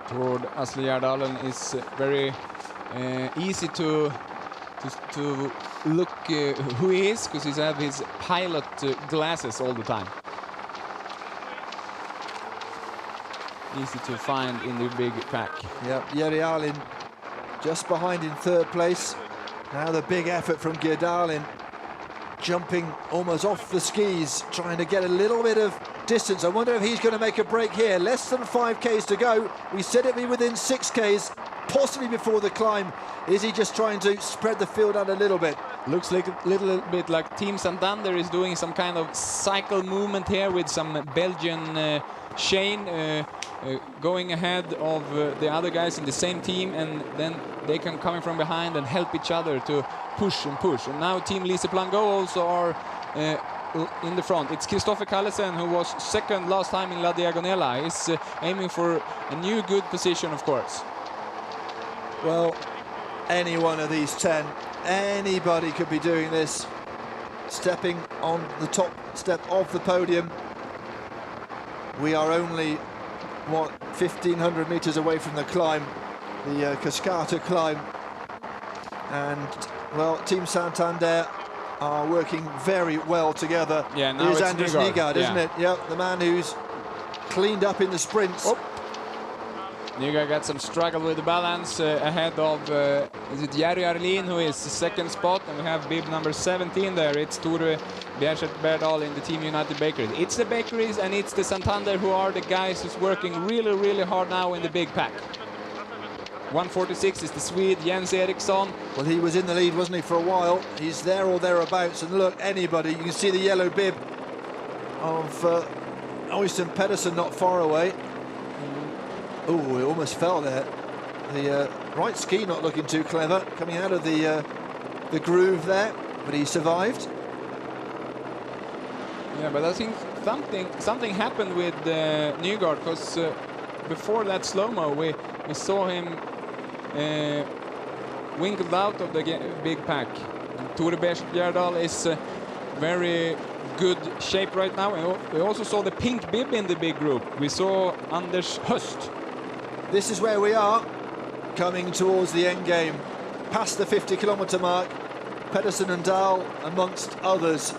Tord Asle Gjerdalen is very easy to look who he is, because he's had his pilot glasses all the time. Easy to find in the big pack. Yeah, Jere Alin just behind in third place. Now the big effort from Gjerdalen, jumping almost off the skis, trying to get a little bit of distance. I wonder if he's going to make a break here. Less than 5 Ks to go. We said it'd be within 6 Ks, possibly before the climb. Is he just trying to spread the field out a little bit? Looks like a little bit like Team Santander is doing some kind of cycle movement here with some Belgian Shane going ahead of the other guys in the same team, and then they can come in from behind and help each other to push and push. And now Team Lise Plango also are in the front. It's Christopher Callesen, who was second last time in La Diagonela. He's aiming for a new good position, of course. Well, any one of these 10, anybody could be doing this, stepping on the top step of the podium. We are only, what, 1,500 meters away from the climb, the Cascata climb. And, well, Team Santander are working very well together. Yeah, now it's Anders Nygaard, isn't it? Yeah, the man who's cleaned up in the sprints. Oh. Nygaard got some struggle with the balance ahead of, is it Jerry Arlin, who is the second spot, and we have bib number 17 there. It's Tore Berdal in the Team United Bakeries. It's the Bakeries and it's the Santander who are the guys who's working really, really hard now in the big pack. 146 is the Swede Jens Eriksson. Well, he was in the lead, wasn't he, for a while? He's there or thereabouts, and look, anybody, you can see the yellow bib of Øystein Pedersen not far away. Oh, he almost fell there. The right ski not looking too clever, coming out of the groove there, but he survived. Yeah, but I think something happened with Nygaard, because before that slow-mo we saw him winkled out of the big pack. Tore Berdal is very good shape right now. We also saw the pink bib in the big group. We saw Anders Höst. This is where we are, coming towards the end game, past the 50-kilometer mark. Pedersen and Dahl, amongst others,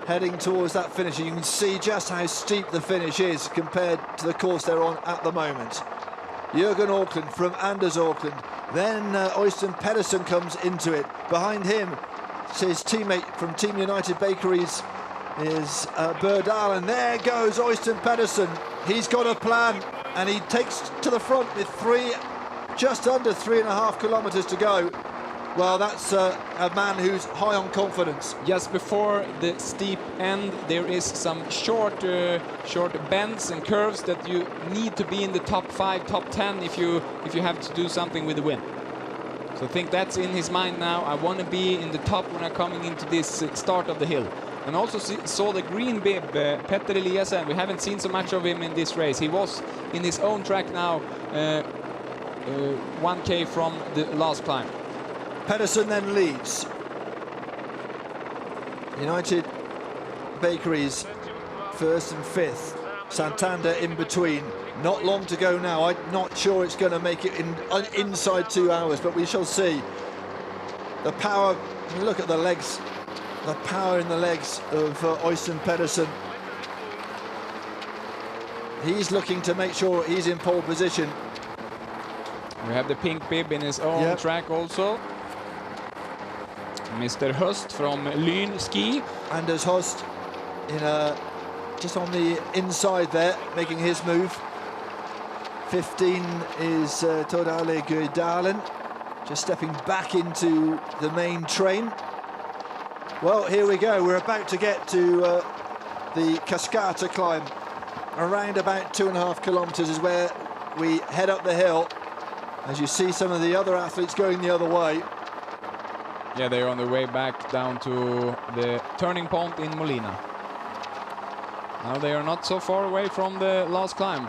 heading towards that finish. You can see just how steep the finish is compared to the course they're on at the moment. Jürgen Auckland from Anders Auckland. Then Øystein Pedersen comes into it. Behind him, his teammate from Team United Bakeries is Berdal. And there goes Øystein Pedersen. He's got a plan, and he takes to the front with just under 3.5 kilometers to go. Well, that's a man who's high on confidence. Just before the steep end, there is some short bends and curves that you need to be in the top 5, top 10 if you have to do something with the win. So I think that's in his mind now. I want to be in the top when I'm coming into this start of the hill. And also saw the green bib, Petter Eliasen. We haven't seen so much of him in this race. He was in his own track now, 1K from the last climb. Pedersen then leads. United Bakeries first and fifth. Santander in between. Not long to go now. I'm not sure it's going to make it inside 2 hours, but we shall see. The power, look at the legs, the power in the legs of Øystein Pedersen. He's looking to make sure he's in pole position. We have the pink bib in his own track also. Mr. Höst from Lyn Ski. Anders Höst in just on the inside there, making his move. 15 is Tordale Guidalen, just stepping back into the main train. Well, here we go. We're about to get to the Cascata climb. Around about 2.5 kilometers is where we head up the hill. As you see some of the other athletes going the other way. Yeah, they're on their way back down to the turning point in Molina. Now they are not so far away from the last climb.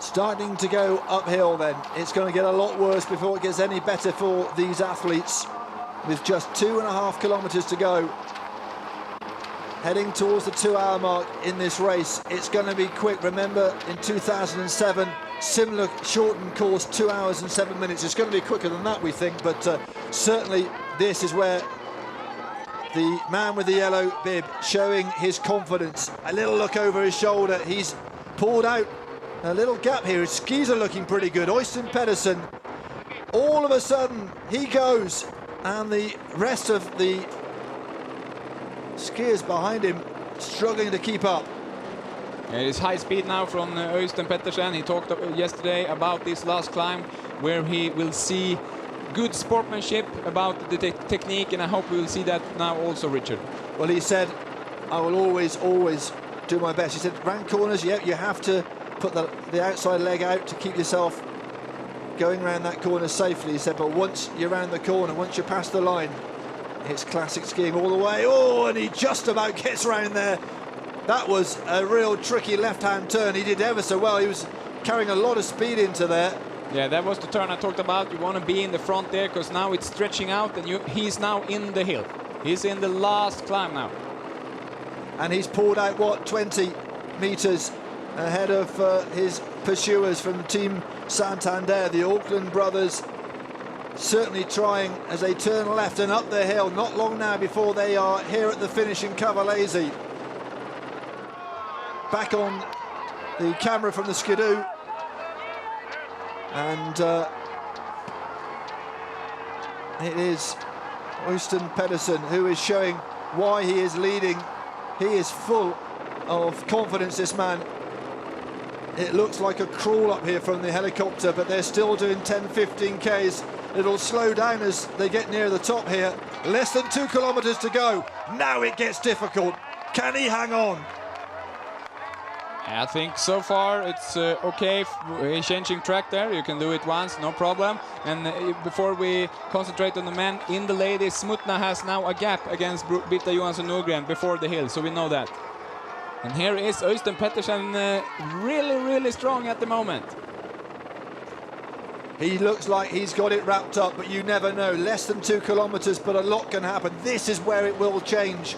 Starting to go uphill then. It's going to get a lot worse before it gets any better for these athletes. With just 2.5 kilometers to go. Heading towards the 2-hour mark in this race. It's going to be quick. Remember, in 2007, similar shortened course, 2 hours and 7 minutes. It's going to be quicker than that, we think, but certainly this is where the man with the yellow bib showing his confidence. A little look over his shoulder. He's pulled out a little gap here. His skis are looking pretty good. Øystein Pedersen, all of a sudden, he goes, and the rest of the skiers behind him struggling to keep up. It is high speed now from Øystein Pedersen. He talked yesterday about this last climb where he will see good sportsmanship about the technique, and I hope we will see that now also, Richard. Well, he said, I will always do my best. He said, round corners, yeah, you have to put the outside leg out to keep yourself going around that corner safely, he said, but once you're around the corner, once you're past the line, it's classic skiing all the way. Oh, and he just about gets around there. That was a real tricky left-hand turn. He did ever so well. He was carrying a lot of speed into there. Yeah, that was the turn I talked about. You want to be in the front there because now it's stretching out and he's now in the hill. He's in the last climb now. And he's pulled out, what, 20 metres ahead of his pursuers from Team Santander. The Auckland brothers certainly trying as they turn left and up the hill. Not long now before they are here at the finish in Cavallese. Back on the camera from the skidoo. And it is Øystein Pedersen who is showing why he is leading. He is full of confidence, this man. It looks like a crawl up here from the helicopter, but they're still doing 10-15 Ks. It'll slow down as they get near the top here. Less than 2 kilometres to go. Now it gets difficult. Can he hang on? I think so far it's okay. Changing track there, you can do it once, no problem. And before we concentrate on the men in the ladies, Smutna has now a gap against Britta Johansson Nordgren before the hill, so we know that. And here is Øystein Pedersen really strong at the moment. He looks like he's got it wrapped up, but you never know. Less than 2 kilometres, but a lot can happen. This is where it will change.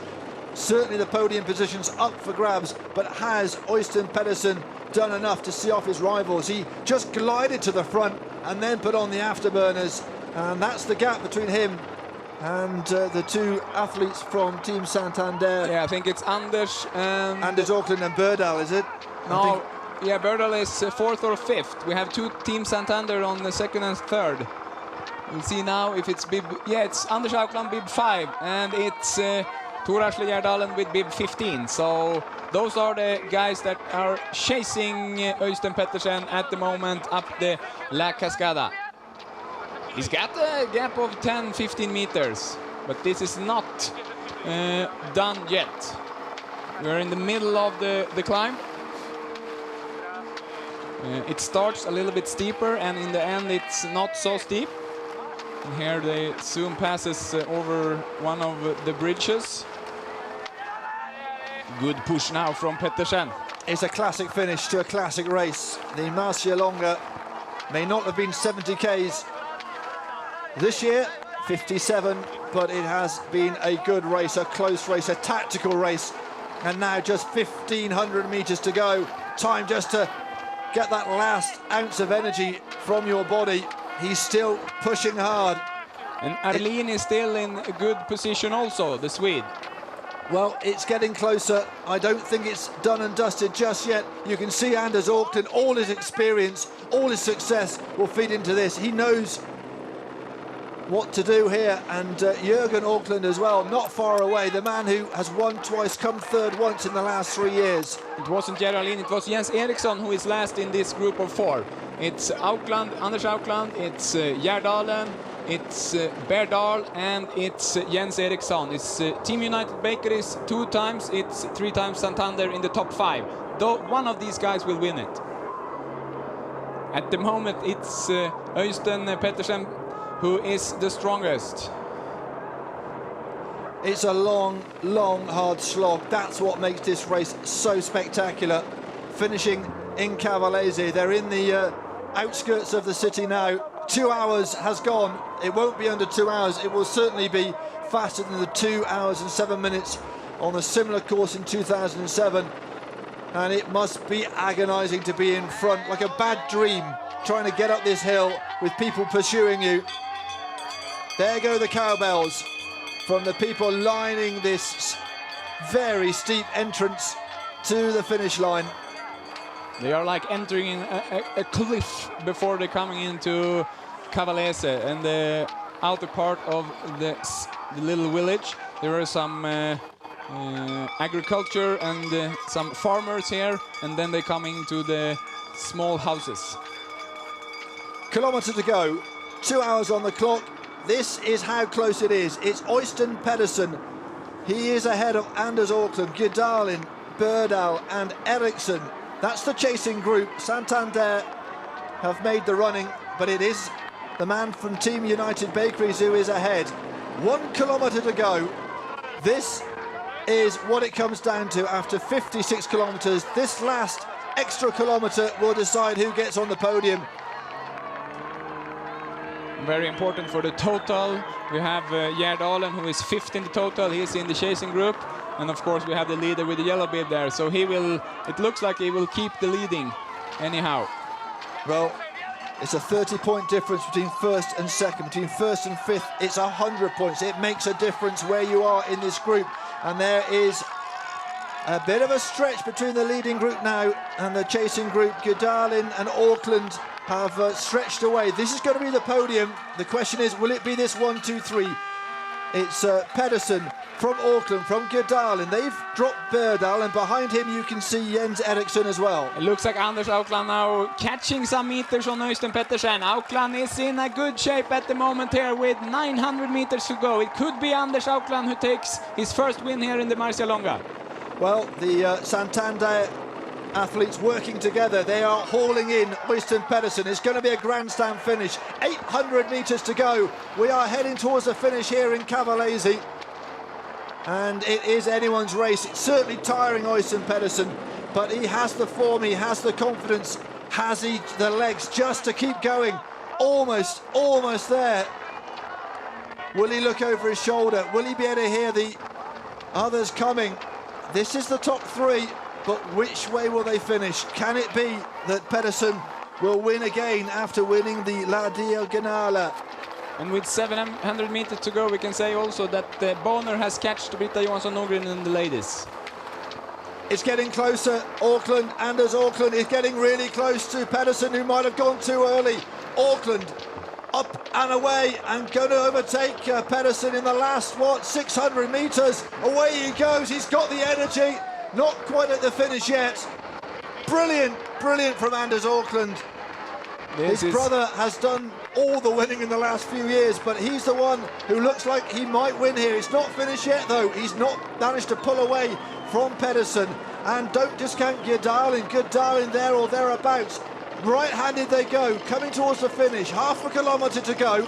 Certainly the podium position's up for grabs, but has Øystein Pedersen done enough to see off his rivals? He just glided to the front and then put on the afterburners, and that's the gap between him and the two athletes from Team Santander. Yeah, I think it's Anders and... Anders Auckland and Berdal, is it? No, yeah, Berdal is 4th or 5th. We have two Team Santander on the 2nd and 3rd. We'll see now if it's bib... Yeah, it's Anders Auckland, bib 5, and it's... Tor Asle Gjerdalen with bib 15. So those are the guys that are chasing Øystein Pedersen at the moment up the La Cascada. He's got a gap of 10-15 meters, but this is not done yet. We're in the middle of the climb. It starts a little bit steeper, and in the end it's not so steep. And here they soon passes over one of the bridges. Good push now from Pedersen. It's a classic finish to a classic race. The marcialonga may not have been 70 Ks this year, 57, but it has been a good race, a close race, a tactical race. And now just 1,500 meters to go. Time just to get that last ounce of energy from your body. He's still pushing hard. And Arlene is still in a good position also, the Swede. Well, it's getting closer. I don't think it's done and dusted just yet. You can see Anders Auckland, all his experience, all his success will feed into this. He knows what to do here, and Jürgen Auckland as well, not far away. The man who has won twice, come 3rd once in the last 3 years. It wasn't Geraldine, it was Jens Eriksson who is last in this group of 4. It's Auckland, Anders Auckland, it's Gjerdalen, it's Berdal, and it's Jens Eriksson. It's Team United Bakeries 2 times, it's 3 times Santander in the top 5. Though one of these guys will win it. At the moment it's Øystein Pedersen who is the strongest. It's a long, hard slog. That's what makes this race so spectacular. Finishing in Cavallese. They're in the outskirts of the city now. 2 hours has gone. It won't be under 2 hours. It will certainly be faster than the 2 hours and 7 minutes on a similar course in 2007. And it must be agonizing to be in front, like a bad dream, trying to get up this hill with people pursuing you. There go the cowbells from the people lining this very steep entrance to the finish line. They are like entering a cliff before they're coming into Cavallese, and the outer part of the little village. There are some agriculture and some farmers here, and then they come into the small houses. Kilometre to go, 2 hours on the clock. This is how close it is. It's Øystein Pedersen. He is ahead of Anders Auckland, Gjerdalen, Berdal and Eriksson. That's the chasing group. Santander have made the running but it is the man from Team United Bakeries who is ahead. 1 kilometre to go. This is what it comes down to after 56 kilometres. This last extra kilometre will decide who gets on the podium. Very important for the total. We have Gerd Allen, who is 5th in the total. He's in the chasing group. And of course we have the leader with the yellow bib there. So he will, it looks like he will keep the leading anyhow. Well, it's a 30-point difference between first and second. Between first and fifth, it's 100 points. It makes a difference where you are in this group. And there is a bit of a stretch between the leading group now and the chasing group. Gudalin and Auckland have stretched away. This is going to be the podium. The question is, will it be this 1, 2, 3? It's Pedersen from Auckland, from Gudalin. They've dropped Berdal, and behind him you can see Jens Eriksson as well. It looks like Anders Aukland now catching some meters on Øystein Pettersen. Aukland is in a good shape at the moment here with 900 meters to go. It could be Anders Aukland who takes his first win here in the Marcialonga. Well, the Santander athletes working together. They are hauling in Øystein Pedersen. It's going to be a grandstand finish. 800 meters to go. We are heading towards the finish here in Cavallese. And it is anyone's race. It's certainly tiring Øystein Pedersen, but he has the form, he has the confidence, has he the legs just to keep going. Almost there. Will he look over his shoulder? Will he be able to hear the others coming? This is the top three. But which way will they finish? Can it be that Pedersen will win again after winning the La Diagonale? And with 700 meters to go, we can say also that Bonner has catched Britta Johansson Nordgren in the ladies. It's getting closer. Auckland, Anders Auckland is getting really close to Pedersen, who might have gone too early. Auckland up and away and going to overtake Pedersen in the last, 600 meters. Away he goes. He's got the energy. Not quite at the finish yet. Brilliant from Anders Auckland. His brother has done all the winning in the last few years, but he's the one who looks like he might win here. It's not finished yet, though. He's not managed to pull away from Pedersen. And don't discount Gudalin there or thereabouts. Right-handed they go, coming towards the finish. Half a kilometre to go.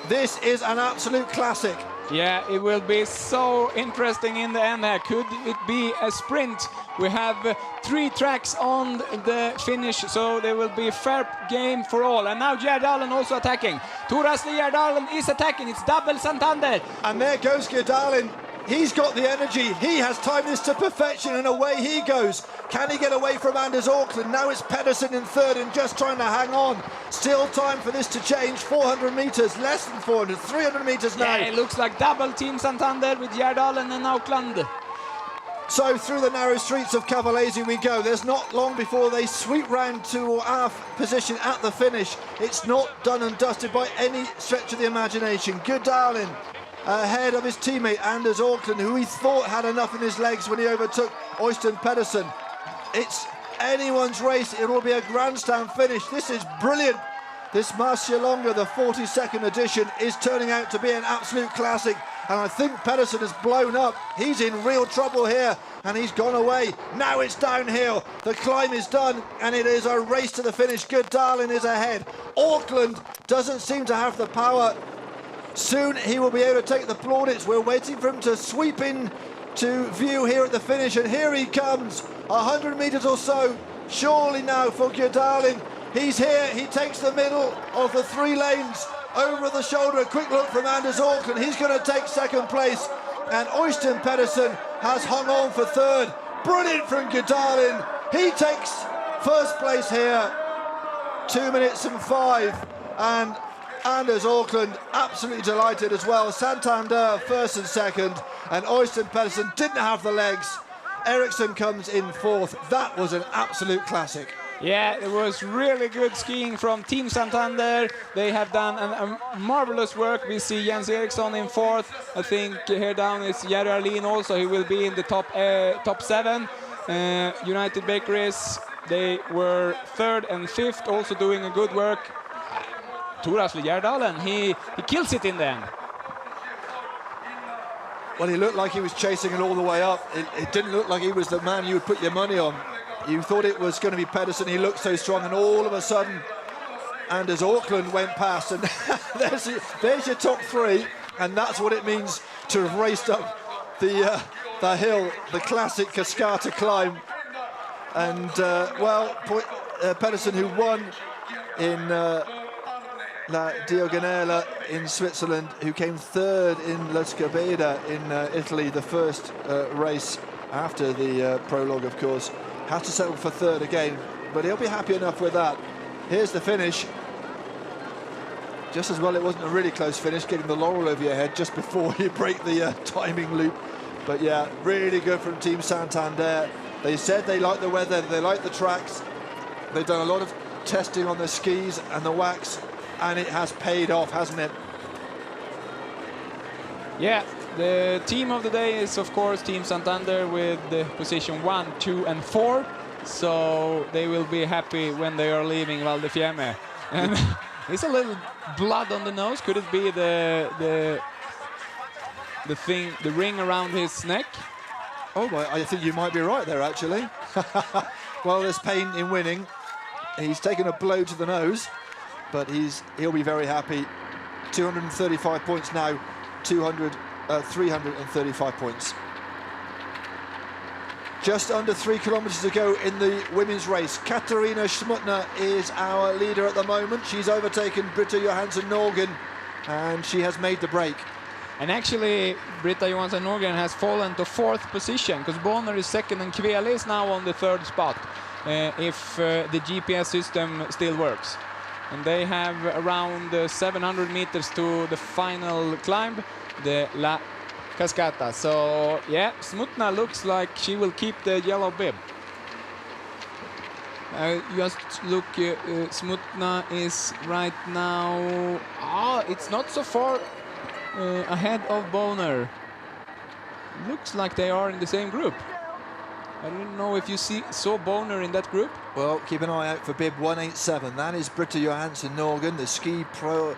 This is an absolute classic. Yeah, it will be so interesting in the end here. Could it be a sprint? We have 3 tracks on the finish, so there will be a fair game for all. And now Gerd Allen also attacking. Torasli Gerd Allen is attacking. It's double Santander. And there goes Gudalin. He's got the energy. He has timed this to perfection, and away he goes. Can he get away from Anders Auckland? Now it's Pedersen in third and just trying to hang on. Still time for this to change. 400 meters, less than 400, 300 meters now. Yeah, it looks like double Team Santander with Gerd Allen and Auckland. So through the narrow streets of Cavallese we go. There's not long before they sweep round to our position at the finish. It's not done and dusted by any stretch of the imagination. Gudalin ahead of his teammate Anders Auckland, who he thought had enough in his legs when he overtook Øystein Pedersen. It's anyone's race. It will be a grandstand finish. This is brilliant. This Marcialonga, the 42nd edition, is turning out to be an absolute classic. And I think Pedersen has blown up. He's in real trouble here, and he's gone away. Now it's downhill. The climb is done, and it is a race to the finish. Gudalin is ahead. Auckland doesn't seem to have the power. Soon he will be able to take the plaudits. We're waiting for him to sweep in to view here at the finish, and here he comes. 100 meters or so, surely now for Gudalin. He's here, he takes the middle of the 3 lanes. Over the shoulder, a quick look from Anders Auckland. He's going to take second place, and Øystein Pedersen has hung on for third. Brilliant from Gudalin. He takes first place here, 2 minutes and 5, and Anders Auckland absolutely delighted as well. Santander first and second, and Øystein Pedersen didn't have the legs. Eriksson comes in fourth. That was an absolute classic. Yeah, it was really good skiing from Team Santander. They have done a marvelous work. We see Jens Eriksson in fourth. I think here down is Jerry Arlin also. He will be in the top 7. United Bakeries, they were third and fifth, also doing a good work. Torasli Gerd Allen, he kills it in the end. Well, he looked like he was chasing it all the way up. It didn't look like he was the man you would put your money on. You thought it was going to be Pedersen. He looked so strong, and all of a sudden and as Auckland went past, and there's your top three, and that's what it means to have raced up the hill, the classic Cascata climb. And Pedersen, who won in La Diagonela in Switzerland, who came third in La Scabeda in Italy, the first race after the prologue, of course, has to settle for third again, but he'll be happy enough with that. Here's the finish. Just as well it wasn't a really close finish, getting the laurel over your head just before you break the timing loop. But yeah, really good from Team Santander. They said they like the weather, they like the tracks. They've done a lot of testing on the skis and the wax, and it has paid off, hasn't it? Yeah, the team of the day is, of course, Team Santander with the position 1, 2, and 4. So they will be happy when they are leaving Val di Fiemme. And it's a little blood on the nose. Could it be the ring around his neck? Oh, well, I think you might be right there, actually. Well, there's pain in winning. He's taken a blow to the nose, but he'll be very happy. 235 points now, 335 points. Just under 3 kilometres to go in the women's race. Katarina Schmutner is our leader at the moment. She's overtaken Britta Johansson Norgen, and she has made the break. And actually, Britta Johansson Norgen has fallen to 4th position, because Bonner is 2nd and Kvele is now on the 3rd spot, if the GPS system still works. And they have around 700 meters to the final climb, the La Cascata. So yeah, Smutna looks like she will keep the yellow bib. Just look, Smutna is right now, it's not so far ahead of Bonner. Looks like they are in the same group. I don't know if you saw Bonner in that group. Well, keep an eye out for bib 187. That is Britta Johansson Norgen, the ski pro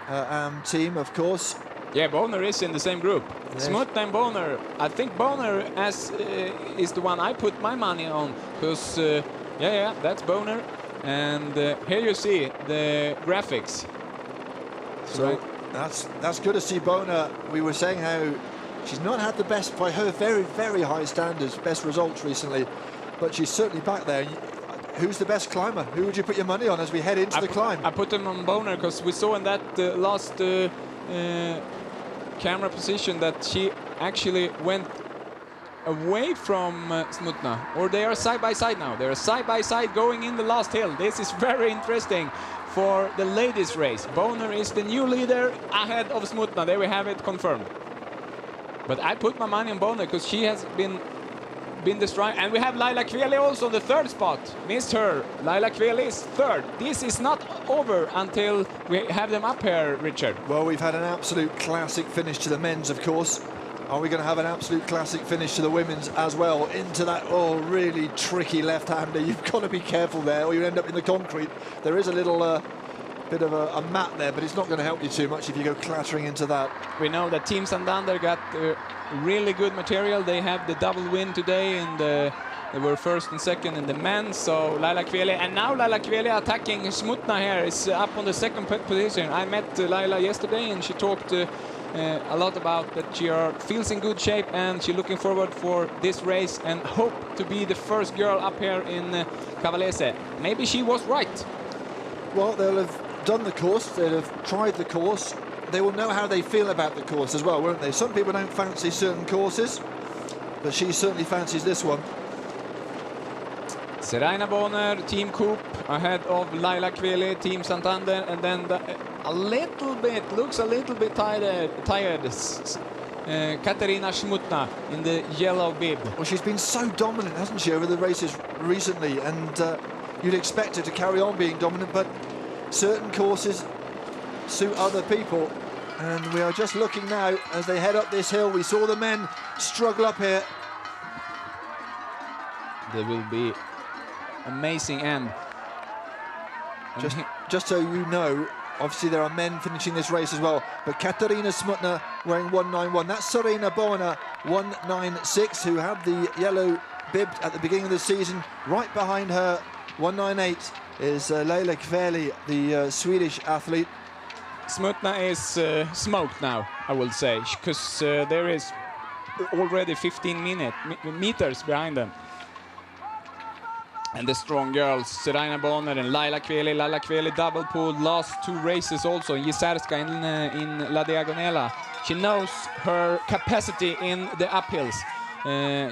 am team, of course. Yeah, Bonner is in the same group. Yes. Smutna and Bonner. I think Bonner is the one I put my money on, because yeah, that's Bonner. And here you see the graphics. So that's good to see Bonner. We were saying how she's not had the best, by her very, very high standards, best results recently, but she's certainly back there. Who's the best climber? Who would you put your money on as we head into the climb? I put them on Bonner, because we saw in that last camera position that she actually went away from Smutna, or they are side by side now. They are side by side going in the last hill. This is very interesting for the ladies race. Bonner is the new leader ahead of Smutna. There we have it confirmed. But I put my money on Bonner, because she has been the strong. And we have Laila Kvele also on the 3rd spot. Missed her. Laila Kvele is 3rd. This is not over until we have them up here, Richard. Well, we've had an absolute classic finish to the men's, of course. Are we going to have an absolute classic finish to the women's as well? Into that, really tricky left-hander. You've got to be careful there, or you end up in the concrete. There is a little bit of a mat there, but it's not going to help you too much if you go clattering into that. We know that Team Santander got really good material. They have the double win today, and they were 1st and 2nd in the men. So Laila Kvele, and now Laila Kvele attacking Smutna here, is up on the 2nd position. I met Laila yesterday, and she talked a lot about that she feels in good shape, and she's looking forward for this race and hope to be the first girl up here in Cavallese. Maybe she was right. Well, they'll have done the course, they'll have tried the course. They will know how they feel about the course as well, won't they? Some people don't fancy certain courses, but she certainly fancies this one. Seraina Bonner, Team Coop, ahead of Laila Kvele, Team Santander, and then looks a little bit tired. Katarina Schmutna in the yellow bib. Well, she's been so dominant, hasn't she, over the races recently, and you'd expect her to carry on being dominant, but certain courses suit other people. And we are just looking now as they head up this hill. We saw the men struggle up here. There will be amazing end. Just so you know, obviously there are men finishing this race as well, but Katarina Smutna wearing 191. That's Serena Bona 196, who had the yellow bib at the beginning of the season. Right behind her, 198 is Leila Kveli, the Swedish athlete. Smutna is smoked now, I will say, because there is already 15 meters behind them. And the strong girls, Serena Bonner and Laila Kveli. Laila Kveli double pulled last 2 races also in Jizerska in La Diagonela. She knows her capacity in the uphills.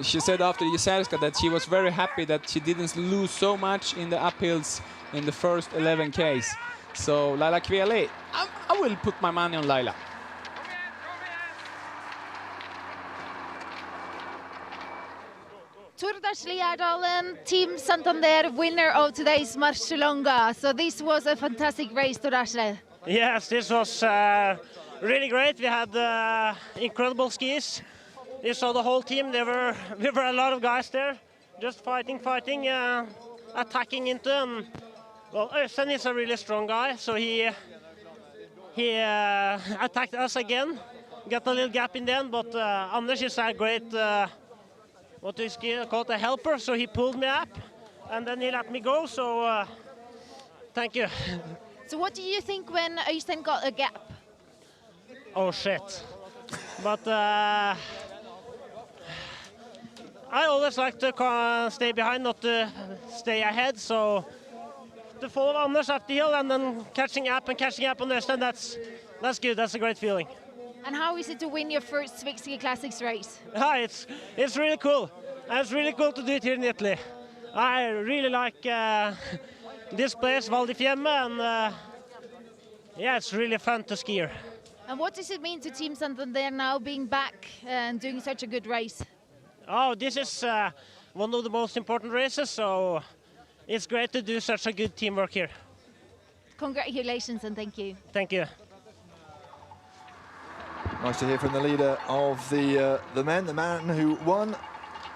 She said after Jizerska that she was very happy that she didn't lose so much in the uphills in the first 11 Ks. So Laila Kveli, I will put my money on Laila. Turdas Liardalen, Team Santander, winner of today's Marcialonga. So this was a fantastic race, Turdas. Yes, this was really great. We had incredible skis. You saw the whole team. We were a lot of guys there, just fighting, attacking into them. Well, Øystein is a really strong guy, so he attacked us again. Got a little gap in the end, but Anders is a great, what do you call it, a helper, so he pulled me up, and then he let me go, so thank you. So what do you think when Øystein got a gap? Oh, shit. But I always like to stay behind, not to stay ahead, so to follow Anders up the hill and then catching up on Øystein, that's good, that's a great feeling. And how is it to win your first Swiss Classics race? It's really cool. It's really cool to do it here in Italy. I really like this place, Val di Fiemme, and yeah, it's really fun to ski here. And what does it mean to Team Santander now being back and doing such a good race? Oh, this is one of the most important races, so it's great to do such a good teamwork here. Congratulations and thank you. Thank you. Nice to hear from the leader of the men, the man who won.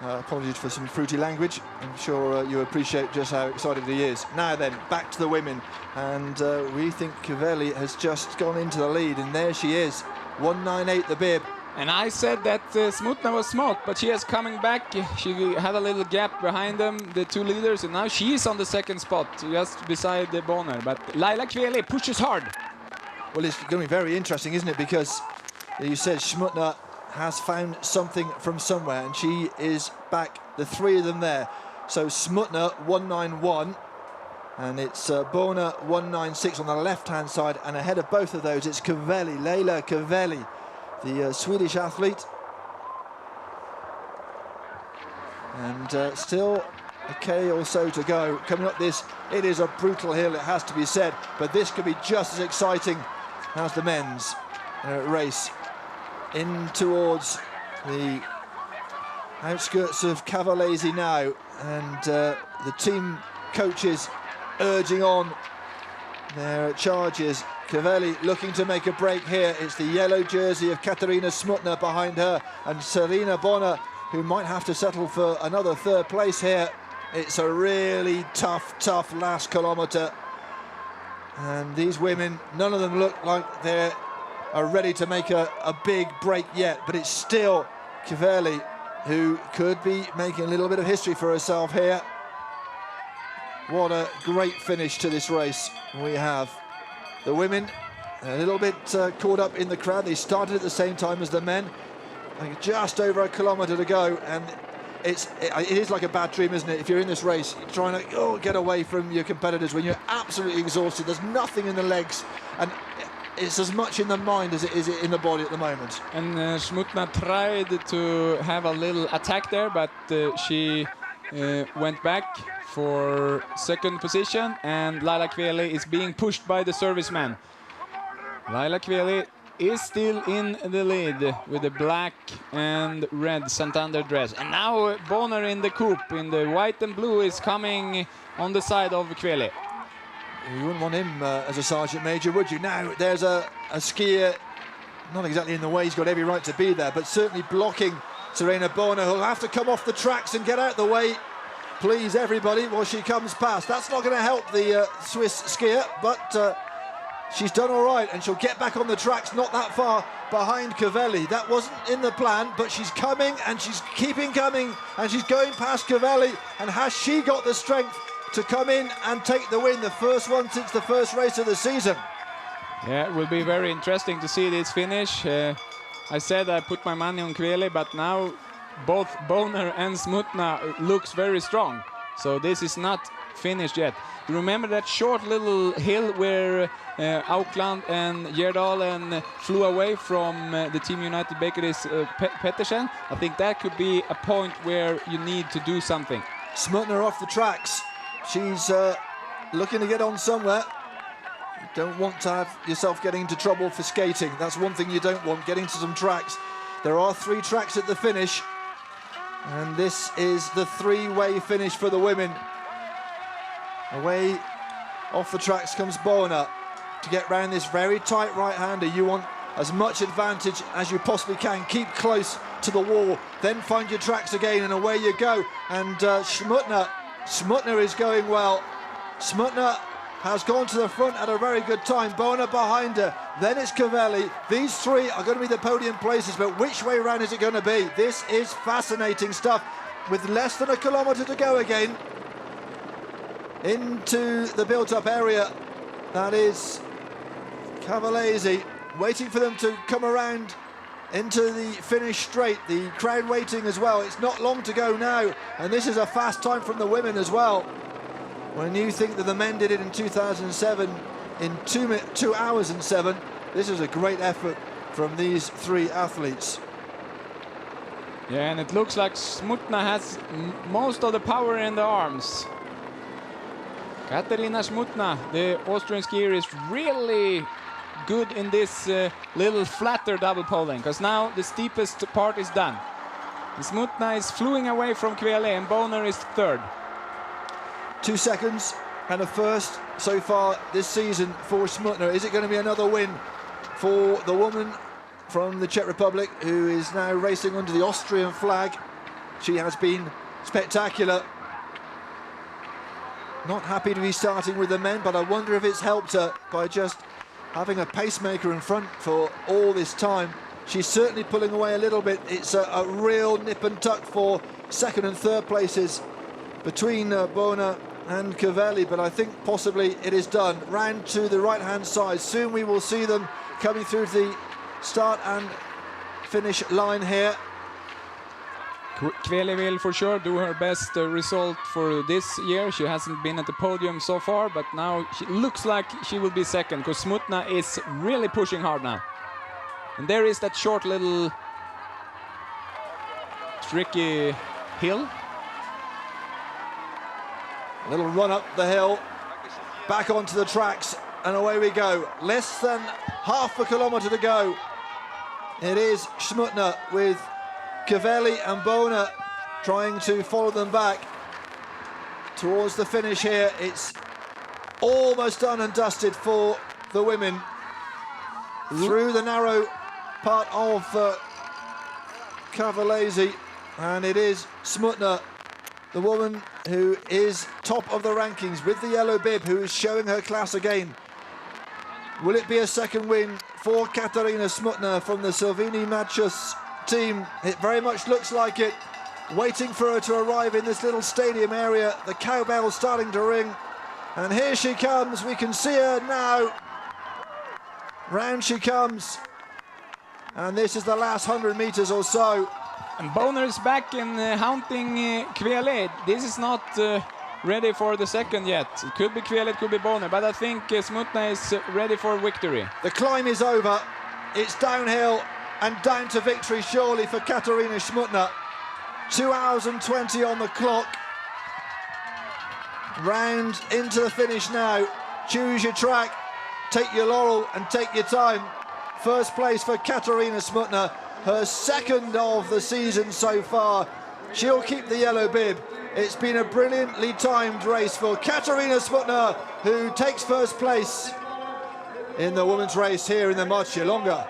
Apologies for some fruity language. I'm sure you appreciate just how excited he is. Now then, back to the women. And we think Kveli has just gone into the lead, and there she is, 198 the bib. And I said that Smutna was smoked, but she is coming back. She had a little gap behind them, the 2 leaders, and now she is on the 2nd spot, just beside the Bonner. But Laila Kveli pushes hard. Well, it's going to be very interesting, isn't it? Because you said Smutna has found something from somewhere, and she is back, the 3 of them there. So Smutna 191, and it's Bonner 196 on the left-hand side, and ahead of both of those it's Kveli, Laila Kveli, the Swedish athlete. And still a K or so to go. Coming up this, it is a brutal hill, it has to be said, but this could be just as exciting as the men's race. In towards the outskirts of Cavallese now, and the team coaches urging on their charges. Kveli looking to make a break here. It's the yellow jersey of Katarina Smutna behind her, and Serena Bonner, who might have to settle for another 3rd place here. It's a really tough last kilometre, and these women, none of them look like they are ready to make a big break yet, but it's still Kveli who could be making a little bit of history for herself here. What a great finish to this race we have. The women a little bit caught up in the crowd. They started at the same time as the men. Like just over a kilometre to go, and it is like a bad dream, isn't it? If you're in this race, you're trying to get away from your competitors when you're absolutely exhausted. There's nothing in the legs, and it's as much in the mind as it is in the body at the moment. And Smutna tried to have a little attack there, but she went back for 2nd position, and Laila Kveli is being pushed by the serviceman. Laila Kveli is still in the lead with the black and red Santander dress. And now Bonner in the coupe, in the white and blue, is coming on the side of Kveli. You wouldn't want him as a sergeant major, would you? Now there's a skier, not exactly in the way, he's got every right to be there, but certainly blocking Serena Bonner, who'll have to come off the tracks and get out the way, please everybody, while she comes past. That's not going to help the Swiss skier, but she's done all right, and she'll get back on the tracks not that far behind Kveli. That wasn't in the plan, but she's coming, and she's keeping coming, and she's going past Kveli. And has she got the strength to come in and take the win, the first one since the first race of the season. Yeah, it will be very interesting to see this finish. I said I put my money on Kveli, but now both Boner and Smutna looks very strong. So this is not finished yet. You remember that short little hill where Aukland and Gjerdalen flew away from the Team United Bakeries Pettersen? I think that could be a point where you need to do something. Smutna off the tracks. She's looking to get on somewhere. You don't want to have yourself getting into trouble for skating. That's one thing you don't want, getting to some tracks. There are 3 tracks at the finish, and this is the 3-way finish for the women. Away off the tracks comes Bona to get round this very tight right-hander. You want as much advantage as you possibly can. Keep close to the wall, then find your tracks again, and away you go. And Smutna is going well. Smutna has gone to the front at a very good time. Bona behind her. Then it's Kveli. These 3 are going to be the podium places, but which way round is it going to be? This is fascinating stuff. With less than a kilometre to go again into the built-up area, that is Cavalese, waiting for them to come around into the finish straight. The crowd waiting as well. It's not long to go now, and this is a fast time from the women as well. When you think that the men did it in 2007 in 2 hours and 7, this is a great effort from these 3 athletes. Yeah, and it looks like Smutna has most of the power in the arms. Katarina Smutna, the Austrian skier, is really good in this little flatter double poling, because now the steepest part is done. Smutna is flying away from Kveli, and Boner is 3rd. 2 seconds and a first so far this season for Smutna. Is it going to be another win for the woman from the Czech Republic, who is now racing under the Austrian flag? She has been spectacular. Not happy to be starting with the men, but I wonder if it's helped her by just having a pacemaker in front for all this time. She's certainly pulling away a little bit. It's a real nip and tuck for 2nd and 3rd places between Bona and Kveli, but I think possibly it is done. Round to the right-hand side. Soon we will see them coming through the start and finish line here. Kveli will for sure do her best result for this year. She hasn't been at the podium so far, but now she looks like she will be 2nd, because Smutna is really pushing hard now. And there is that short little tricky hill. A little run up the hill, back onto the tracks, and away we go. Less than half a kilometre to go. It is Smutna with Kveli and Bona trying to follow them back towards the finish here. It's almost done and dusted for the women. Through the narrow part of Cavalese, and it is Smutna, the woman who is top of the rankings with the yellow bib, who is showing her class again. Will it be a 2nd win for Katarina Smutna from the Salvini Matchus team? It very much looks like it. Waiting for her to arrive in this little stadium area. The cowbell starting to ring, and here she comes. We can see her now. Round she comes, and this is the last 100 meters or so. And Boner is back in haunting Kveli. This is not ready for the 2nd yet. It could be Kveli, it could be Boner, but I think Smutna is ready for victory. The climb is over. It's downhill and down to victory surely for Katarina Smutna. 2 hours and 20 on the clock. Round into the finish now. Choose your track, take your laurel and take your time. First place for Katarina Smutna, her 2nd of the season so far. She'll keep the yellow bib. It's been a brilliantly timed race for Katarina Smutna, who takes first place in the women's race here in the marcialonga.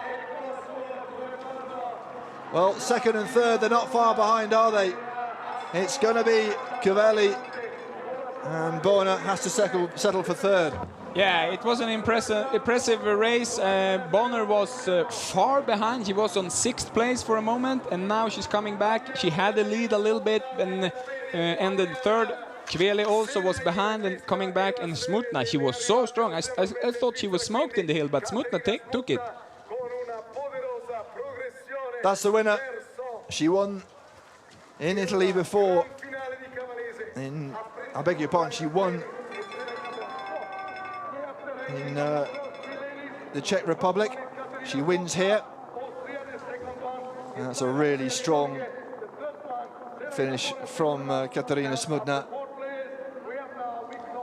Well, 2nd and 3rd, they're not far behind, are they? It's going to be Kveli, and Bona has to settle for 3rd. Yeah, it was an impressive race. Boner was far behind. She was on 6th place for a moment, and now she's coming back. She had the lead a little bit and ended 3rd Kveli also was behind and coming back, and Smutna, she was so strong. I thought she was smoked in the hill, but Smutna took it. That's the winner. She won in Italy before. I beg your pardon, she won in the Czech Republic. She wins here. And that's a really strong finish from Katarina Smutna.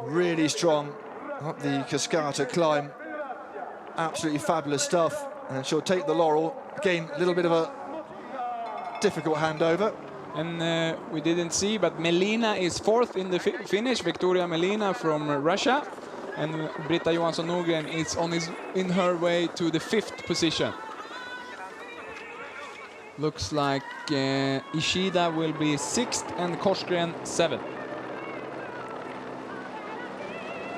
Really strong up the Cascata climb. Absolutely fabulous stuff. And she'll take the laurel. Again, a little bit of a difficult handover. And we didn't see, but Melina is fourth in the finish. Victoria Melina from Russia. And Britta Johansson Nordgren is in her way to the fifth position. Looks like Ishida will be sixth and Korsgren seventh.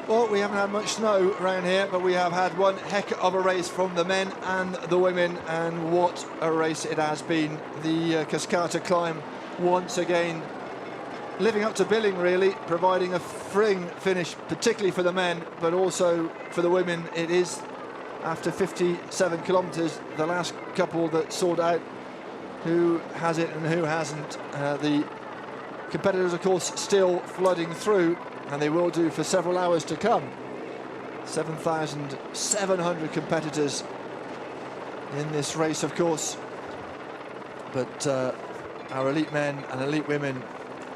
Well, we haven't had much snow around here, but we have had one heck of a race from the men and the women, and what a race it has been. The Cascata climb once again living up to billing, really, providing a thrilling finish, particularly for the men, but also for the women. It is, after 57 kilometres, the last couple that sort out who has it and who hasn't. The competitors, of course, still flooding through, and they will do for several hours to come. 7,700 competitors in this race, of course. But our elite men and elite women,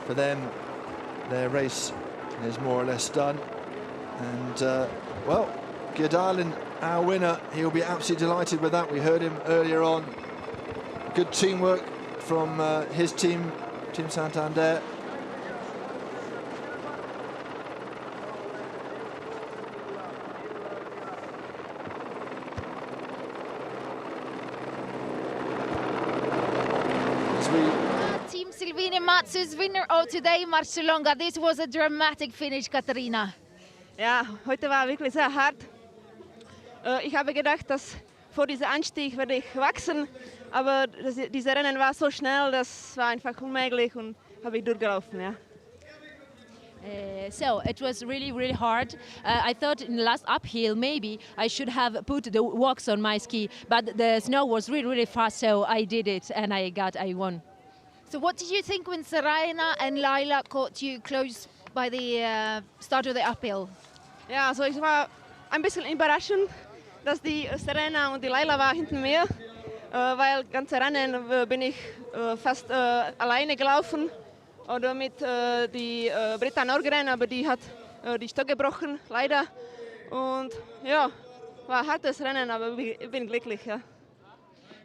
for them, their race is more or less done. And, well, Gjerdalen, our winner, he'll be absolutely delighted with that. We heard him earlier on. Good teamwork from his team, Team Santander. Team Silvini Matsus, winner of today, marcialonga. This was a dramatic finish, Katharina. Ja, heute war wirklich sehr hart. Ich habe gedacht, dass vor diesem Anstieg werde ich wachsen, aber diese Rennen war so schnell, das war einfach unmöglich und habe ich durchgelaufen, ja. So it was really, really hard. I thought in the last uphill maybe I should have put the walks on my ski, but the snow was really, really fast, so I did it and I won. So what did you think when Serena and Laila caught you close by the start of the uphill? Ja, also ich war ein bisschen überraschend, dass die Serena und die Laila war hinter mir, weil ganze Rennen bin ich fast alleine gelaufen. Oder mit die Britta Nordgren, aber die hat die Stock gebrochen, leider. Und ja, war ein hartes Rennen, aber ich bin glücklich, ja.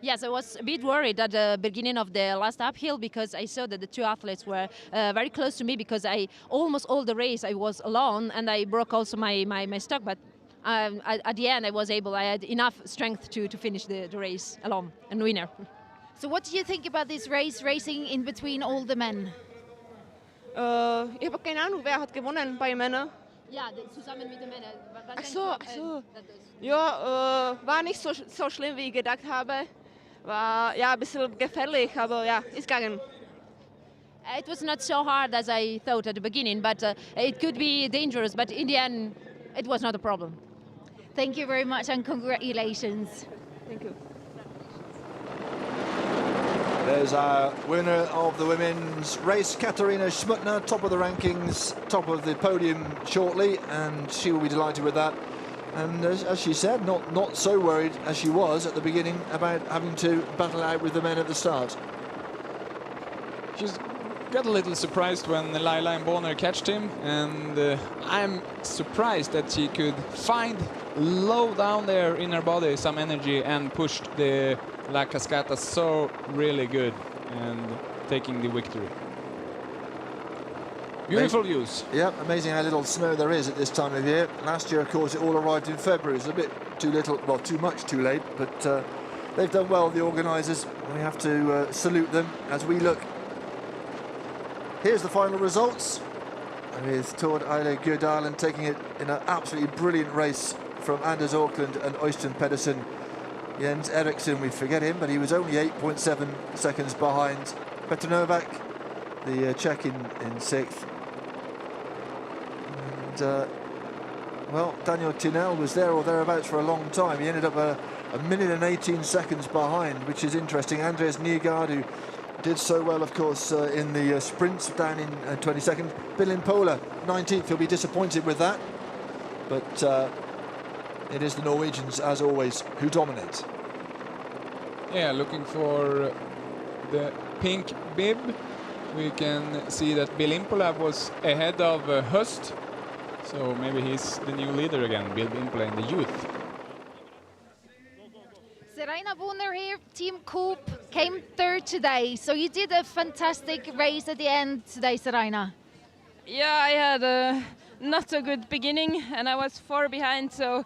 Yes, I was a bit worried at the beginning of the last uphill because I saw that the two athletes were very close to me, because I almost all the race I was alone and I broke also my stock, but at the end I had enough strength to finish the race alone and winner. So what do you think about this race, racing in between all the men? Ich habe keine Ahnung, wer hat gewonnen bei Männern. Ja, zusammen mit den Männern. Ach so. Ja, war nicht so schlimm, wie ich gedacht habe. War ja ein bisschen gefährlich, aber ja, ist gegangen. It was not so hard as I thought at the beginning, but it could be dangerous, but in the end it was not a problem. Thank you very much and congratulations. Thank you. There's our winner of the women's race, Katarina Smutna, top of the rankings, top of the podium shortly, and she will be delighted with that. And as she said, not so worried as she was at the beginning about having to battle out with the men at the start. She's got a little surprised when Laila and Bonner catched him, and I'm surprised that she could find low down there in her body some energy and pushed the La Cascata so really good and taking the victory. Beautiful views. Yeah, amazing how little snow there is at this time of year. Last year, of course, it all arrived in February. It's a bit too little, well, too much too late, but they've done well, the organisers. We have to salute them as we look. Here's the final results, with Tord Eile Gjerdalen taking it in an absolutely brilliant race from Anders Auckland and Øystein Pedersen. Jens Eriksson, we forget him, but he was only 8.7 seconds behind. Petr Novak, the Czech in sixth. And well, Daniel Tinel was there or thereabouts for a long time. He ended up a minute and 18 seconds behind, which is interesting. Andreas Nygaard, who did so well, of course, in the sprints, down in 22nd. Bilin Pola, 19th. He'll be disappointed with that. But it is the Norwegians, as always, who dominate. Yeah, looking for the pink bib. We can see that Bill Impola was ahead of Höst. So maybe he's the new leader again, Bill Impola in the youth. Serena Bonner here, Team Coop, came third today. So you did a fantastic race at the end today, Serena. Yeah, I had a not so good beginning and I was far behind, so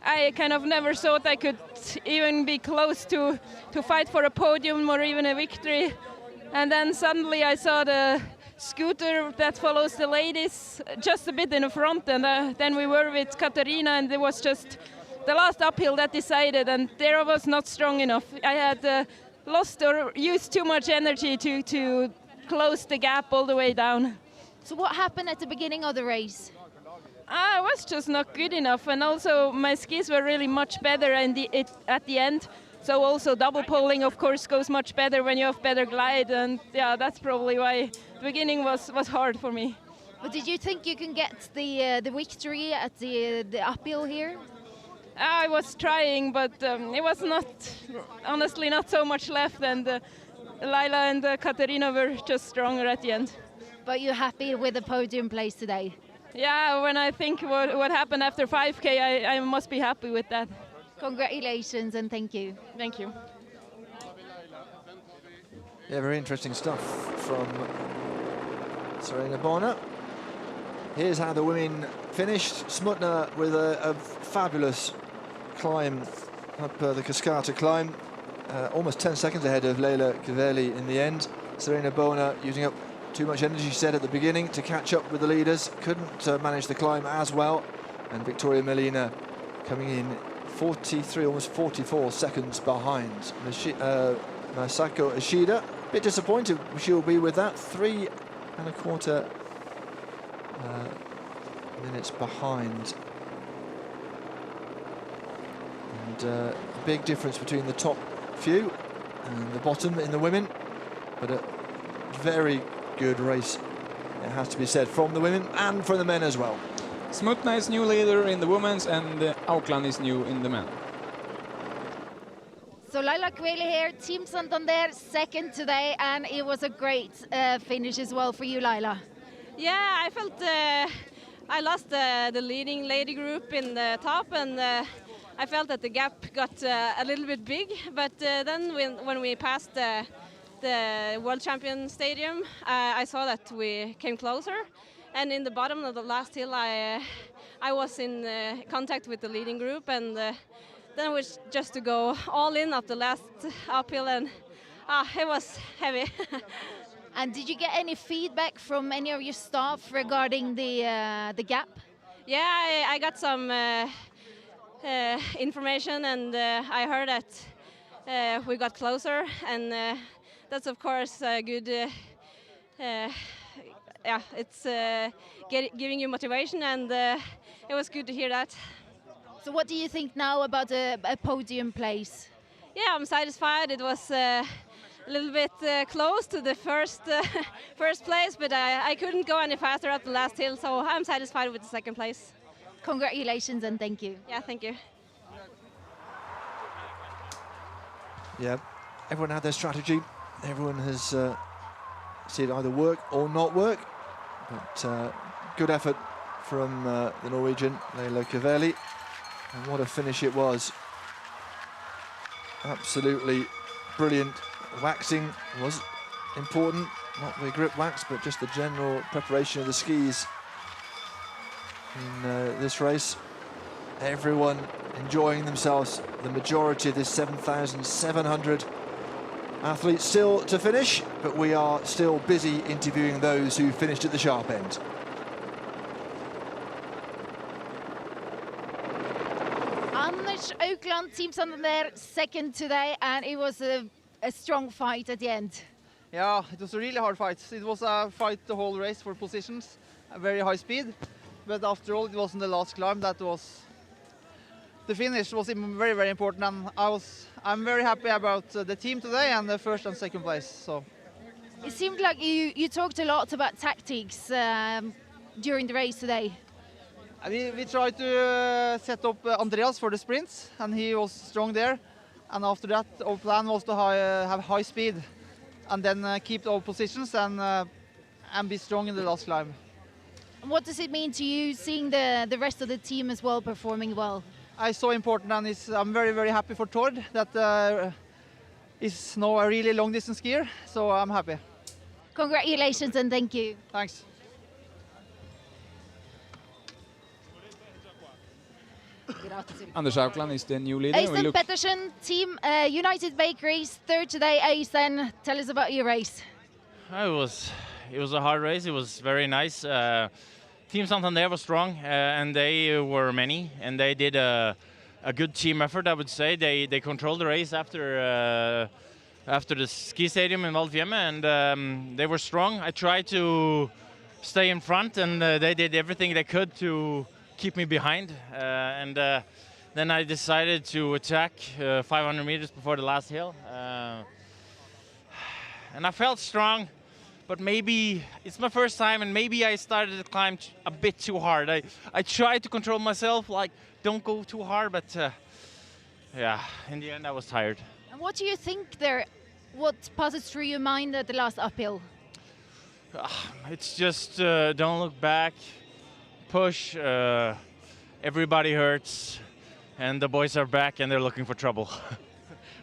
I kind of never thought I could even be close to fight for a podium or even a victory. And then suddenly I saw the scooter that follows the ladies just a bit in the front, and then we were with Katarina, and it was just the last uphill that decided, and there I was not strong enough. I had lost or used too much energy to close the gap all the way down. So what happened at the beginning of the race? I was just not good enough, and also my skis were really much better at the end. So also double poling, of course, goes much better when you have better glide, and yeah, that's probably why the beginning was hard for me. But did you think you can get the victory at the uphill here? I was trying, but it was honestly not so much left, and Laila and Katarina were just stronger at the end. But you're happy with the podium place today? Yeah, when I think what happened after 5K, I must be happy with that. Congratulations and thank you. Thank you. Yeah, very interesting stuff from Serena Bonner. Here's how the women finished. Smutner with a fabulous climb up the Cascata climb. Almost 10 seconds ahead of Leila Kiveli in the end. Serena Bonner using up too much energy, she said at the beginning, to catch up with the leaders. Couldn't manage the climb as well. And Victoria Melina coming in 43, almost 44 seconds behind. Masako Ishida, a bit disappointed she'll be with that. 3.25 minutes behind. And a big difference between the top few and the bottom in the women. But a very good race, it has to be said, from the women and from the men as well. Smutna is new leader in the women's, and Aukland is new in the men. So Laila Kveli here, Team Santander, second today, and it was a great finish as well for you, Laila. Yeah, I felt I lost the leading lady group in the top, and I felt that the gap got a little bit big. But then when we passed the World Champion Stadium, I saw that we came closer. And in the bottom of the last hill, I was in contact with the leading group, and then it was just to go all in at the last uphill, and it was heavy. And did you get any feedback from any of your staff regarding the gap? Yeah, I got some information, and I heard that we got closer, and that's of course good. Yeah, it's giving you motivation, and it was good to hear that. So what do you think now about a podium place? Yeah, I'm satisfied. It was a little bit close to the first place, but I couldn't go any faster at the last hill, so I'm satisfied with the second place. Congratulations and thank you. Yeah, thank you. Yeah, everyone had their strategy. Everyone has seen it either work or not work. But good effort from the Norwegian, Leila Kiveli. And what a finish it was. Absolutely brilliant. Waxing was important, not the grip wax, but just the general preparation of the skis in this race. Everyone enjoying themselves. The majority of this 7,700 athletes still to finish, but we are still busy interviewing those who finished at the sharp end. Anders Aukland, Team Santander, second today, and it was a strong fight at the end. Yeah, it was a really hard fight. It was a fight the whole race for positions, a very high speed. but after all, it wasn't the last climb. That was the finish was very, very important, and I'm very happy about the team today and the first and second place. So It seemed like you talked a lot about tactics during the race today. we tried to set up Andreas for the sprints, and he was strong there. And after that, our plan was to have high speed, and then keep our positions and be strong in the last climb. And what does it mean to you seeing the rest of the team as well performing well? It's so important, and I'm very, very happy for Tord that is now a really long distance skier, so I'm happy. Congratulations and thank you. Thanks. Anders Aukland is the new leader. Øystein Pettersen, Team United Bakeries, third today. Øystein, tell us about your race. It was a hard race. It was very nice. Team Santander was strong, and they were many, and they did a good team effort, I would say. They controlled the race after the ski stadium in Valfjemme, and they were strong. I tried to stay in front, and they did everything they could to keep me behind. Then I decided to attack 500 meters before the last hill. And I felt strong, but maybe it's my first time, and maybe I started to climb a bit too hard. I tried to control myself, like, don't go too hard, but yeah, in the end I was tired. And what do you think there? What passes through your mind at the last uphill? It's just don't look back, push, everybody hurts, and the boys are back and they're looking for trouble.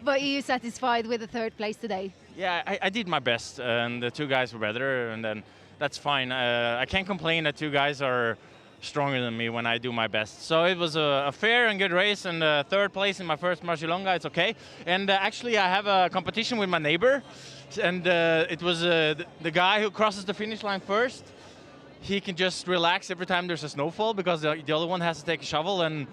But are you satisfied with the third place today? Yeah, I did my best, and the two guys were better, and then that's fine. I can't complain that two guys are stronger than me when I do my best. So it was a fair and good race, and third place in my first marcialonga, it's okay. And actually I have a competition with my neighbor, and it was the guy who crosses the finish line first. He can just relax every time there's a snowfall, because the other one has to take a shovel and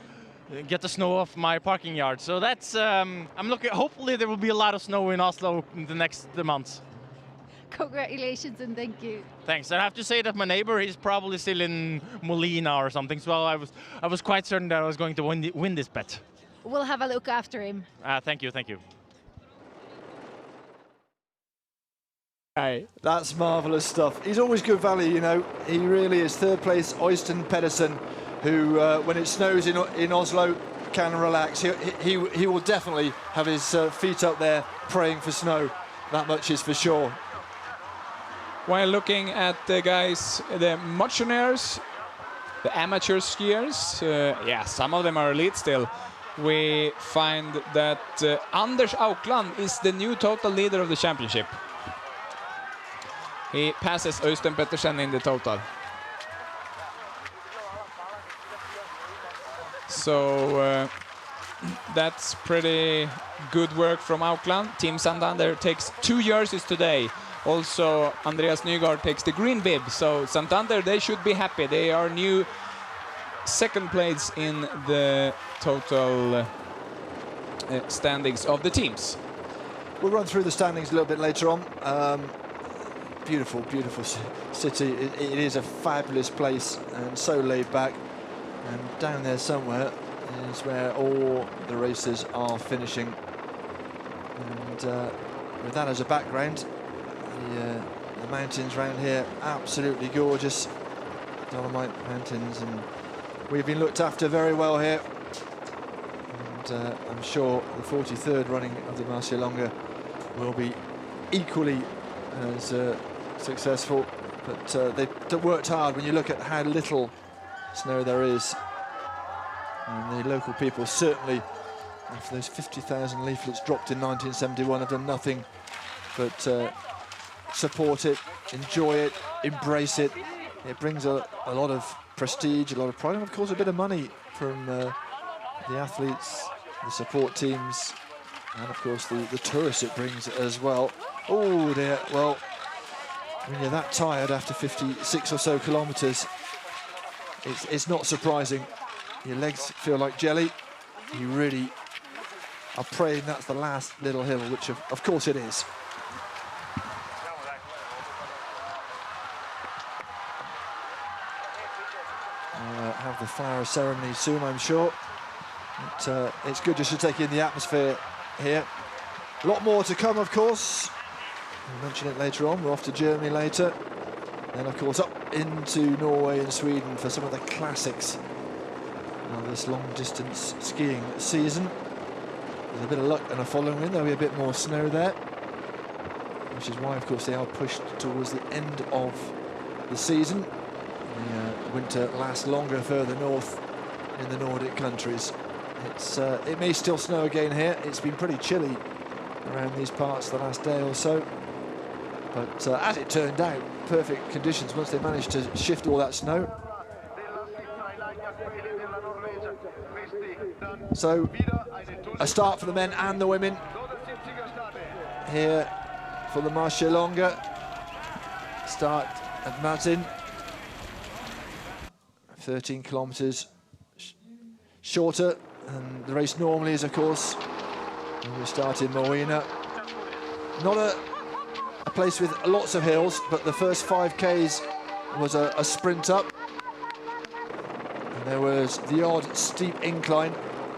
get the snow off my parking yard. So that's, I'm looking, hopefully there will be a lot of snow in Oslo in the next months. Congratulations and thank you. Thanks. I have to say that my neighbor is probably still in Molina or something, so I was quite certain that I was going to win this bet. We'll have a look after him. Thank you, thank you. Hey, that's marvellous stuff. He's always good value, you know. He really is. Third place, Øystein Pedersen, who, when it snows in Oslo, can relax. He will definitely have his feet up there praying for snow. That much is for sure. While looking at the guys, the motionaires, the amateur skiers, yeah, some of them are elite still. We find that Anders Aukland is the new total leader of the championship. He passes Øystein Pettersen in the total. So that's pretty good work from Aukland. Team Santander takes 2 jerseys today. Also, Andreas Nygaard takes the green bib. So Santander, they should be happy. They are new second place in the total standings of the teams. We'll run through the standings a little bit later on. Beautiful, beautiful city. It is a fabulous place and so laid back. And down there somewhere is where all the races are finishing. And with that as a background, the mountains around here, absolutely gorgeous. Dolomite Mountains, and we've been looked after very well here. And I'm sure the 43rd running of the Marcialonga will be equally as successful. But they've worked hard when you look at how little snow there is. And the local people certainly, after those 50,000 leaflets dropped in 1971, have done nothing but support it, enjoy it, embrace it. It brings a lot of prestige, a lot of pride, and of course a bit of money from the athletes, the support teams, and of course the tourists it brings as well. Oh dear, well, when you're that tired after 56 or so kilometres, it's not surprising. Your legs feel like jelly. You really are praying that's the last little hill, which of course it is. have the flower ceremony soon, I'm sure. But, it's good just to take in the atmosphere here. A lot more to come, of course. We'll mention it later on. We're off to Germany later. Then, of course, up into Norway and Sweden for some of the classics of this long-distance skiing season. There's a bit of luck and a following wind. There'll be a bit more snow there, which is why, of course, they are pushed towards the end of the season. The winter lasts longer further north in the Nordic countries. It may still snow again here. It's been pretty chilly around these parts the last day or so. But as it turned out, perfect conditions once they managed to shift all that snow. So, a start for the men and the women here for the marcialonga. Start at Mazin. 13 kilometres shorter than the race normally is, of course. And we start in Moena. Not a place with lots of hills, but the first 5Ks was a sprint up. And there was the odd steep incline.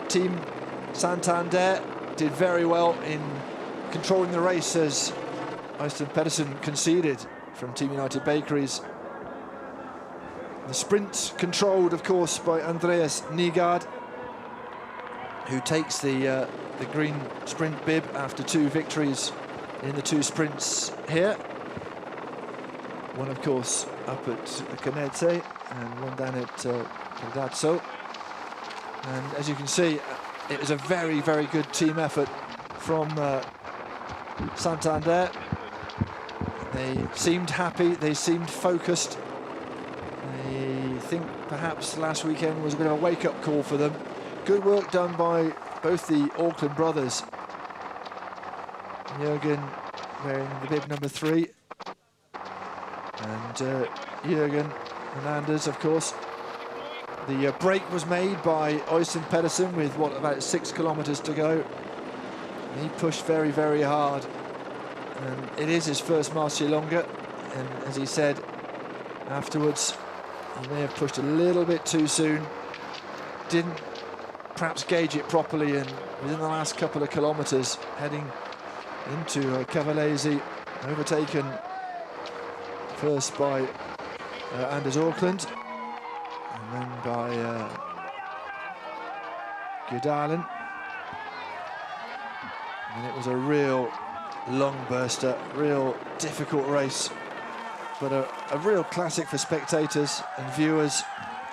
Team Santander did very well in controlling the race as Øystein Pedersen conceded from Team United Bakeries. The sprint controlled, of course, by Andreas Nygaard, who takes the green sprint bib after 2 victories in the 2 sprints here. One, of course, up at Canete and one down at Caldazzo. And as you can see, it was a very, very good team effort from Santander. They seemed happy, they seemed focused. I think perhaps last weekend was a bit of a wake-up call for them. Good work done by both the Auckland brothers. Jürgen wearing the bib number 3. And Jürgen Hernandez, of course. The break was made by Øystein Pedersen with, about 6 kilometres to go. He pushed very, very hard. And it is his first marcialonga. And as he said afterwards, he may have pushed a little bit too soon. Didn't perhaps gauge it properly, and within the last couple of kilometres, heading into Cavallese, overtaken first by Anders Auckland, and then by Gudalen. And it was a real lung burster, real difficult race, but a real classic for spectators and viewers.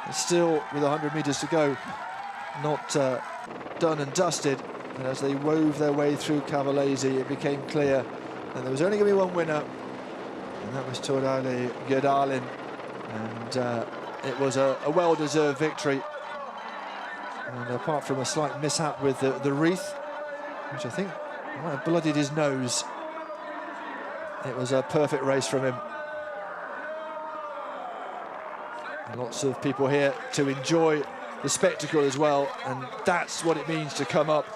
And still, with 100 metres to go, not done and dusted. And as they wove their way through Cavallese, it became clear that there was only going to be one winner, and that was Torale Gudalen. And it was a well-deserved victory. And apart from a slight mishap with the wreath, which I think might have bloodied his nose, it was a perfect race from him. And lots of people here to enjoy the spectacle as well, and that's what it means to come up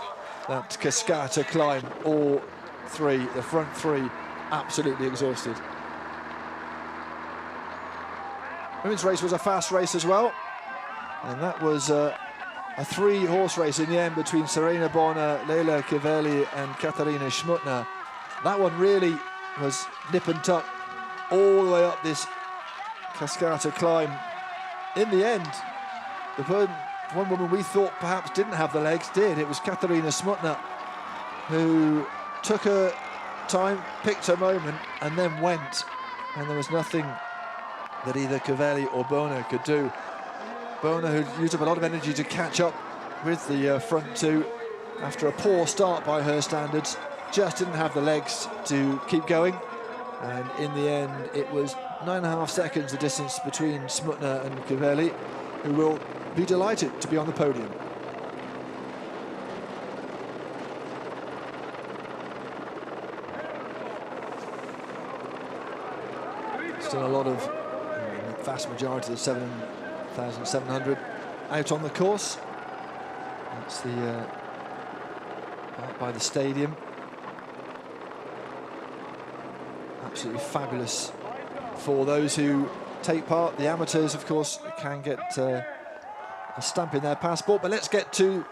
that Cascata climb. All 3, the front 3, absolutely exhausted. Women's race was a fast race as well, and that was a 3-horse race in the end between Serena Bonner, Leila Kivelli and Katarina Schmutner. That one really was nip and tuck all the way up this Cascata climb. In the end, the one woman we thought perhaps didn't have the legs did. It was Katarina Schmutner, who took her time, picked her moment, and then went. And there was nothing that either Kivelli or Bonner could do. Bonner, who used up a lot of energy to catch up with the front 2 after a poor start by her standards, just didn't have the legs to keep going. And in the end, it was 9.5 seconds the distance between Schmutner and Kivelli, who will be delighted to be on the podium. Still a lot of, the vast majority of the 7,700 out on the course. That's the out by the stadium. Absolutely fabulous for those who take part. The amateurs, of course, can get a stamp in their passport. But let's get to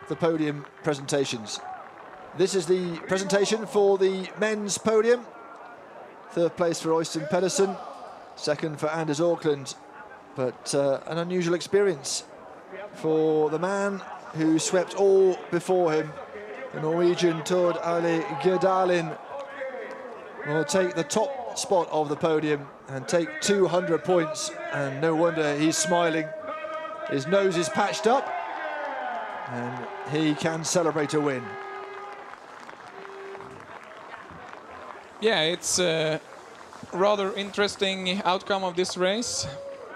the podium presentations. This is the presentation for the men's podium. Third place for Øystein Pedersen, second for Anders Auckland. But an unusual experience for the man who swept all before him. The Norwegian Tord Ale Gjerdalen will take the top spot of the podium and take 200 points. And no wonder he's smiling. His nose is patched up and he can celebrate a win. Yeah, it's a rather interesting outcome of this race.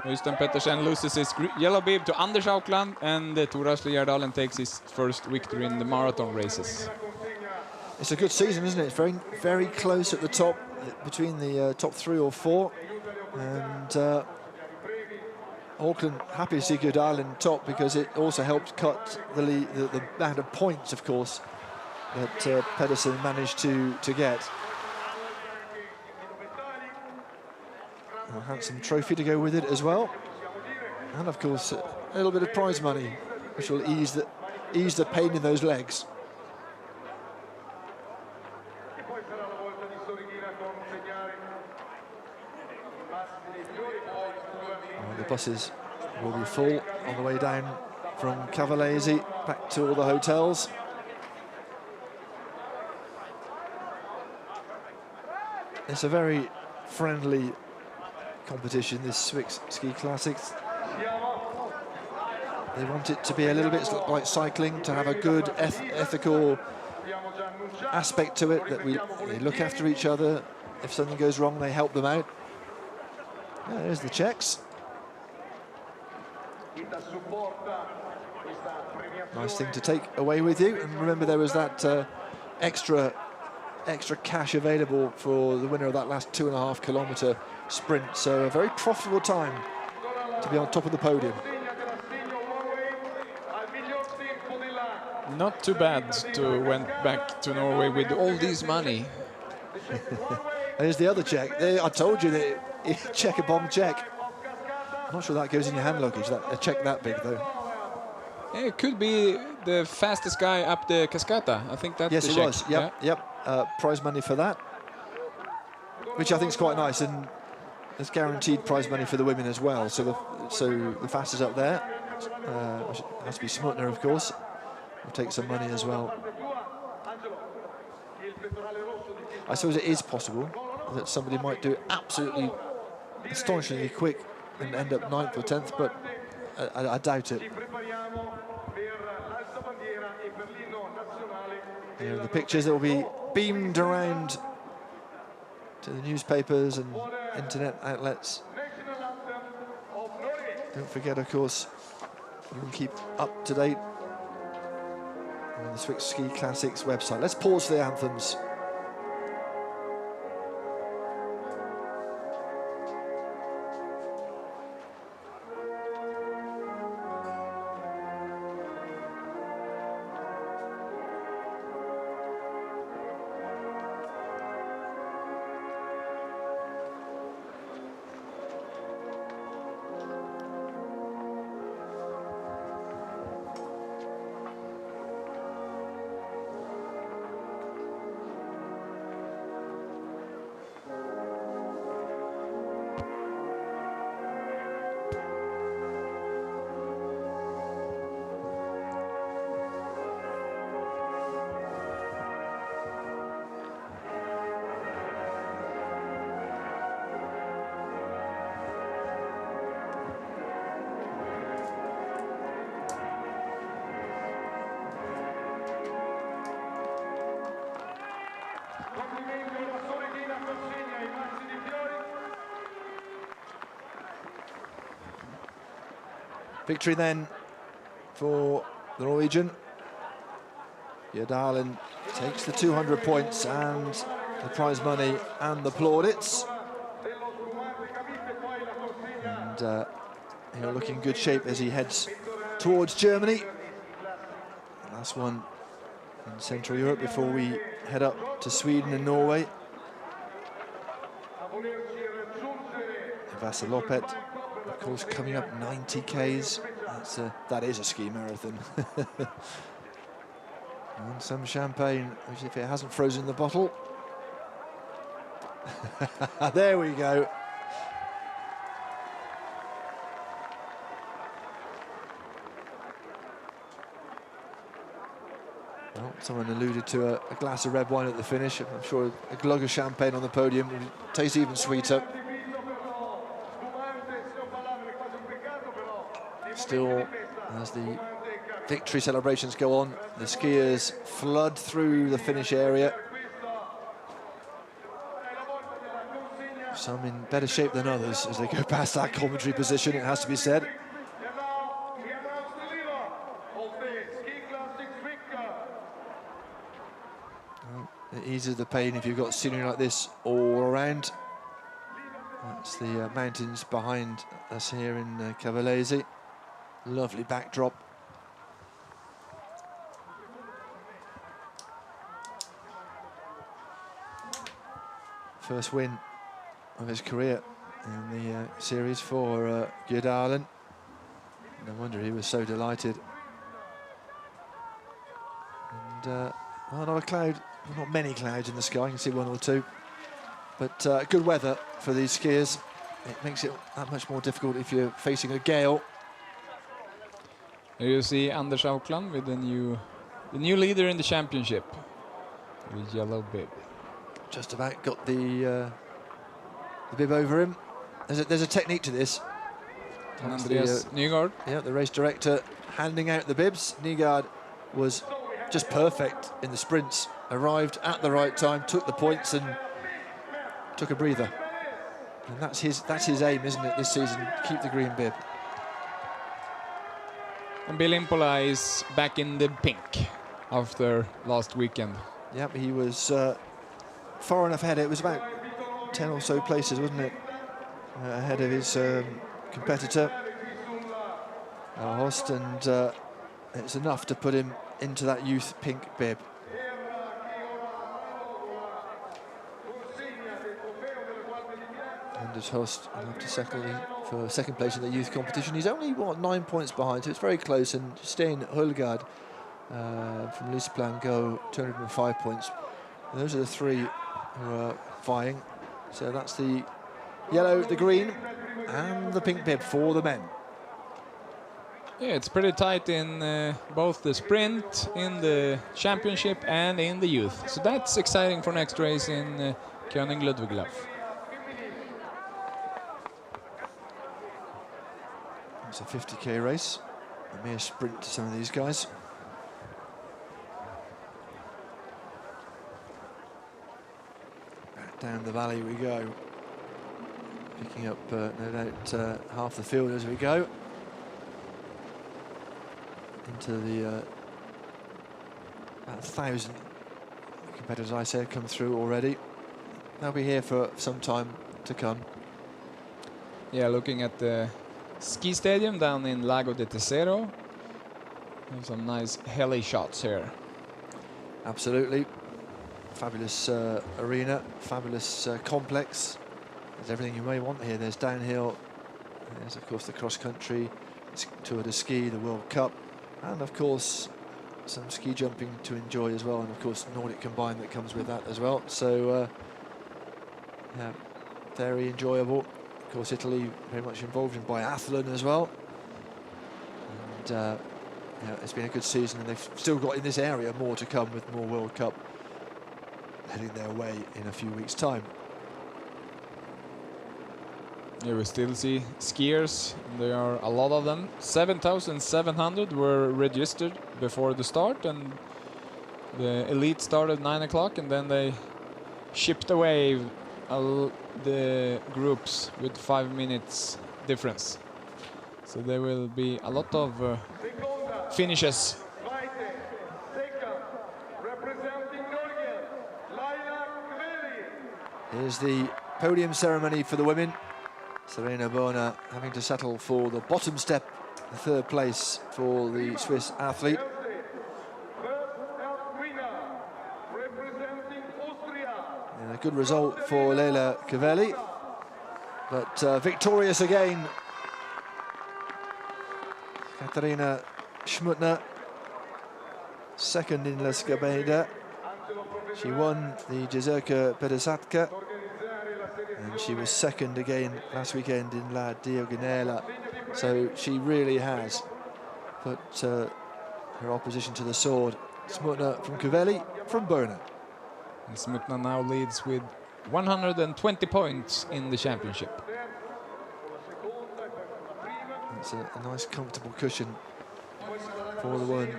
Øystein Pedersen loses his yellow bib to Anders Auckland, and Tor Asle Gjerdalen takes his first victory in the marathon races. It's a good season, isn't it? It's very, very close at the top, between the top 3 or 4. And Auckland happy to see Gjerdalen top because it also helped cut the amount of points, of course, that Pedersen managed to get. A handsome trophy to go with it as well, and of course a little bit of prize money, which will ease the pain in those legs. The buses will be full on the way down from Cavallese back to all the hotels. It's a very friendly competition, this Swiss Ski Classics. They want it to be a little bit like cycling, to have a good ethical aspect to it, that they look after each other. If something goes wrong, they help them out. There's the Czechs. Nice thing to take away with you. And remember, there was that extra cash available for the winner of that last 2.5 kilometre sprint. So a very profitable time to be on top of the podium. Not too bad to went back to Norway with all this money. There's the other Czech. I told you that check upon check. I'm not sure that goes in your hand luggage, a check that big though. Yeah, it could be the fastest guy up the Cascata. I think that's yes, the it check. was. Yep, Yeah. yep. Prize money for that, which I think is quite nice, and there's guaranteed prize money for the women as well. So the fastest up there, which has to be Smutner, of course, will take some money as well. I suppose it is possible that somebody might do it absolutely astonishingly quick and end up 9th or 10th, but I doubt it. Here are the pictures that will be beamed around to the newspapers and internet outlets. Don't forget, of course, you can keep up to date on the Swiss Ski Classics website. Let's pause for the anthems. Victory then for the Norwegian. Gjerdalen takes the 200 points and the prize money and the plaudits. And he'll look in good shape as he heads towards Germany. Last one in Central Europe before we head up to Sweden and Norway. Vasaloppet, of course, coming up 90 Ks that is a ski marathon. And some champagne, which if it hasn't frozen in the bottle. There we go. Well, someone alluded to a glass of red wine at the finish. I'm sure a glug of champagne on the podium would taste even sweeter. Still, as the victory celebrations go on, the skiers flood through the finish area. Some in better shape than others as they go past that commentary position, it has to be said. Well, it eases the pain if you've got scenery like this all around. That's the mountains behind us here in Cavallese. Lovely backdrop. First win of his career in the series for Gjerdalen. No wonder he was so delighted. And well, not a cloud, not many clouds in the sky. You can see one or two, but good weather for these skiers. It makes it that much more difficult if you're facing a gale. Here you see Anders Aukland with the new leader in the championship, with yellow bib. Just about got the bib over him. There's a technique to this. And Andreas Nygaard. Yeah, the race director handing out the bibs. Nygaard was just perfect in the sprints. Arrived at the right time, took the points, and took a breather. And that's his aim, isn't it, this season? Keep the green bib. And Bill Impola is back in the pink after last weekend. Yep, he was far enough ahead. It was about 10 or so places, wasn't it? Ahead of his competitor, Horst, and it's enough to put him into that youth pink bib. Anders Horst will have to settle for second place in the youth competition. He's only, 9 points behind, so it's very close, and Stein Hulgaard from Lysplan go 205 points. And those are the three who are vying. So that's the yellow, the green, and the pink bib for the men. Yeah, it's pretty tight in both the sprint, in the championship, and in the youth. So that's exciting for next race in Koning Ludwigslaf. It's a 50k race, a mere sprint to some of these guys. Back down the valley we go. Picking up, no doubt, half the field as we go. Into the about 1,000 competitors, I said, come through already. They'll be here for some time to come. Yeah, looking at the ski stadium down in Lago de Tesoro. There's some nice heli shots here. Absolutely. Fabulous arena, fabulous complex. There's everything you may want here. There's downhill, there's of course the cross country, Tour de Ski, the World Cup, and of course some ski jumping to enjoy as well, and of course Nordic combined that comes with that as well. So yeah, very enjoyable. Of course Italy very much involved in biathlon as well, and yeah, it's been a good season, and they've still got in this area more to come with more World Cup heading their way in a few weeks' time. Yeah, we still see skiers. There are a lot of them. 7,700 were registered before the start, and the elite started at 9 o'clock, and then they shipped away the groups with 5 minutes difference. So there will be a lot of finishes. Here's the podium ceremony for the women. Serena Bona having to settle for the bottom step, the third place for the Swiss athlete. And a good result for Leila Cavelli, but victorious again. Katarina Schmutner, second in La Skabeda. She won the Jezerka Pedesatka, and she was second again last weekend in La Diagonela. So she really has put her opposition to the sword. Smutner from Covelli, from Bona. And Smutner now leads with 120 points in the championship. It's a nice comfortable cushion for the one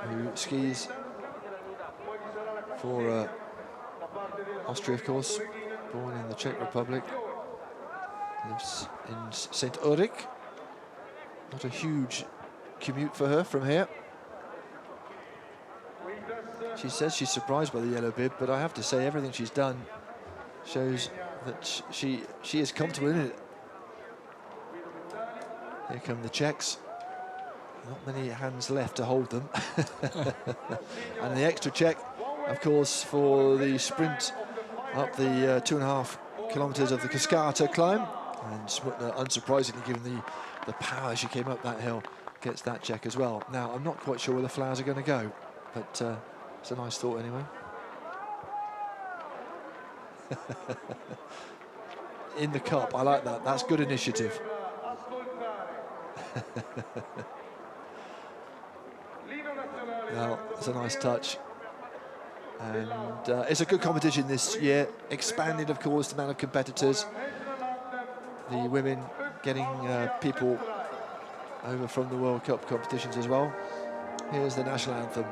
who skis for Austria, of course, born in the Czech Republic, lives in St. Ulrich. Not a huge commute for her from here. She says she's surprised by the yellow bib, but I have to say everything she's done shows that she is comfortable in it. Here come the Czechs. Not many hands left to hold them. And the extra check, of course, for the sprint up the 2.5 kilometres of the Cascata climb. And Smutner, unsurprisingly, given the power she came up that hill, gets that check as well. Now, I'm not quite sure where the flowers are going to go, but it's a nice thought anyway. In the cup, I like that. That's good initiative. Well, it's a nice touch. And it's a good competition this year. Expanded, of course, the amount of competitors. The women getting people over from the World Cup competitions as well. Here's the national anthem.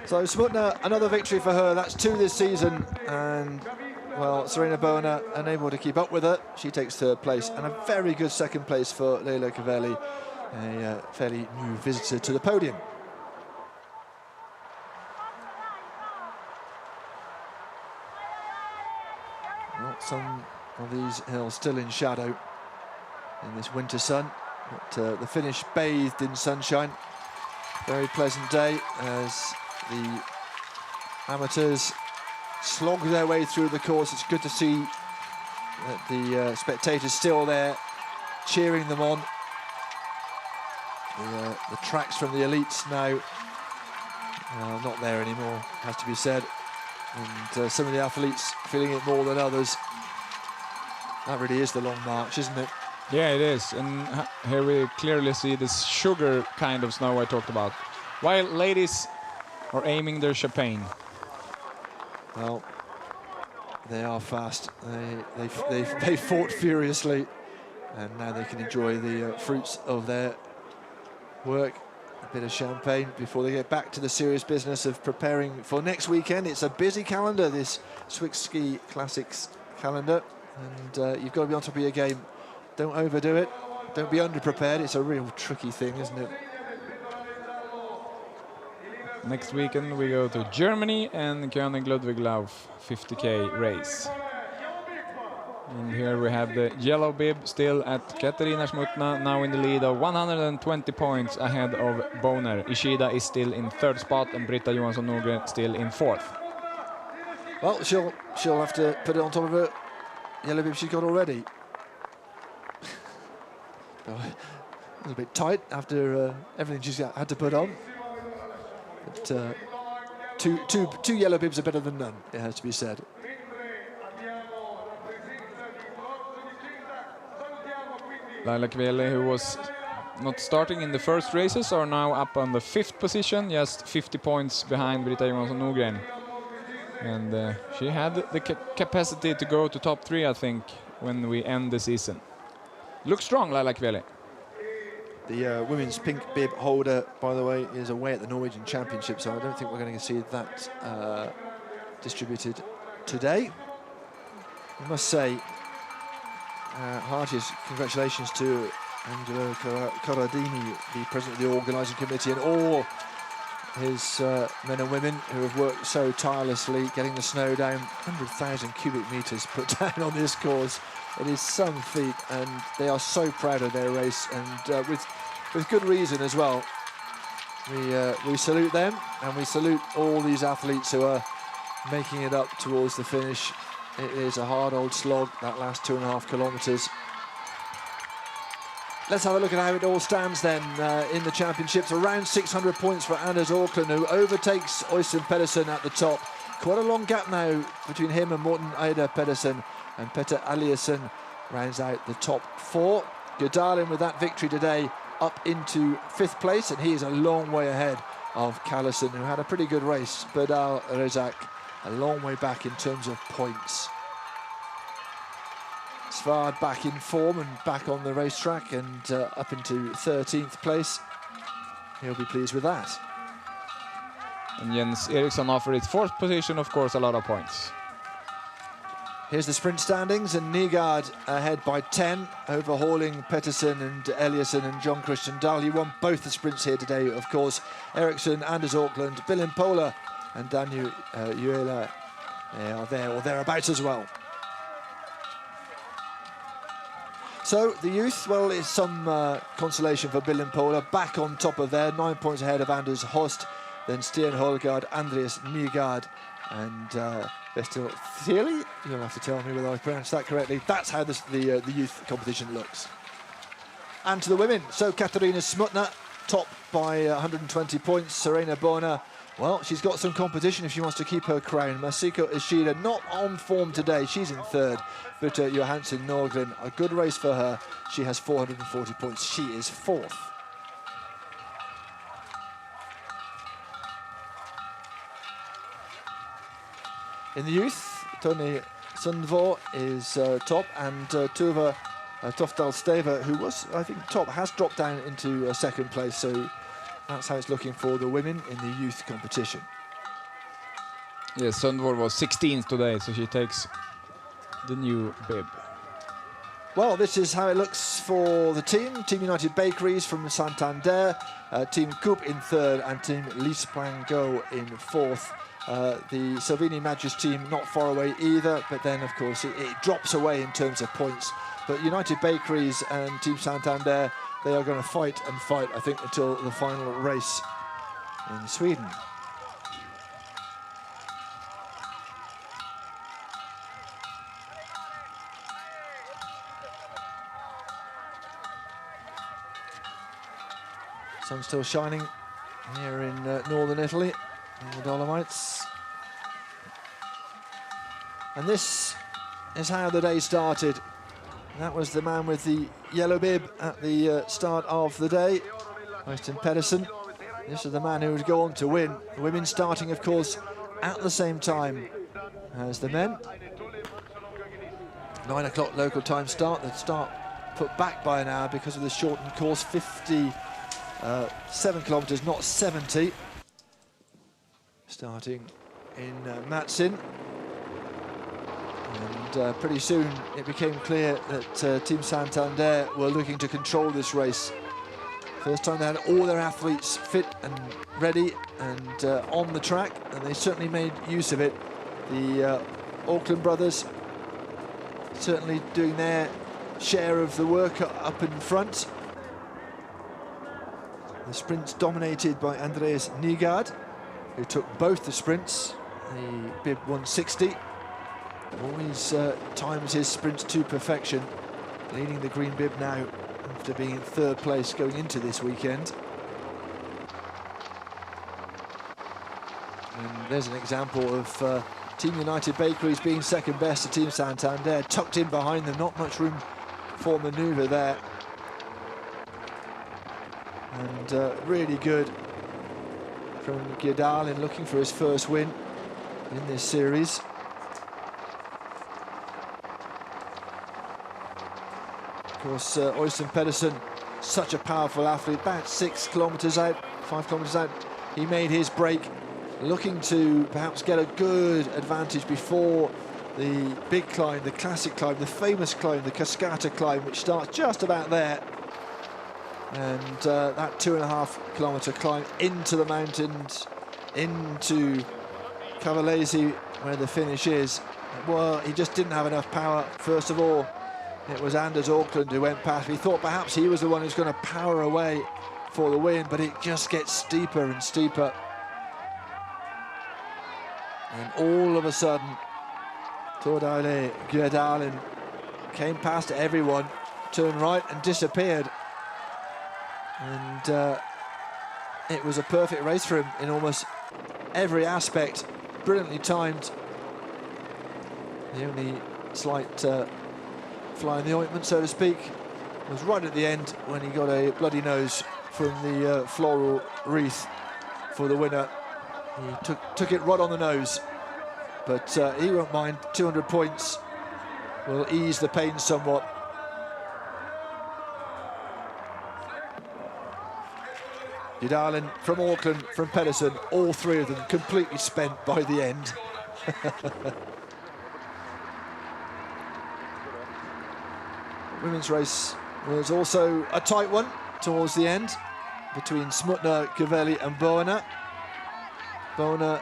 So Smutner, another victory for her. That's 2 this season, and well, Serena Bona unable to keep up with her. She takes 3rd place, and a very good 2nd place for Leila Covelli, a fairly new visitor to the podium. Well, some of these hills still in shadow in this winter sun, but the finish bathed in sunshine. Very pleasant day as the amateurs slog their way through the course. It's good to see that the spectators still there cheering them on. The tracks from the elites now not there anymore, has to be said. And some of the athletes feeling it more than others. That really is the long march, isn't it? Yeah, it is. And here we clearly see this sugar kind of snow I talked about. While ladies are aiming their champagne. Well, they are fast. They fought furiously, and now they can enjoy the fruits of their work. A bit of champagne before they get back to the serious business of preparing for next weekend. It's a busy calendar, this Swiss Ski Classics calendar, and you've got to be on top of your game. Don't overdo it. Don't be underprepared. It's a real tricky thing, isn't it? Next weekend we go to Germany and König Ludwiglauf 50k race. And here we have the yellow bib still at Katarina Schmutner, now in the lead of 120 points ahead of Boner. Ishida is still in 3rd spot and Britta Johansson Norgren still in 4th. Well, she'll have to put it on top of her yellow bib she's got already. It was a bit tight after everything she's had to put on. But two yellow bibs are better than none, it has to be said. Laila Kveli, who was not starting in the first races, are now up on the 5th position, just 50 points behind Britta Johansson Norgren. And she had the capacity to go to top 3, I think, when we end the season. Looks strong, Laila Kveli. The women's pink bib holder, by the way, is away at the Norwegian Championship, so I don't think we're going to see that distributed today. I must say, heartiest congratulations to Angelo Corradini, the president of the organising committee, and all his men and women who have worked so tirelessly getting the snow down. 100,000 cubic metres put down on this course. It is some feat, and they are so proud of their race, and with good reason as well. We salute them, and we salute all these athletes who are making it up towards the finish. It is a hard old slog, that last 2.5 kilometres. Let's have a look at how it all stands then in the championships. Around 600 points for Anders Auckland, who overtakes Øystein Pedersen at the top. Quite a long gap now between him and Morten Eide Pedersen, and Petter Eliasson rounds out the top 4. Godalin with that victory today up into 5th place, and he is a long way ahead of Callison, who had a pretty good race, but Rezak a long way back in terms of points. Svard back in form and back on the racetrack, and up into 13th place. He'll be pleased with that. And Jens Eriksson offered his 4th position, of course, a lot of points. Here's the sprint standings, and Nygaard ahead by 10, overhauling Pettersson and Eliasson and John Christian Dahl. He won both the sprints here today, of course. Eriksson, Anders Auckland, Billin Pola and Danu Uela are there or thereabouts as well. So the youth, well, it's some consolation for Billin Pola, back on top of there, 9 points ahead of Anders Host, then Stian Holgaard, Andreas Nygaard, and Vestil Thieli. You'll have to tell me whether I pronounced that correctly. That's how the youth competition looks. And to the women, so Katarina Smutna, top by 120 points. Serena Bona, well, she's got some competition if she wants to keep her crown. Masiko Ishida, not on form today, she's in 3rd. But Johansson Norgren, a good race for her. She has 440 points, she is 4th. In the youth, Tony Sundvor is top, and Tuva Tofdal Steva, who was, I think, top, has dropped down into 2nd place, so that's how it's looking for the women in the youth competition. Yes, Sundvor was 16th today, so she takes the new bib. Well, this is how it looks for the team. Team United Bakeries from Santander, Team Coop in 3rd, and Team Lispang Go in 4th. The Salvini Magis team not far away either, but then, of course, it drops away in terms of points. But United Bakeries and Team Santander, they are going to fight and fight, I think, until the final race in Sweden. Sun's still shining here in northern Italy, in the Dolomites. And this is how the day started. That was the man with the yellow bib at the start of the day, Øystein Pedersen. This is the man who would go on to win. The women starting, of course, at the same time as the men. 9 o'clock local time start. The start put back by an hour because of the shortened course, 57 kilometres, not 70. Starting in Matsin. And pretty soon it became clear that Team Santander were looking to control this race. First time they had all their athletes fit and ready and on the track, and they certainly made use of it. The Auckland brothers certainly doing their share of the work up in front. The sprints dominated by Andreas Nygaard, who took both the sprints. The bib 160. Always times his sprints to perfection, leading the green bib now after being in 3rd place going into this weekend. And there's an example of Team United Bakeries being 2nd best to Team Santander, tucked in behind them, not much room for manoeuvre there. And really good from Gjerdalen, looking for his first win in this series. Of course, Øystein Pedersen, such a powerful athlete, about 6 kilometers out, 5 kilometers out. He made his break, looking to perhaps get a good advantage before the big climb, the classic climb, the famous climb, the Cascata climb, which starts just about there. And that 2.5 kilometer climb into the mountains, into Cavalese, where the finish is. Well, he just didn't have enough power. First of all, it was Anders Auckland who went past. We thought perhaps he was the one who's going to power away for the win, but it just gets steeper and steeper. And all of a sudden, Tordale Gjerdalen came past everyone, turned right and disappeared. And it was a perfect race for him in almost every aspect, brilliantly timed. The only slight fly in the ointment, so to speak, was right at the end when he got a bloody nose from the floral wreath for the winner. He took it right on the nose, but he won't mind. 200 points will ease the pain somewhat. Gjerdalen, from Auckland, from Pedersen, all three of them completely spent by the end. Women's race was also a tight one towards the end between Smutna, Cavelli and Boena. Boena,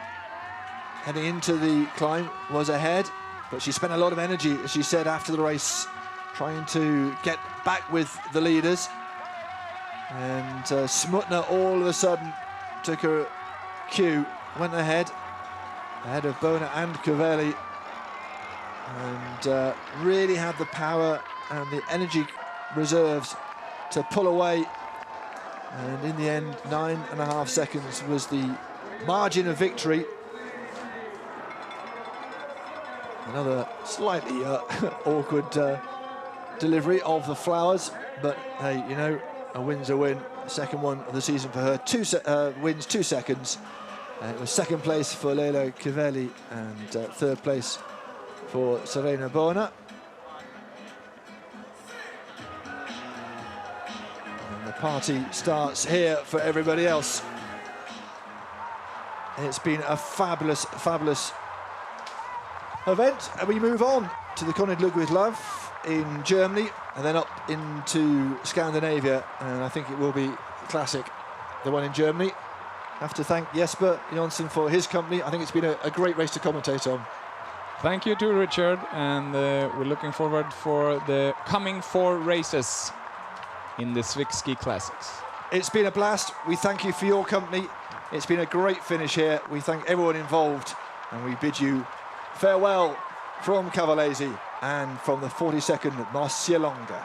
heading into the climb, was ahead, but she spent a lot of energy, as she said after the race, trying to get back with the leaders. And Smutna all of a sudden took her cue, went ahead of Boena and Cavelli, and really had the power and the energy reserves to pull away. And in the end, 9.5 seconds was the margin of victory. Another slightly awkward delivery of the flowers, but hey, you know, a win's a win. Second one of the season for her. Wins 2 seconds. It was second place for Leila Cavelli and third place for Serena Boena. And the party starts here for everybody else. It's been a fabulous, fabulous event, and we move on to the König Ludwig in Germany, and then up into Scandinavia, and I think it will be classic, the one in Germany. I have to thank Jesper Jonsson for his company. I think it's been a great race to commentate on. Thank you to Richard, and we're looking forward for the coming 4 races in the Swick Classics. It's been a blast. We thank you for your company. It's been a great finish here. We thank everyone involved, and we bid you farewell from Cavalese and from the 42nd Marcialonga.